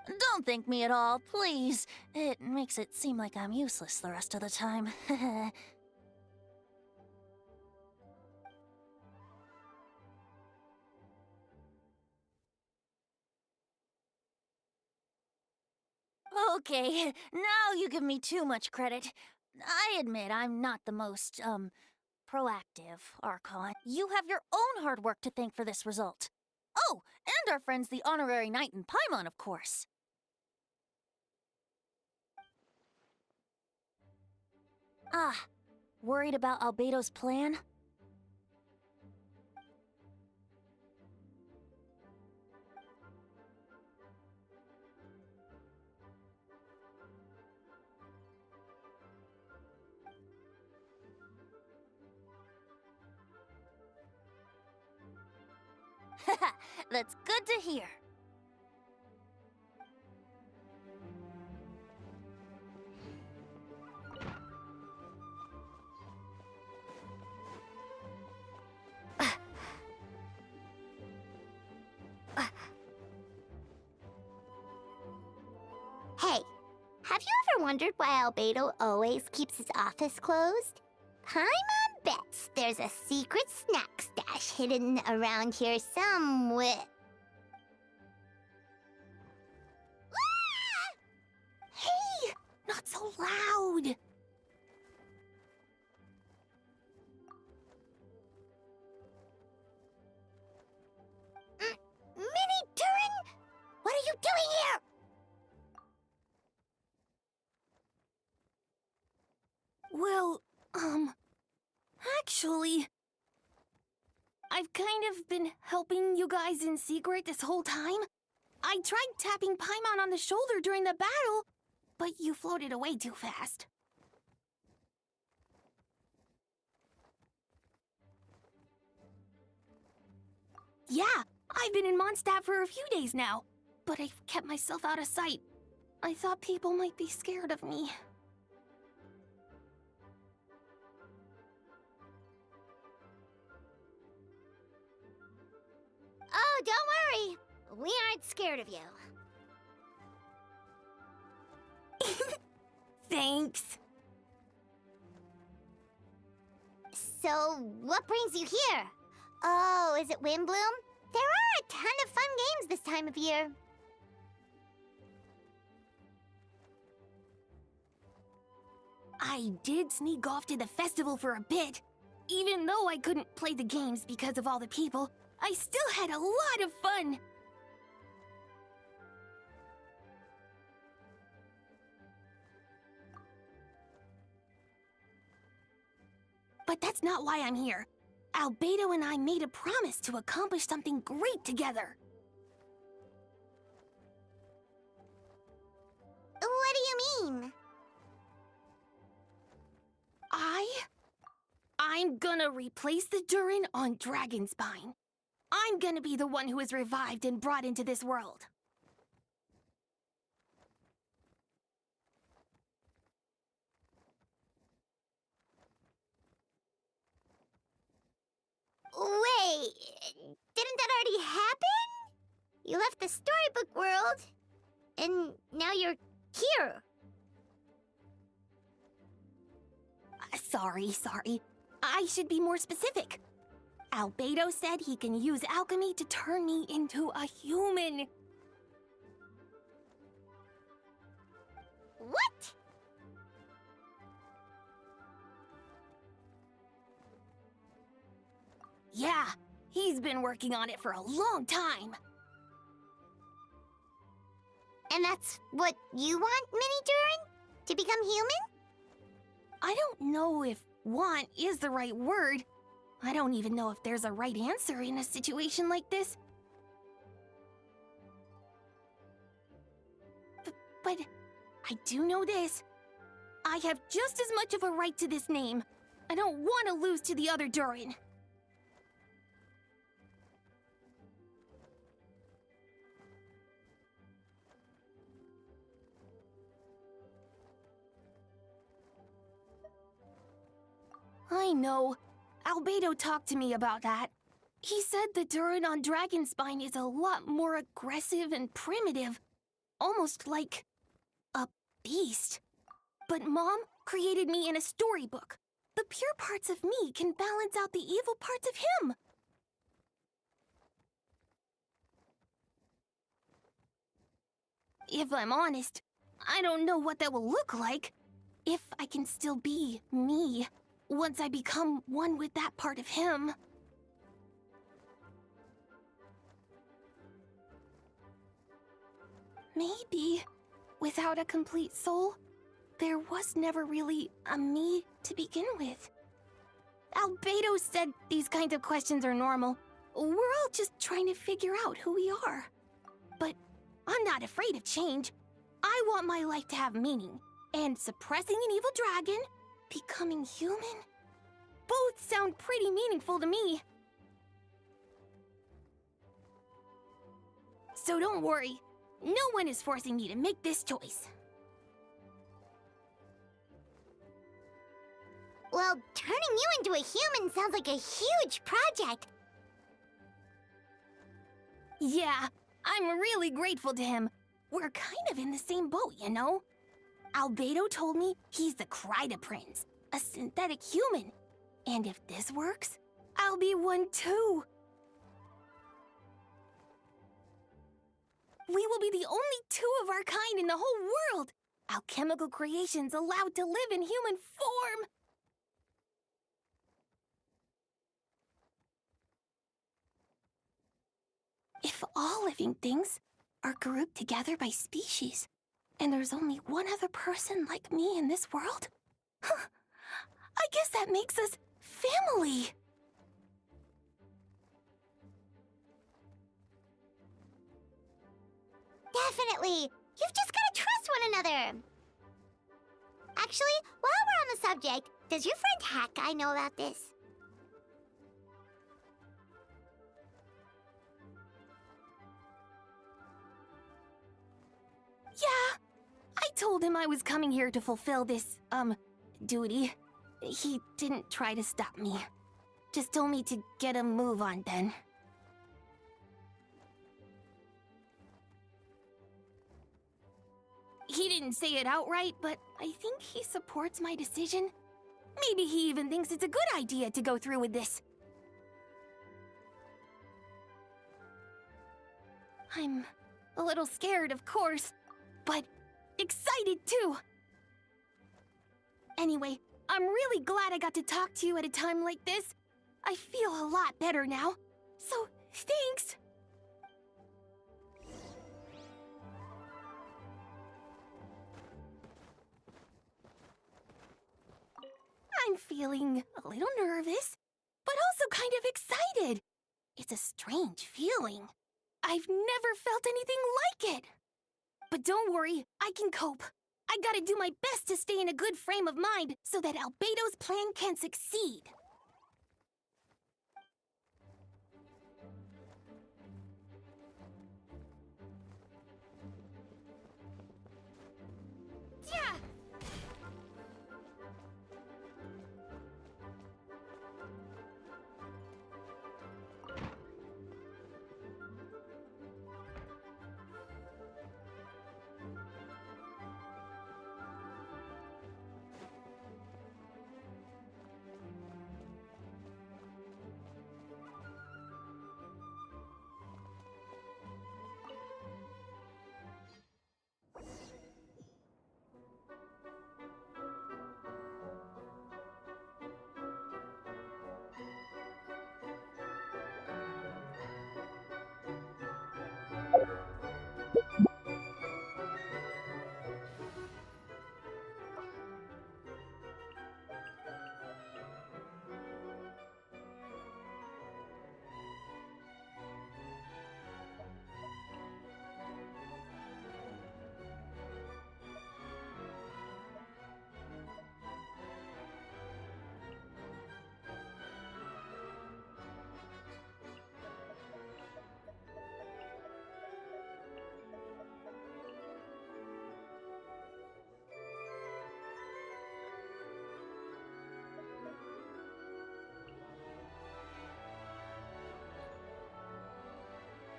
Don't thank me at all, please. It makes it seem like I'm useless the rest of the time. Okay, now you give me too much credit. I admit I'm not the most, proactive, Archon. You have your own hard work to thank for this result. Oh, and our friends the Honorary Knight and Paimon, of course. Ah, worried about Albedo's plan? That's good to hear. Hey, have you ever wondered why Albedo always keeps his office closed? Paimon bets there's a secret snack stash hidden around here somewhere. Ah! Hey, not so loud. Minnie Durin, what are you doing here? Well, actually, I've kind of been helping you guys in secret this whole time. I tried tapping Paimon on the shoulder during the battle, but you floated away too fast. Yeah, I've been in Mondstadt for a few days now, but I've kept myself out of sight. I thought people might be scared of me. Oh, don't worry. We aren't scared of you. Thanks. So, what brings you here? Oh, is it Windbloom? There are a ton of fun games this time of year. I did sneak off to the festival for a bit. Even though I couldn't play the games because of all the people, I still had a lot of fun. But that's not why I'm here. Albedo and I made a promise to accomplish something great together. What do you mean? I'm gonna replace the Durin on Dragonspine. I'm gonna be the one who is revived and brought into this world. already happened? You left the storybook world, and now you're here. Sorry. I should be more specific. Albedo said he can use alchemy to turn me into a human. What? Yeah, he's been working on it for a long time. And that's what you want, Mini Durin? To become human? I don't know if want is the right word. I don't even know if there's a right answer in a situation like this. But I do know this. I have just as much of a right to this name. I don't want to lose to the other Durin. I know. Albedo talked to me about that. He said the Durin on Dragonspine is a lot more aggressive and primitive. Almost like a beast. But Mom created me in a storybook. The pure parts of me can balance out the evil parts of him. If I'm honest, I don't know what that will look like. If I can still be me once I become one with that part of him. Maybe, without a complete soul, there was never really a me to begin with. Albedo said these kinds of questions are normal. We're all just trying to figure out who we are. But I'm not afraid of change. I want my life to have meaning. And suppressing an evil dragon, becoming human, both sound pretty meaningful to me. So don't worry. No one is forcing me to make this choice. Well, turning you into a human sounds like a huge project. Yeah, I'm really grateful to him. We're kind of in the same boat, you know? Albedo told me he's the Kryda Prince, a synthetic human. And if this works, I'll be one too. We will be the only two of our kind in the whole world. Alchemical creations allowed to live in human form. If all living things are grouped together by species, and there's only one other person like me in this world, I guess that makes us family. Definitely. You've just gotta trust one another. Actually, while we're on the subject, does your friend Hawkeye know about this? Yeah, I told him I was coming here to fulfill this, duty. He didn't try to stop me. Just told me to get a move on then. He didn't say it outright, but I think he supports my decision. Maybe he even thinks it's a good idea to go through with this. I'm a little scared, of course, but excited too. Anyway, I'm really glad I got to talk to you at a time like this. I feel a lot better now. So, thanks. I'm feeling a little nervous, but also kind of excited. It's a strange feeling. I've never felt anything like it. But don't worry, I can cope. I gotta do my best to stay in a good frame of mind so that Albedo's plan can succeed. Yeah!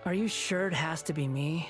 Are you sure it has to be me?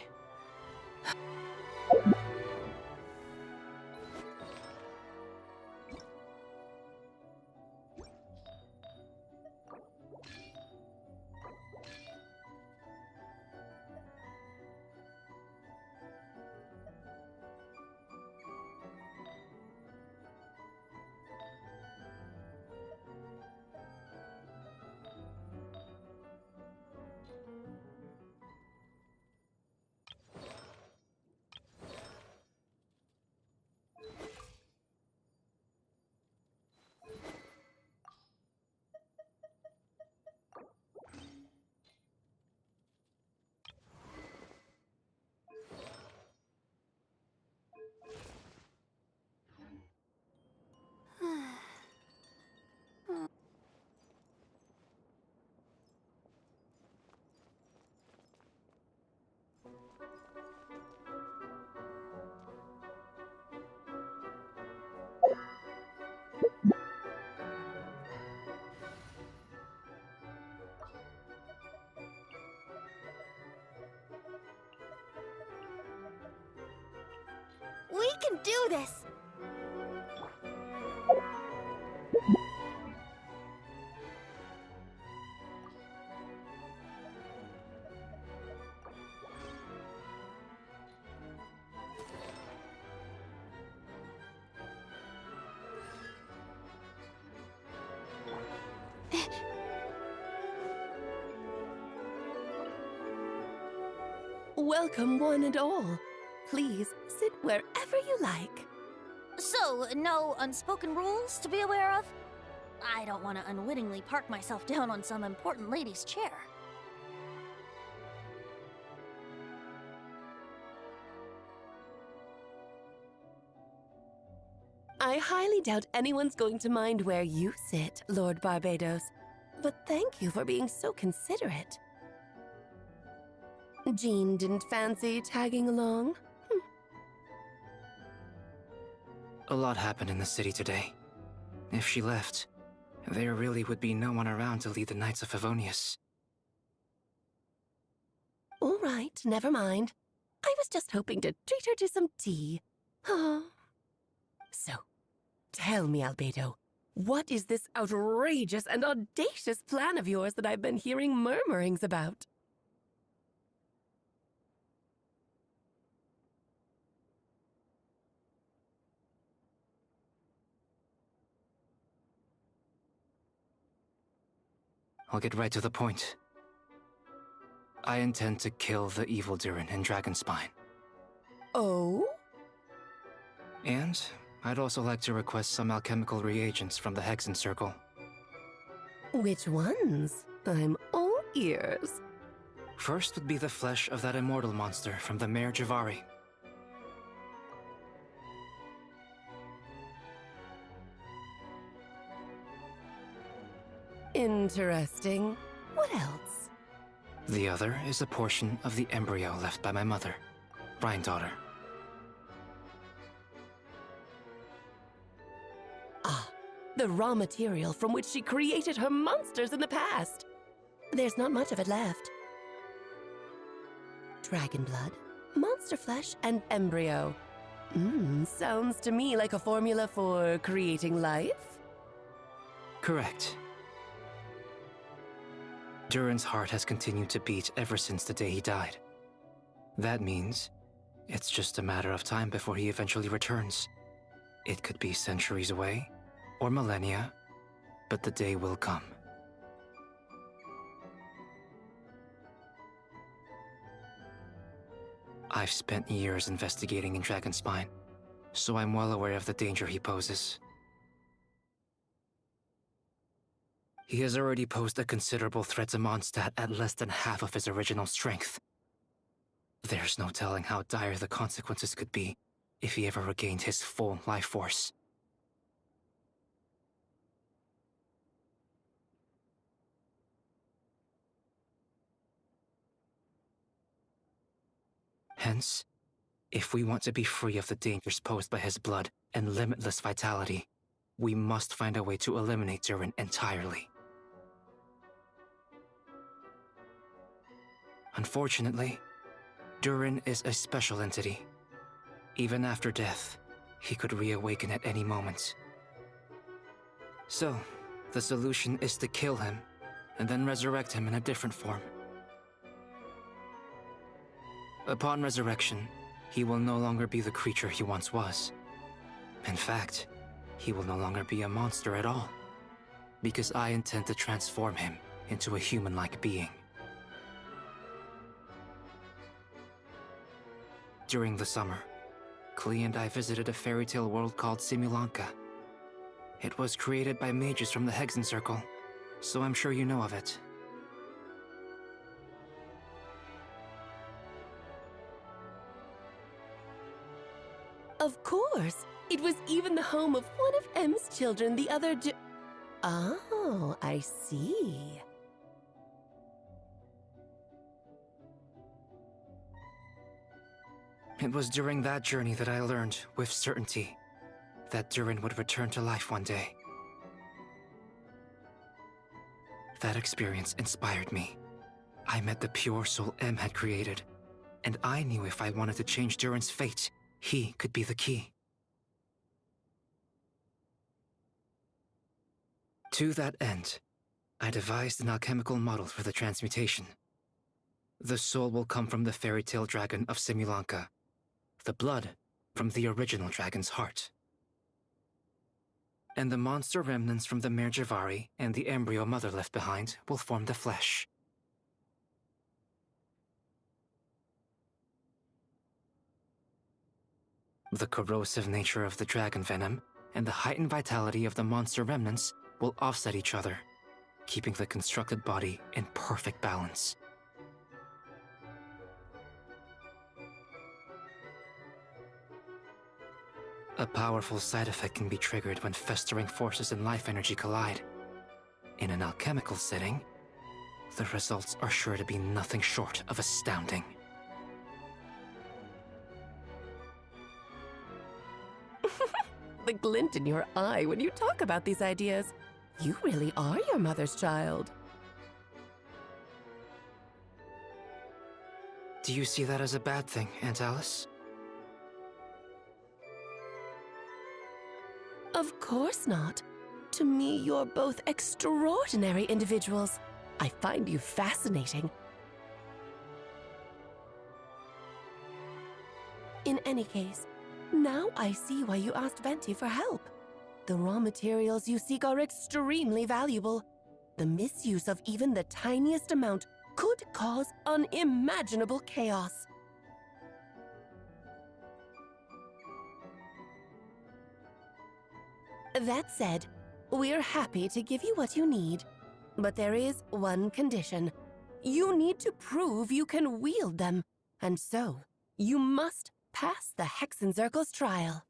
We can do this! Welcome, one and all. Please sit wherever you like. So, no unspoken rules to be aware of? I don't want to unwittingly park myself down on some important lady's chair. I highly doubt anyone's going to mind where you sit, Lord Barbados. But thank you for being so considerate. Jean didn't fancy tagging along? A lot happened in the city today. If she left, there really would be no one around to lead the Knights of Favonius. All right, never mind. I was just hoping to treat her to some tea. So, tell me, Albedo, what is this outrageous and audacious plan of yours that I've been hearing murmurings about? I'll get right to the point. I intend to kill the evil Durin in Dragonspine. Oh? And I'd also like to request some alchemical reagents from the Hexen Circle. Which ones? I'm all ears. First would be the flesh of that immortal monster from the Mare Javari. Interesting. What else? The other is a portion of the embryo left by my mother, Rhine-daughter. Ah, the raw material from which she created her monsters in the past. There's not much of it left. Dragon blood, monster flesh, and embryo. Sounds to me like a formula for creating life? Correct. Durin's heart has continued to beat ever since the day he died. That means it's just a matter of time before he eventually returns. It could be centuries away, or millennia, but the day will come. I've spent years investigating in Dragonspine, so I'm well aware of the danger he poses. He has already posed a considerable threat to Mondstadt at less than half of his original strength. There's no telling how dire the consequences could be if he ever regained his full life force. Hence, if we want to be free of the dangers posed by his blood and limitless vitality, we must find a way to eliminate Durin entirely. Unfortunately, Durin is a special entity. Even after death, he could reawaken at any moment. So, the solution is to kill him, and then resurrect him in a different form. Upon resurrection, he will no longer be the creature he once was. In fact, he will no longer be a monster at all, because I intend to transform him into a human-like being. During the summer, Klee and I visited a fairy tale world called Simulanka. It was created by mages from the Hexen Circle, so I'm sure you know of it. Of course! It was even the home of one of M's children the other day. Oh, I see. It was during that journey that I learned, with certainty, that Durin would return to life one day. That experience inspired me. I met the pure soul M had created, and I knew if I wanted to change Durin's fate, he could be the key. To that end, I devised an alchemical model for the transmutation. The soul will come from the fairy tale dragon of Simulanka, the blood from the original dragon's heart, and the monster remnants from the Mare Javari and the embryo mother left behind will form the flesh. The corrosive nature of the dragon venom and the heightened vitality of the monster remnants will offset each other, keeping the constructed body in perfect balance. A powerful side effect can be triggered when festering forces and life energy collide. In an alchemical setting, the results are sure to be nothing short of astounding. The glint in your eye when you talk about these ideas. You really are your mother's child. Do you see that as a bad thing, Aunt Alice? Of course not. To me, you're both extraordinary individuals. I find you fascinating. In any case, now I see why you asked Venti for help. The raw materials you seek are extremely valuable. The misuse of even the tiniest amount could cause unimaginable chaos. That said, we're happy to give you what you need. But there is one condition. You need to prove you can wield them. And so, you must pass the Hexenzirkel's trial.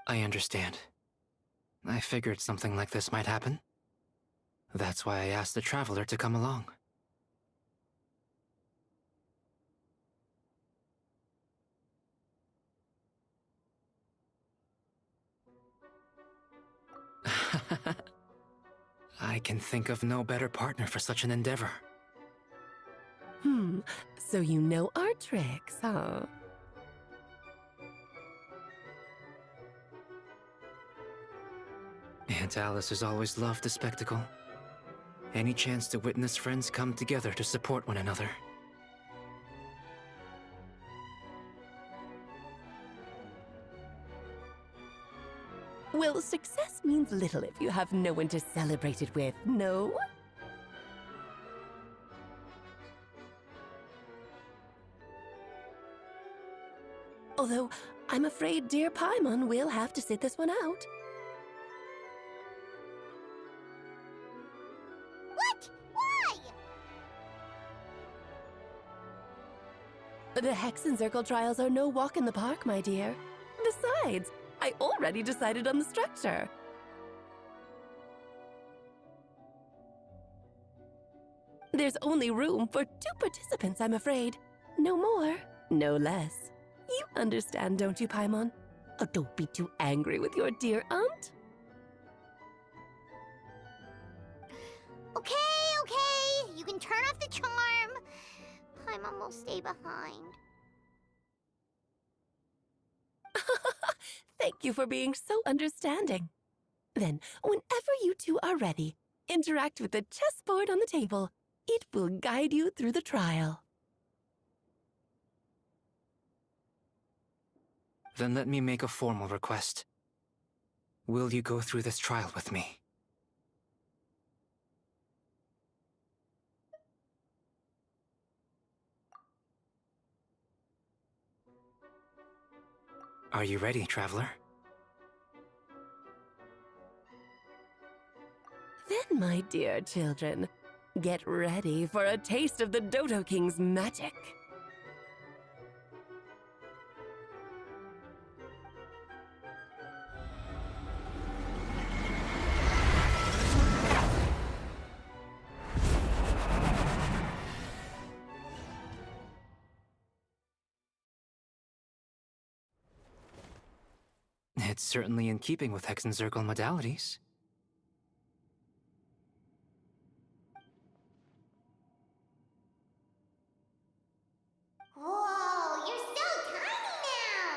I understand. I figured something like this might happen. That's why I asked the Traveler to come along. I can think of no better partner for such an endeavor. So you know our tricks, huh? Aunt Alice has always loved the spectacle. Any chance to witness friends come together to support one another. Well, success means little if you have no one to celebrate it with, no? Although, I'm afraid dear Paimon will have to sit this one out. What? Why? The Hexenzirkel trials are no walk in the park, my dear. Besides, I already decided on the structure. There's only room for 2 participants, I'm afraid. No more, no less. You understand, don't you, Paimon? Oh, don't be too angry with your dear aunt. Okay, okay. You can turn off the charm. Paimon will stay behind. Thank you for being so understanding. Then, whenever you two are ready, interact with the chessboard on the table. It will guide you through the trial. Then let me make a formal request. Will you go through this trial with me? Are you ready, traveler? Then, my dear children, get ready for a taste of the Dodo King's magic. It's certainly in keeping with Hexencircle modalities. Whoa, you're so tiny now!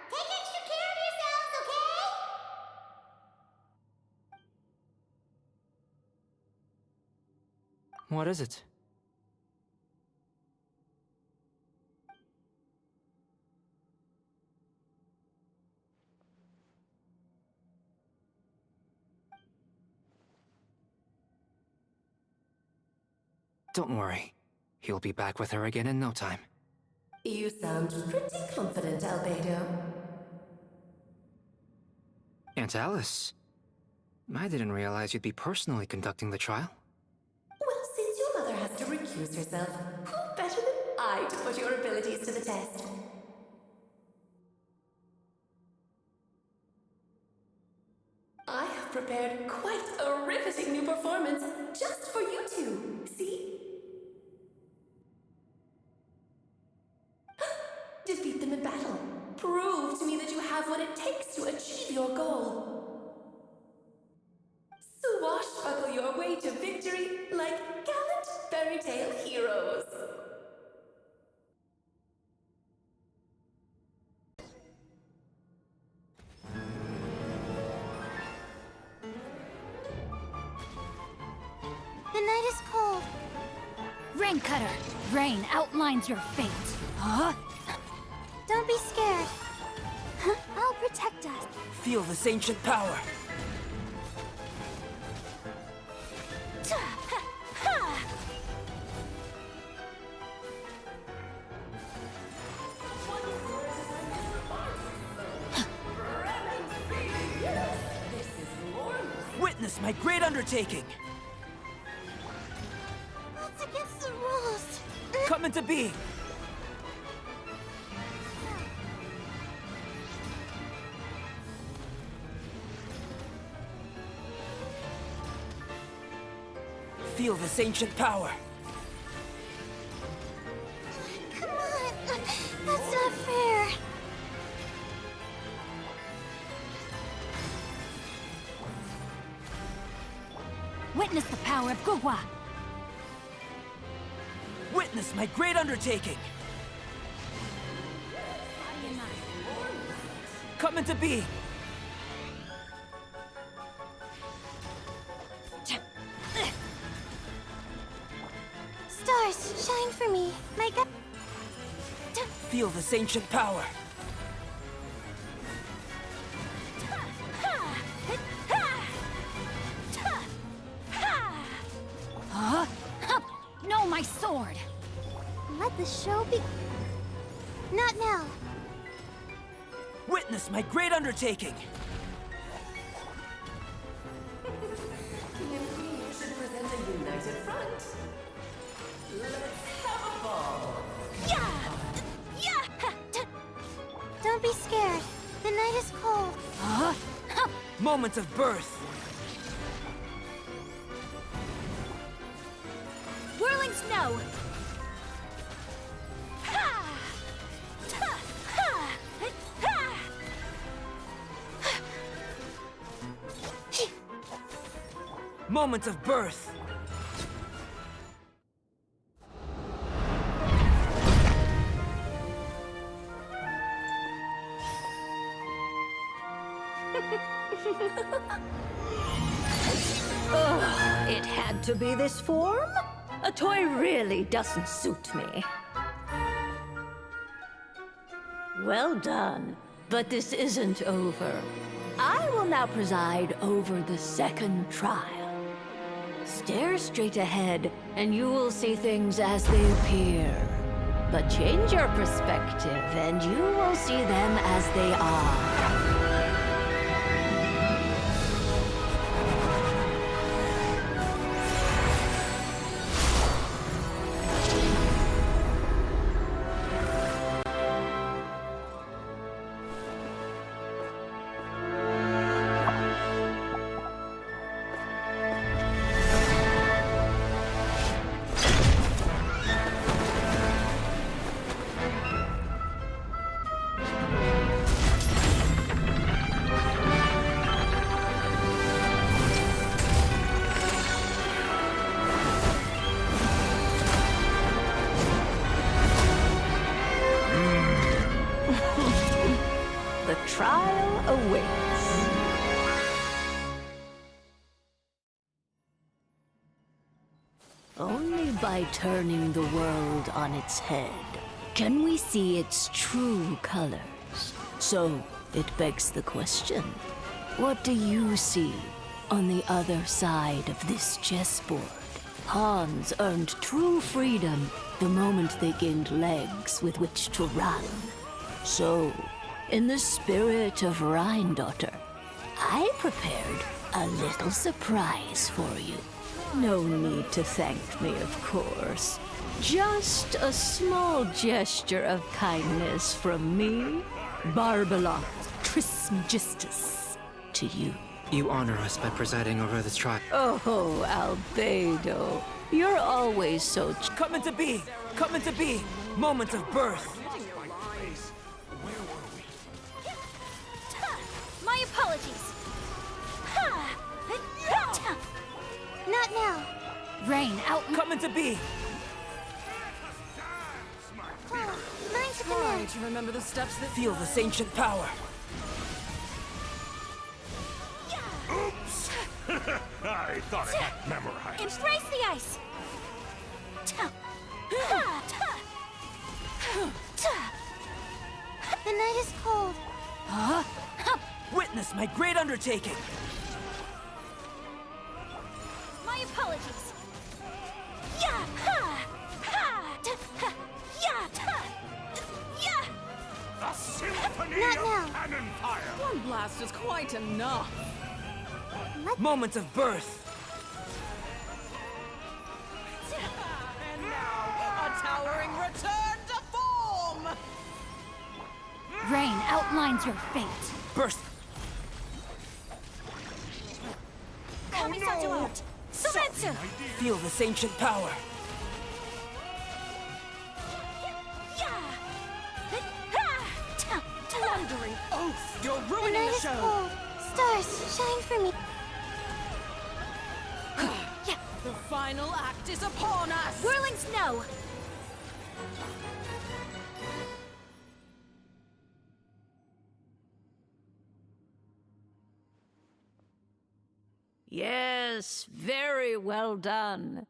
Take extra care of yourselves, okay? What is it? Don't worry. He'll be back with her again in no time. You sound pretty confident, Albedo. Aunt Alice, I didn't realize you'd be personally conducting the trial. Well, since your mother has to recuse herself, who better than I to put your abilities to the test? I have prepared quite a riveting new performance just for you two. See? Defeat them in battle. Prove to me that you have what it takes to achieve your goal. Swashbuckle your way to victory like gallant fairy tale heroes. The night is cold. Raincutter, rain outlines your fate. Huh? Don't be scared. I'll protect us. Feel this ancient power. Witness my great undertaking. That's against the rules. Come into being. Feel this ancient power. Come on. That's not fair. Witness the power of Gugwa. Witness my great undertaking. Come into being. Stars, shine for me. My God. Feel this ancient power. Huh? No, my sword! Let the show be. Not now. Witness my great undertaking. King and Queen should present a united front. Let's have a ball. Don't be scared. The night is cold. Huh? Moment of birth. Whirling snow! Moment of birth. Ugh, it had to be this form? A toy really doesn't suit me. Well done, but this isn't over. I will now preside over the second trial. Stare straight ahead, and you will see things as they appear. But change your perspective, and you will see them as they are. The trial awaits. Only by turning the world on its head can we see its true colors. So, it begs the question, what do you see on the other side of this chessboard? Pawns earned true freedom the moment they gained legs with which to run. So, in the spirit of Rhine-daughter, I prepared a little surprise for you. No need to thank me, of course. Just a small gesture of kindness from me, Barbalot Trismegistus, to you. You honor us by presiding over this trial. Oh, Albedo, you're always so... Coming to be! Coming to be! Moment of birth! My apologies. Not now. Rain, out. Coming to be! Mine's Try to remember the steps that... Feel this ancient power. Oops! I thought I had memorized. Embrace the ice. The night is cold. Huh? Witness my great undertaking! My apologies. Yeah! Ha! Ha! Ha! Yeah! Ha! Yeah! A symphony Not of now. cannon fire! One blast is quite enough. Moment of birth! And now, a towering return to form! Rain outlines your fate. Burst! Kamisato out. Sumetsu! Feel this ancient power. Thundering oath! You're The ruining night the is show! cold. Stars, shine for me. The final act is upon us! Whirling snow. Yes, very well done.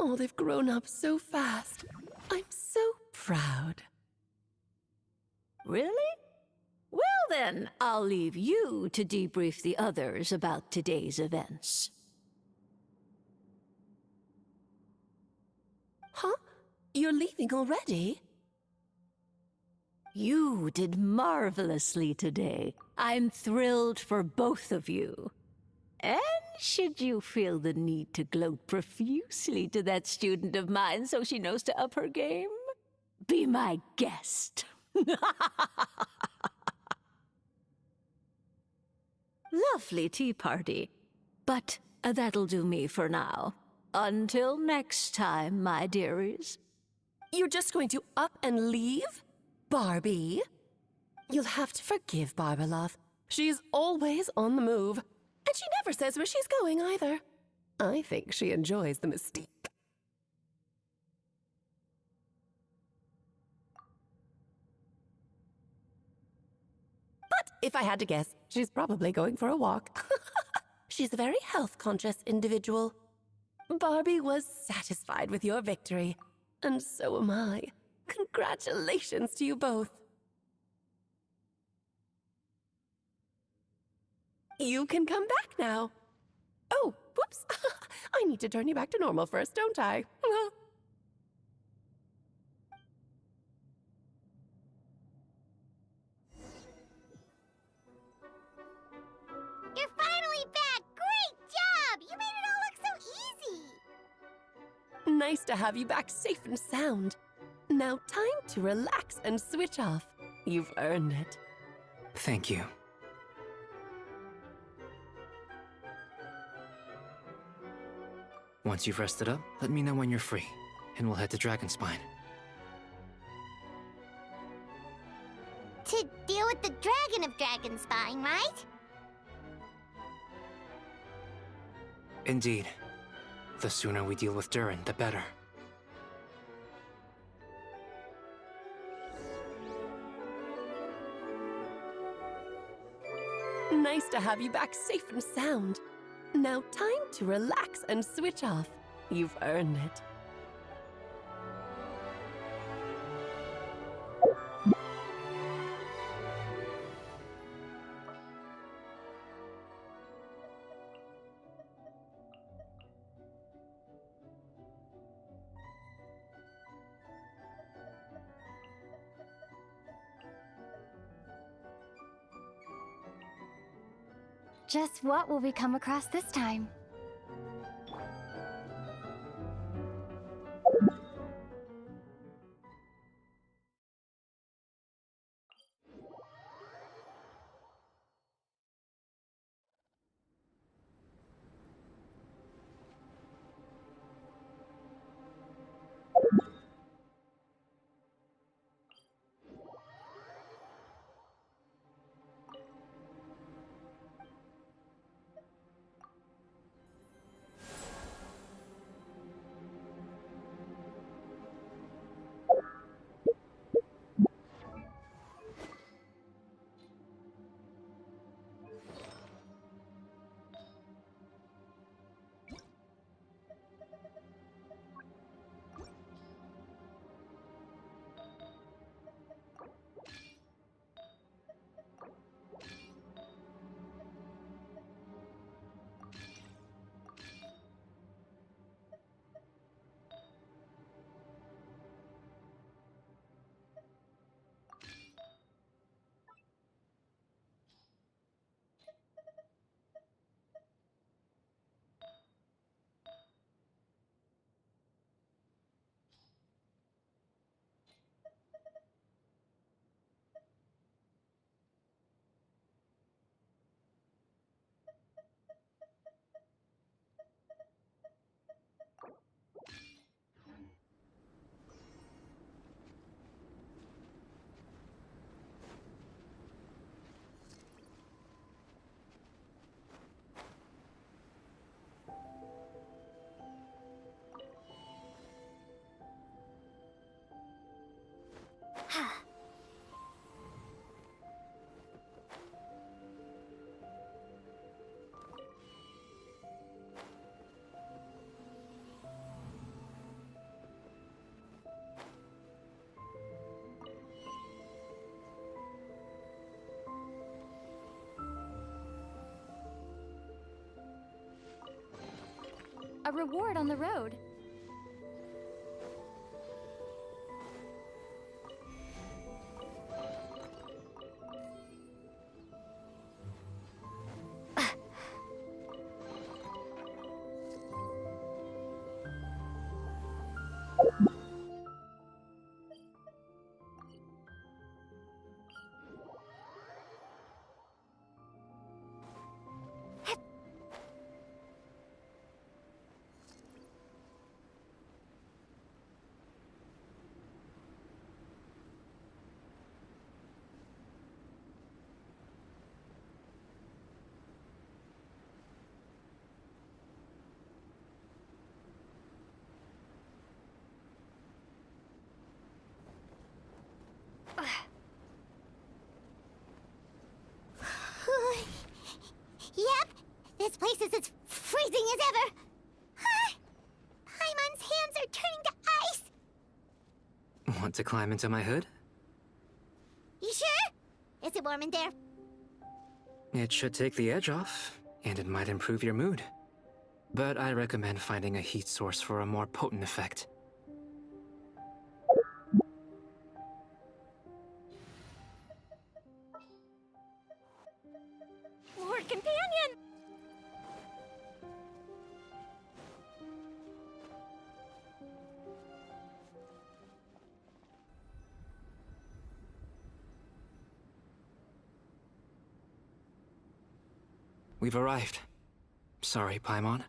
Oh, they've grown up so fast. I'm so proud. Really? Well then, I'll leave you to debrief the others about today's events. Huh? You're leaving already? You did marvelously today. I'm thrilled for both of you. And should you feel the need to gloat profusely to that student of mine so she knows to up her game, be my guest. Lovely tea party. But that'll do me for now. Until next time, my dearies. You're just going to up and leave? Barbie? You'll have to forgive Barbalov. She's always on the move. And she never says where she's going either. I think she enjoys the mystique. But if I had to guess, she's probably going for a walk. She's a very health-conscious individual. Barbie was satisfied with your victory, and so am I. Congratulations to you both. You can come back now. Oh, whoops. I need to turn you back to normal first, don't I? You're finally back! Great job! You made it all look so easy! Nice to have you back safe and sound. Now time to relax and switch off. You've earned it. Thank you. Once you've rested up, let me know when you're free, and we'll head to Dragonspine. To deal with the Dragon of Dragonspine, right? Indeed. The sooner we deal with Durin, the better. Nice to have you back safe and sound. Now time to relax and switch off. You've earned it. Just what will we come across this time? A reward on the road. This place is as freezing as ever. Ah! Paimon's hands are turning to ice. Want to climb into my hood? You sure? Is it warm in there? It should take the edge off, and it might improve your mood. But I recommend finding a heat source for a more potent effect. Lord Companion! We've arrived. Sorry, Paimon.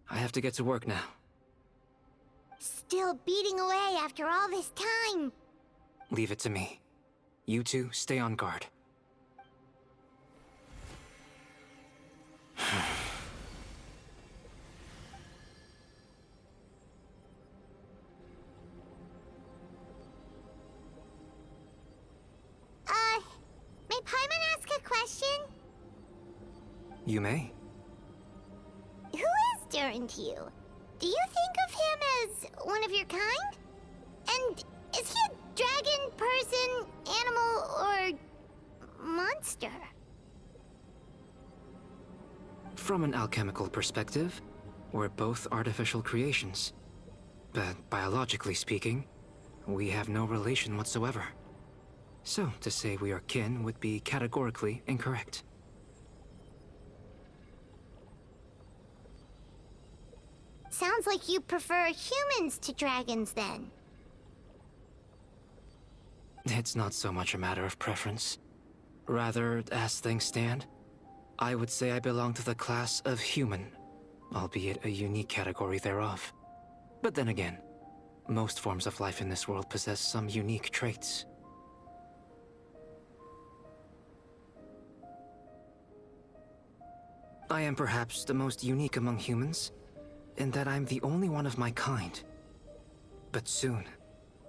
I have to get to work now. Still beating away after all this time. Leave it to me. You two, stay on guard. May Paimon ask a question? You may. Who is Durin to you? Do you think of him as one of your kind? And is he a dragon, person, animal, or monster? From an alchemical perspective, we're both artificial creations. But biologically speaking, we have no relation whatsoever. So, to say we are kin would be categorically incorrect. Sounds like you prefer humans to dragons, then. It's not so much a matter of preference. Rather, as things stand, I would say I belong to the class of human, albeit a unique category thereof. But then again, most forms of life in this world possess some unique traits. I am perhaps the most unique among humans, in that I'm the only one of my kind. But soon,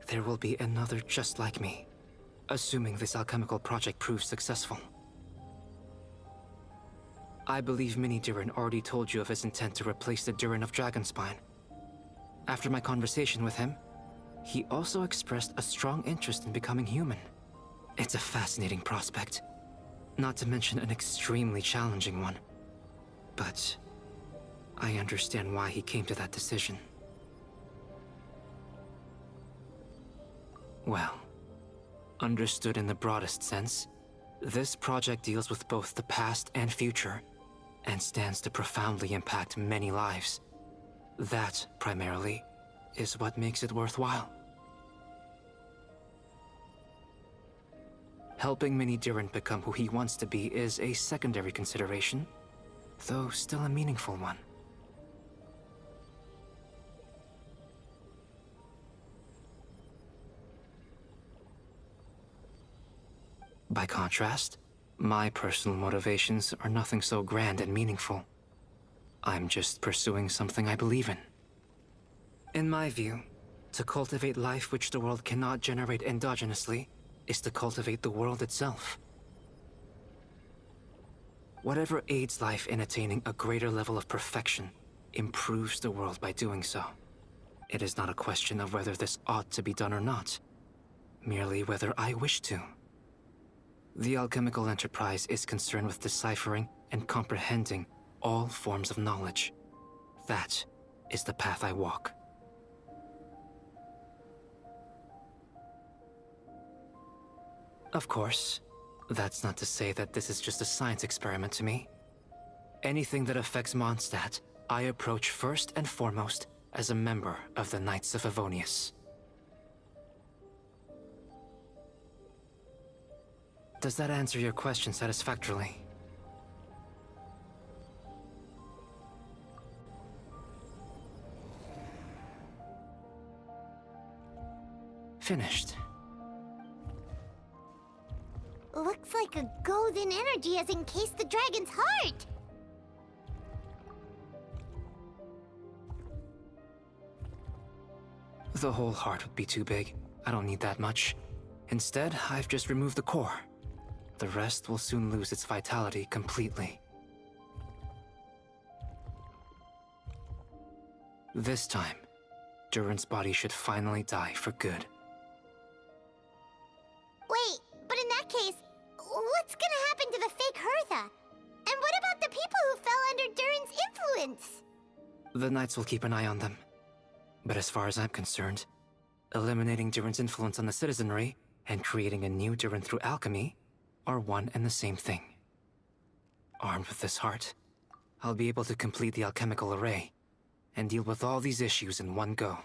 there will be another just like me, assuming this alchemical project proves successful. I believe Mini Durin already told you of his intent to replace the Durin of Dragonspine. After my conversation with him, he also expressed a strong interest in becoming human. It's a fascinating prospect, not to mention an extremely challenging one. But I understand why he came to that decision. Well, understood in the broadest sense, this project deals with both the past and future, and stands to profoundly impact many lives. That, primarily, is what makes it worthwhile. Helping Mini Durin become who he wants to be is a secondary consideration, though still a meaningful one. By contrast, my personal motivations are nothing so grand and meaningful. I'm just pursuing something I believe in. In my view, to cultivate life which the world cannot generate endogenously is to cultivate the world itself. Whatever aids life in attaining a greater level of perfection improves the world by doing so. It is not a question of whether this ought to be done or not, merely whether I wish to. The alchemical enterprise is concerned with deciphering and comprehending all forms of knowledge. That is the path I walk. Of course, that's not to say that this is just a science experiment to me. Anything that affects Mondstadt, I approach first and foremost as a member of the Knights of Avonius. Does that answer your question satisfactorily? Finished. Looks like a golden energy has encased the dragon's heart. The whole heart would be too big. I don't need that much. Instead, I've just removed the core. The rest will soon lose its vitality completely. This time, Durin's body should finally die for good. Wait, but in that case, what's gonna happen to the fake Hertha? And what about the people who fell under Durin's influence? The Knights will keep an eye on them. But as far as I'm concerned, eliminating Durin's influence on the citizenry and creating a new Durin through alchemy are one and the same thing. Armed with this heart, I'll be able to complete the alchemical array and deal with all these issues in one go.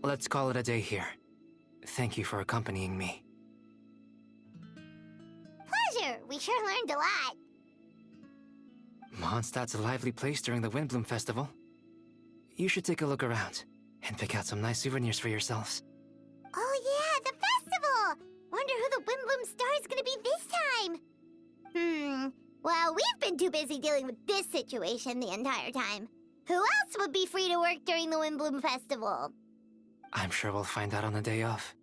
Let's call it a day here. Thank you for accompanying me. Pleasure! We sure learned a lot. Mondstadt's a lively place during the Windbloom Festival. You should take a look around and pick out some nice souvenirs for yourselves. Oh yeah, the festival! Wonder who the Windbloom Star is gonna be this time. Well, we've been too busy dealing with this situation the entire time. Who else would be free to work during the Windbloom Festival? I'm sure we'll find out on the day off.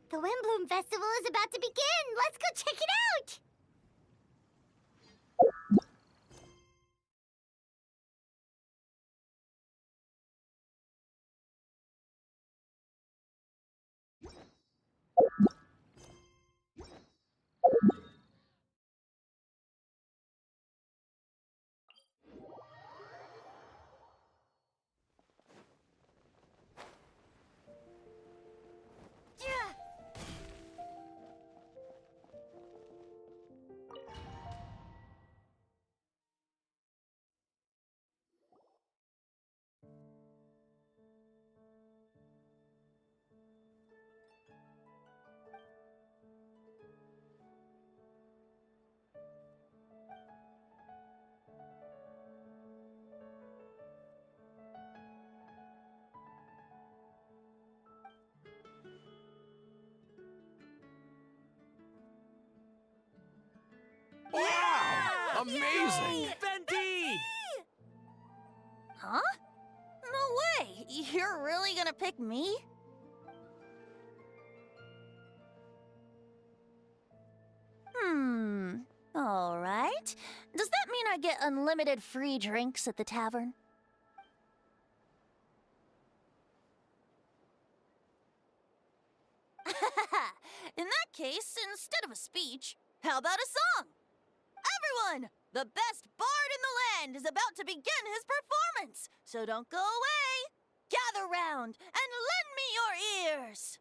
The Windbloom Festival is about to begin! Let's go check it out! Wow! Amazing! Venti! Huh? No way! You're really gonna pick me? Alright. Does that mean I get unlimited free drinks at the tavern? In that case, instead of a speech, how about a song? Everyone! The best bard in the land is about to begin his performance, so don't go away! Gather round and lend me your ears!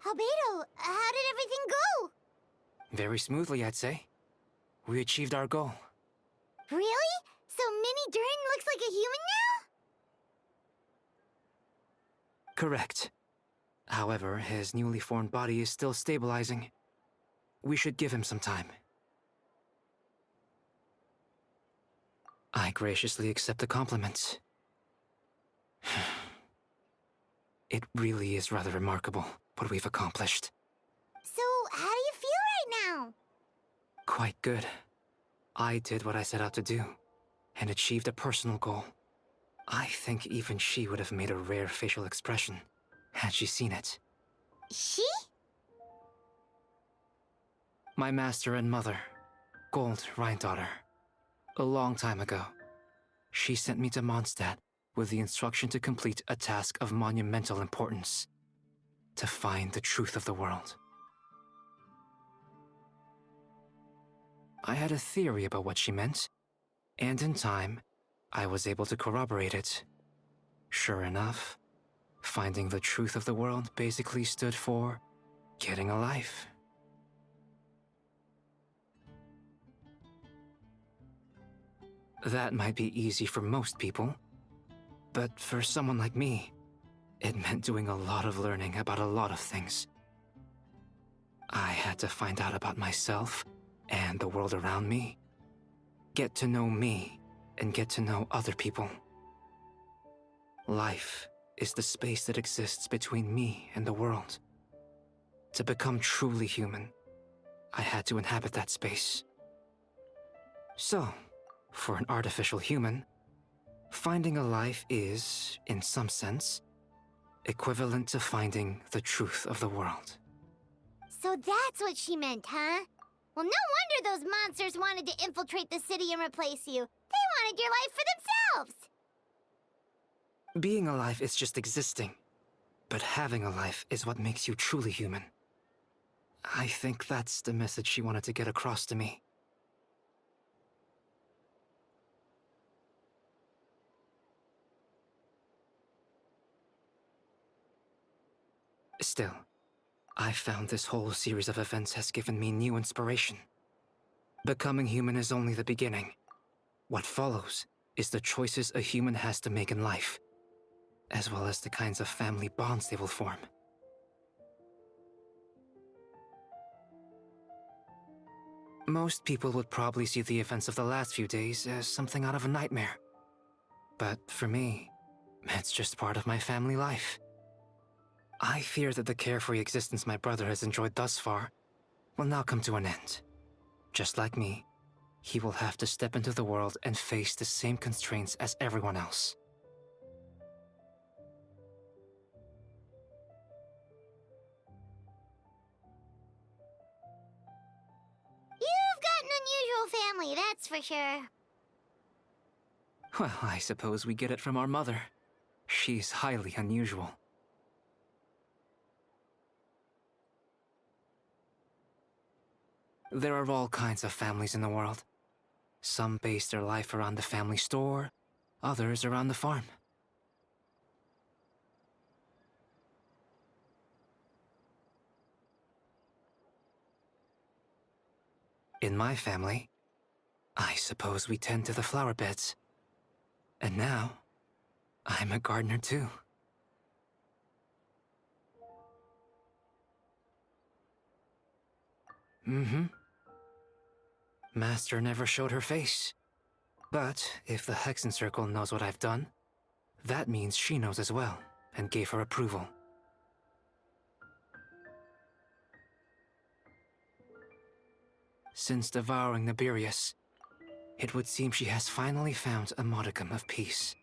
Albedo, how did everything go? Very smoothly, I'd say. We achieved our goal. Really? So Mini Durin looks like a human now? Correct. However, his newly formed body is still stabilizing. We should give him some time. I graciously accept the compliment. It really is rather remarkable what we've accomplished. So, how do you feel right now? Quite good. I did what I set out to do, and achieved a personal goal. I think even she would have made a rare facial expression, had she seen it. She? My master and mother, Gold Rhindaughter. A long time ago, she sent me to Mondstadt with the instruction to complete a task of monumental importance. To find the truth of the world. I had a theory about what she meant, and in time, I was able to corroborate it. Sure enough, finding the truth of the world basically stood for getting a life. That might be easy for most people, but for someone like me, it meant doing a lot of learning about a lot of things. I had to find out about myself and the world around me, get to know me, and get to know other people. Life is the space that exists between me and the world. To become truly human, I had to inhabit that space. So, for an artificial human, finding a life is, in some sense, equivalent to finding the truth of the world. So that's what she meant, huh? Well, no wonder those monsters wanted to infiltrate the city and replace you. They wanted your life for themselves! Being alive is just existing, but having a life is what makes you truly human. I think that's the message she wanted to get across to me. Still, I found this whole series of events has given me new inspiration. Becoming human is only the beginning. What follows is the choices a human has to make in life, as well as the kinds of family bonds they will form. Most people would probably see the events of the last few days as something out of a nightmare. But for me, it's just part of my family life. I fear that the carefree existence my brother has enjoyed thus far will now come to an end. Just like me, he will have to step into the world and face the same constraints as everyone else. You've got an unusual family, that's for sure. Well, I suppose we get it from our mother. She's highly unusual. There are all kinds of families in the world. Some base their life around the family store, others around the farm. In my family, I suppose we tend to the flower beds. And now, I'm a gardener too. Master never showed her face. But if the Hexen Circle knows what I've done, that means she knows as well, and gave her approval. Since devouring Nibirius, it would seem she has finally found a modicum of peace.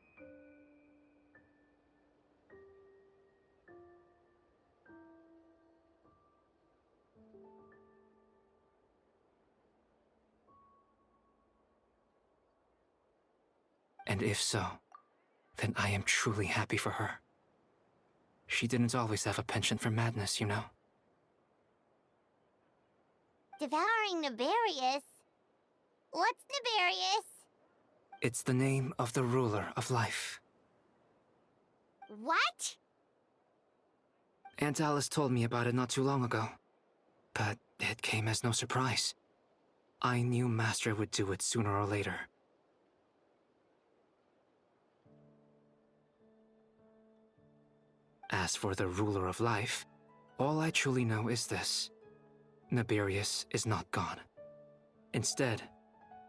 And if so, then I am truly happy for her. She didn't always have a penchant for madness, you know? Devouring Nibirius? What's Nibirius? It's the name of the ruler of life. What? Aunt Alice told me about it not too long ago, but it came as no surprise. I knew Master would do it sooner or later. As for the ruler of life, all I truly know is this. Naberius is not gone. Instead,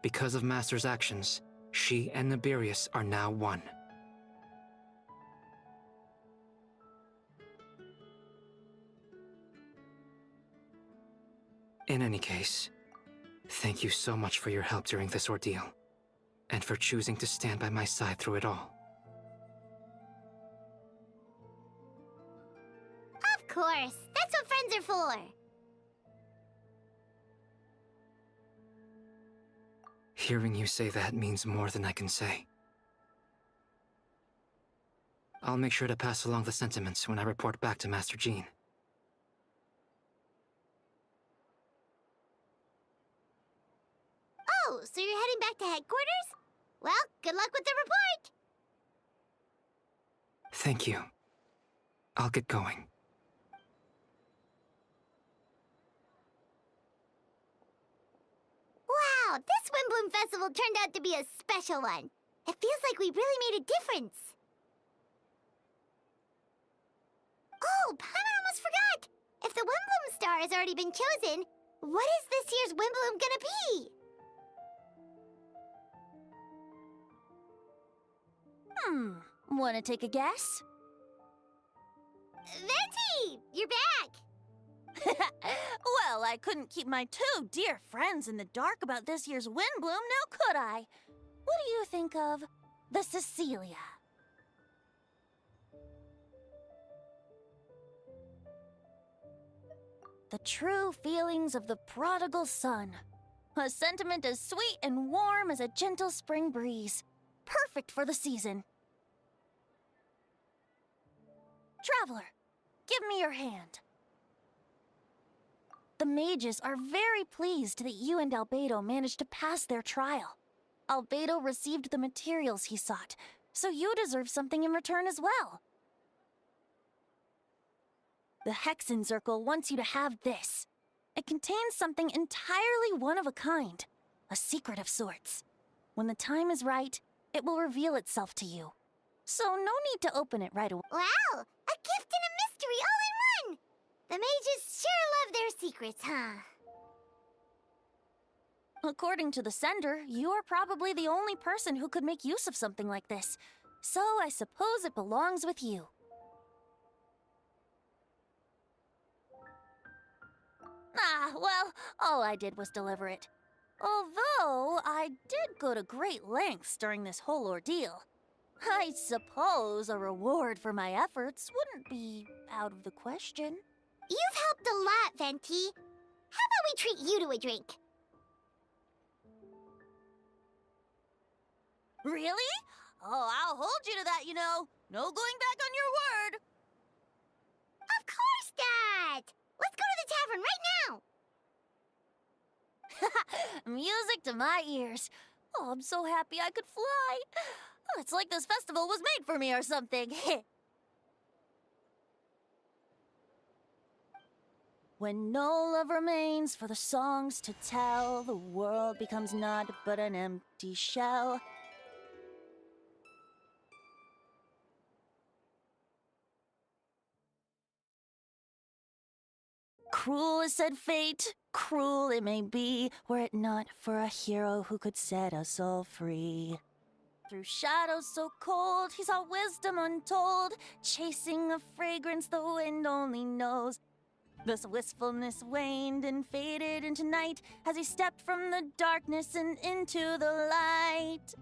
because of Master's actions, she and Naberius are now one. In any case, thank you so much for your help during this ordeal, and for choosing to stand by my side through it all. Of course, that's what friends are for. Hearing you say that means more than I can say. I'll make sure to pass along the sentiments when I report back to Master Jean. Oh, so you're heading back to headquarters? Well, good luck with the report! Thank you. I'll get going. Wow, this Windbloom Festival turned out to be a special one. It feels like we really made a difference. Oh, Paimon almost forgot! If the Windbloom Star has already been chosen, what is this year's Windbloom gonna be? Wanna take a guess? Venti! You're back! Well, I couldn't keep my two dear friends in the dark about this year's Windbloom, now could I? What do you think of the Cecilia? The true feelings of the prodigal son. A sentiment as sweet and warm as a gentle spring breeze. Perfect for the season. Traveler, give me your hand. The mages are very pleased that you and Albedo managed to pass their trial. Albedo received the materials he sought, so you deserve something in return as well. The Hexenzirkel wants you to have this. It contains something entirely one of a kind, a secret of sorts. When the time is right, it will reveal itself to you. So no need to open it right away. Wow! A gift and a mystery all in one! The mages sure love their secrets, huh? According to the sender, you are probably the only person who could make use of something like this. So I suppose it belongs with you. Ah, well, all I did was deliver it. Although, I did go to great lengths during this whole ordeal. I suppose a reward for my efforts wouldn't be out of the question. You've helped a lot, Venti. How about we treat you to a drink? Really? Oh, I'll hold you to that, you know. No going back on your word. Of course not! Let's go to the tavern right now! Music to my ears. Oh, I'm so happy I could fly. Oh, it's like this festival was made for me or something. When no love remains for the songs to tell, the world becomes naught but an empty shell. Cruel is said fate, cruel it may be, were it not for a hero who could set us all free. Through shadows so cold, he saw wisdom untold, chasing a fragrance the wind only knows. This wistfulness waned and faded into night as he stepped from the darkness and into the light.